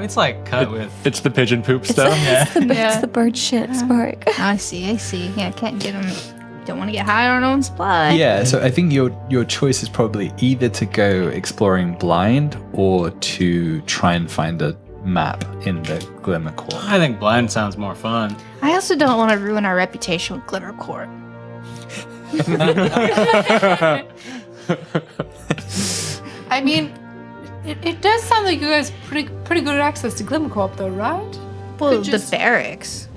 It's like cut with. It's the pigeon poop stuff. It's the bird shit spark. I see. Yeah, can't get them. Don't want to get high on our own supply. Yeah, so I think your choice is probably either to go exploring blind or to try and find a map in the Glimmer Corp. I think blind sounds more fun. I also don't want to ruin our reputation with Glimmer Corp. I mean, it does sound like you guys pretty good at access to Glimmer Corp, though, right? Well, Could just- the barracks.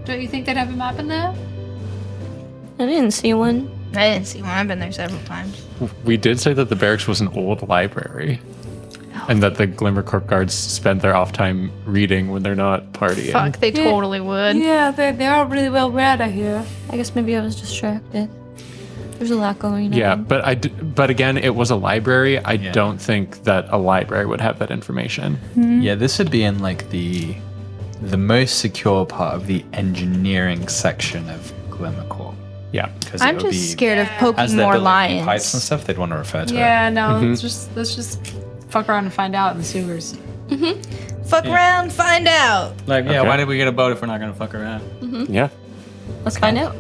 Don't you think they'd have a map in there? I didn't see one. I didn't see one. I've been there several times. We did say that the barracks was an old library. And that the Glimmer Corp guards spend their off time reading when they're not partying. Fuck, they totally would. Yeah, they are really well read, I hear. I guess maybe I was distracted. There's a lot going on. Yeah, but again, it was a library. I Yeah. don't think that a library would have that information. Yeah, this would be in like the most secure part of the engineering section of Glimmer Corp. Yeah. 'Cause I'm it would just be- scared of as poking they're more building new pipes and lions. stuff, they'd want to refer to it. Yeah, no, let's just fuck around and find out in the sewers. Fuck around, find out. Like, yeah, Okay. why did we get a boat if we're not gonna fuck around? Yeah. Let's find out.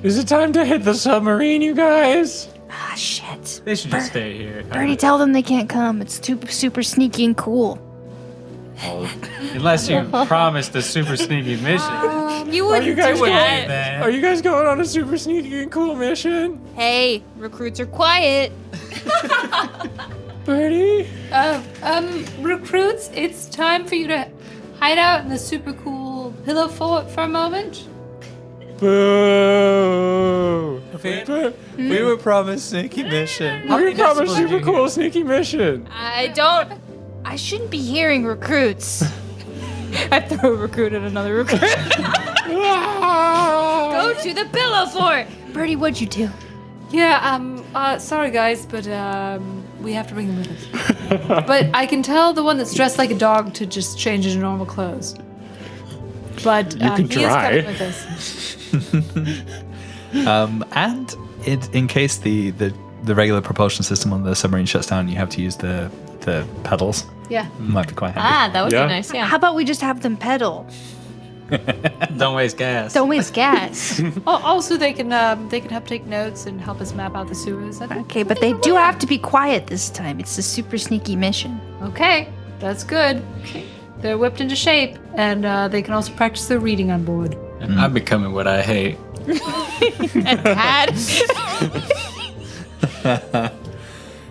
Is it time to hit the submarine, you guys? Ah, shit. They should just stay here. Bertie, tell them they can't come. It's super sneaky and cool. Unless you promised a super sneaky mission. You Are wouldn't you guys do going? that. Are you guys going on a super sneaky and cool mission? Hey, recruits are quiet. Bertie? Recruits, it's time for you to hide out in the super cool pillow fort for a moment. Boo! We were promised sneaky mission. We promised super cool sneaky mission. I shouldn't be hearing recruits. I throw a recruit at another recruit. Go to the pillow fort. Bertie, what'd you do? Yeah, sorry guys, but we have to bring him with us. But I can tell the one that's dressed like a dog to just change into normal clothes. But You could he is try. coming with us. And in case the regular propulsion system on the submarine shuts down, you have to use the pedals. Yeah. Might be quite handy. Ah, that would Yeah. be nice. Yeah. How about we just have them pedal? Don't waste gas. Don't waste gas. Also, they can help take notes and help us map out the sewers. Okay, but they do have to be quiet this time. It's a super sneaky mission. Okay, that's good. They're whipped into shape, and they can also practice their reading on board. I'm becoming what I hate.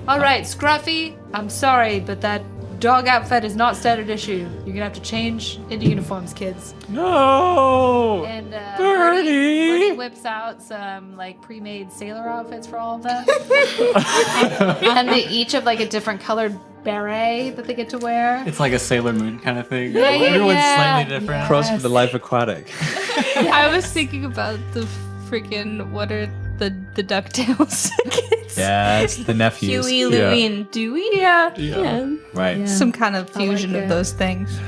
All right, Scruffy, I'm sorry, but that dog outfit is not standard issue. You're gonna have to change into uniforms, kids. No. And Bertie! Bertie whips out some like pre-made sailor outfits for all of them, and they each have like a different colored beret that they get to wear. It's like a Sailor Moon kind of thing. Yeah, Everyone's yeah. slightly different. Cross with the life aquatic. I was thinking about the freaking what are the DuckTales kids? Yeah, it's the nephews. Huey, Louie, and Dewey. Yeah. Yeah. Right. Some kind of fusion it. of those things.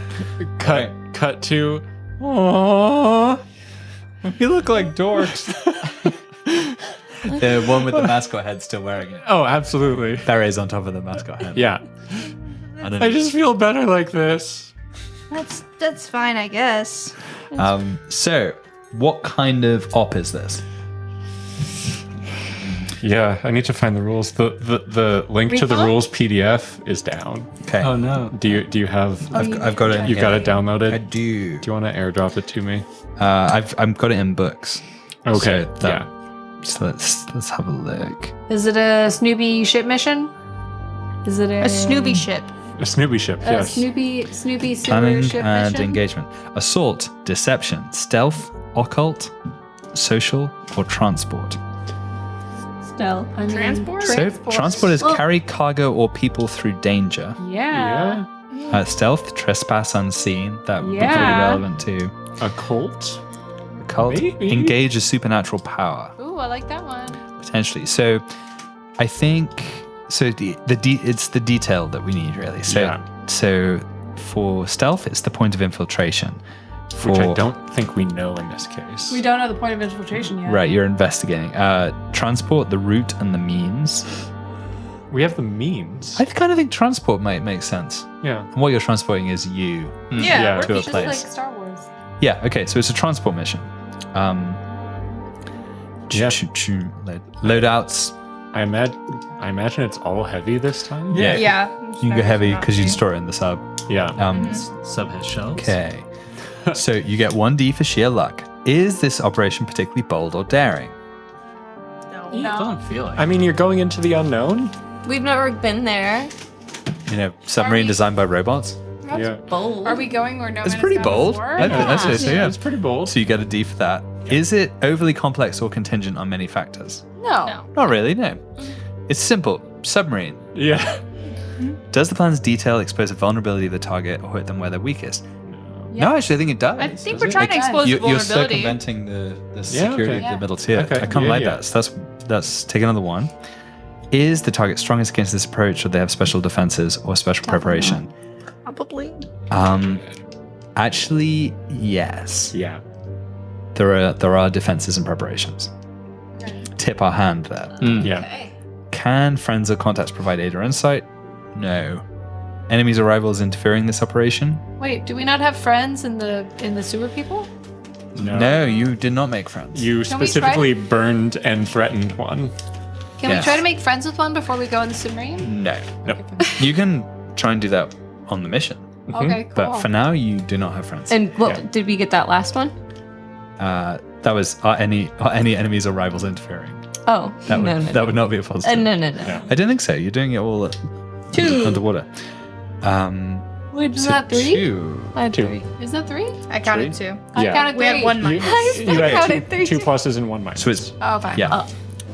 Cut to. Aww. You look like dorks. The one with the mascot head still wearing it. Oh, absolutely. Berets on top of the mascot head. Yeah. I just feel better like this. That's fine, I guess. So, what kind of op is this? Yeah, I need to find the rules. The link to the Recon? rules PDF is down. Okay. Oh no. Do you have? I've got it. You've got it downloaded. I do. Do you want to airdrop it to me? I've got it in books. Okay. So Yeah. So let's have a look. Is it a Snoopy ship mission? Is it A Snoopy ship. A Snoopy ship. A Yes. Snoopy sewer Planning ship and mission? engagement. Assault, deception, stealth, occult, social, or transport. Stealth. I mean, Transport? So transport is carry cargo or people through danger. Yeah. Yeah. Stealth, trespass unseen. That would be pretty Yeah. relevant too. A cult. Occult, Maybe. engage a supernatural power. Ooh, I like that one. Potentially. So I think it's the detail that we need really. So Yeah. so for stealth it's the point of infiltration. Which I don't think we know in this case. We don't know the point of infiltration yet. Right, you're investigating. Transport, the route and the means. We have the means. I kind of think transport might make sense. Yeah. And what you're transporting is you. Yeah. we're To a just place. like Star Wars. Yeah, okay, so it's a transport mission. Yeah. Loadouts. I imagine it's all heavy this time. Yeah. Yeah. You can go heavy because you store it in the sub. Yeah. Sub has shells. Okay. So you get 1d for sheer luck. Is this operation particularly bold or daring? It doesn't feel like. I mean, you're going into the unknown. We've never been there. You know, submarine designed by robots? Yeah. Bold. Are we going where no It's man pretty has gone bold. before? I'd say so, yeah. It's pretty bold. So you get a D for that. Is it overly complex or contingent on many factors? No. Not really, no. It's simple. Submarine. Yeah. Does the plan's detail expose a vulnerability of the target or hurt them where they're weakest? No, actually, I think it does. I think we're trying to expose the You're vulnerability. circumventing the security okay. of the middle tier. Okay, I kind of yeah, like yeah. that. So that's take another one. Is the target strongest against this approach, or they have special defenses or special preparation? Probably. Actually, yes. Yeah. There are defenses and preparations. Tip our hand there. Yeah. Can friends or contacts provide aid or insight? No. Enemies or rivals interfering in this operation? Wait, do we not have friends in the sewer people? No, you did not make friends. You Can we specifically burned and threatened one. Can Yes. we try to make friends with one before we go in the submarine? No. Nope. You can try and do that on the mission. Okay, cool. But for now, you do not have friends. And what Yeah. did we get that last one? That was are any enemies or rivals interfering? Oh, That would no. that would not be a positive. No. I don't think so. You're doing it all underwater. Wait, is that three? Two. I had Two. three. Is that three? I counted two. I counted We three. had one You, minus. you had counted three. two pluses and one minus. So it's Oh, fine. yeah.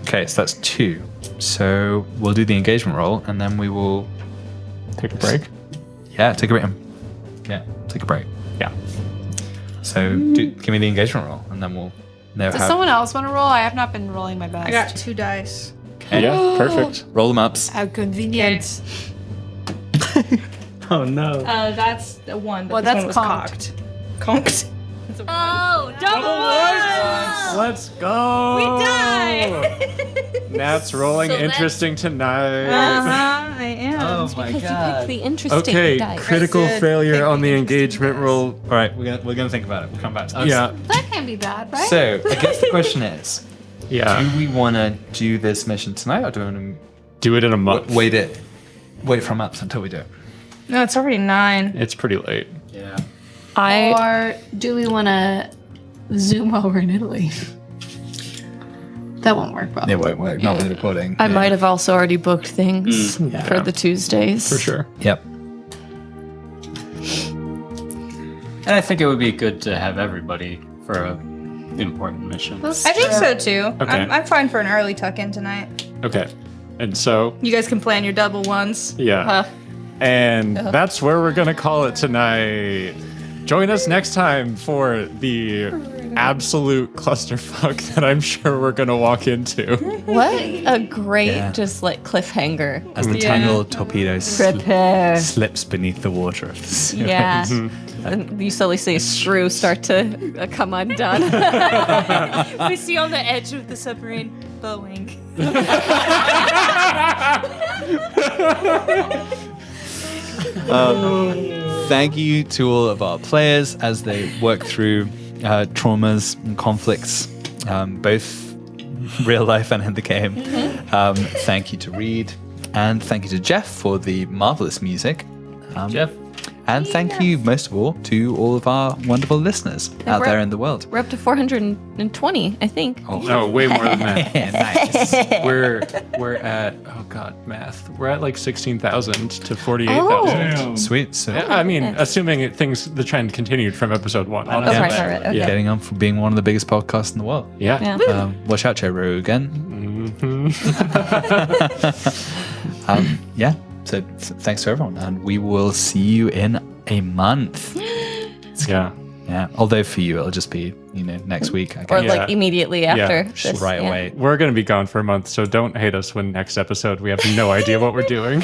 Okay, so that's two. So we'll do the engagement roll, and then we will Take a break. take a break. Yeah, take a break. Yeah. So give me the engagement roll, and then we'll know Does how. someone else want to roll? I have not been rolling my best. I got 2 dice. Yeah, perfect. Roll them ups. How convenient. Oh no. That's the 1, but Well, this that's one was conked. Conked. Oh, double ones! Let's go. We die! Nat's rolling So that's- interesting tonight. I am. Oh my Because you god. picked the interesting Okay, dice. critical Good. failure Pick on the the interesting engagement roll. All right, we're gonna think about it. We'll come back to that. Yeah, That can't be bad, right? So I guess the question is, yeah. do we want to do this mission tonight, or do we want Do it in a month. to wait for months until we do it? No, it's already 9. It's pretty late. Yeah. Or do we want to Zoom while we're in Italy? That won't work well. It won't work. Not with the recording. I might have also already booked things for the Tuesdays. For sure. Yep. And I think it would be good to have everybody for a important mission. I think so too. Okay. I'm fine for an early tuck in tonight. Okay. And so, You guys can plan your double ones. yeah. And that's where we're going to call it tonight. Join us next time for the absolute clusterfuck that I'm sure we're going to walk into. What a great, Yeah. just like cliffhanger. As the tiny little torpedo Prepare. slips beneath the water of the sea. Yeah. And you slowly see a screw start to come undone. We see on the edge of the submarine Boeing. Thank you to all of our players as they work through traumas and conflicts, both real life and in the game. Thank you to Reed, and thank you to Jeff for the marvelous music. Jeff? And thank you, most of all, to all of our wonderful listeners out we're- there in the world. We're up to 420, I think. No, way more than that. Nice. We're at, oh God, math. We're at like 16,000 to 48,000. Sweet. So I mean, assuming the trend continued from episode 1. Oh, right. Okay. getting on for being one of the biggest podcasts in the world. Yeah. Yeah. Watch out, Joe Rogan. Yeah. So thanks to everyone, and we will see you in a month. Yeah. Yeah. Although for you, it'll just be next week. I Or guess. like immediately after this. right yeah. away. We're going to be gone for a month, so don't hate us when next episode we have no idea what we're doing.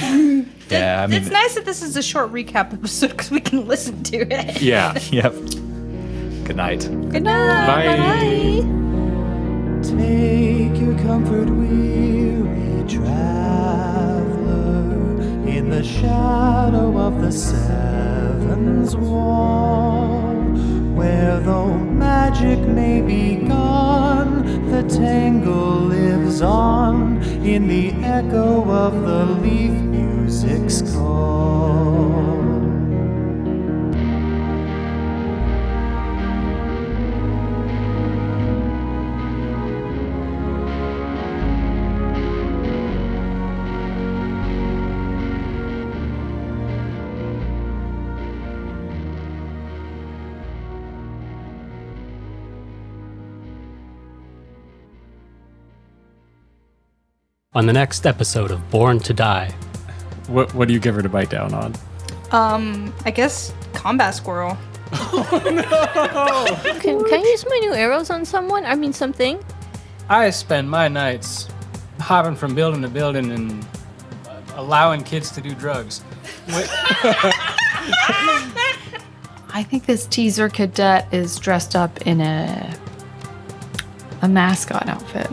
Yeah. I mean. It's nice that this is a short recap episode because we can listen to it. Yeah. Yep. Good night. Good night. Bye. Take your comfort, weary traveler, in the shadow of the Seven's wall, where though magic may be gone, the tangle lives on in the echo of the leaf music's call. On the next episode of Born to Die. What do you give her to bite down on? I guess combat squirrel. Can I use my new arrows on someone? I mean, something? I spend my nights hopping from building to building and allowing kids to do drugs. I think this teaser cadet is dressed up in a mascot outfit.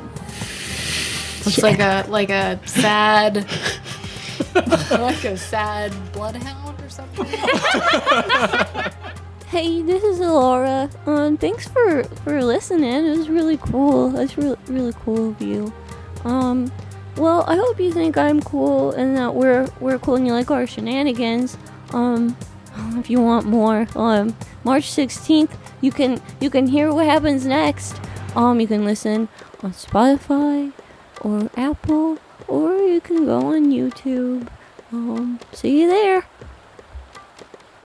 Looks like a sad bloodhound or something. Hey, this is Laura. Thanks for listening. It was really cool. That's really cool of you. Well, I hope you think I'm cool and that we're cool and you like our shenanigans. If you want more, March 16th, you can hear what happens next. You can listen on Spotify or Apple, or you can go on YouTube. See you there.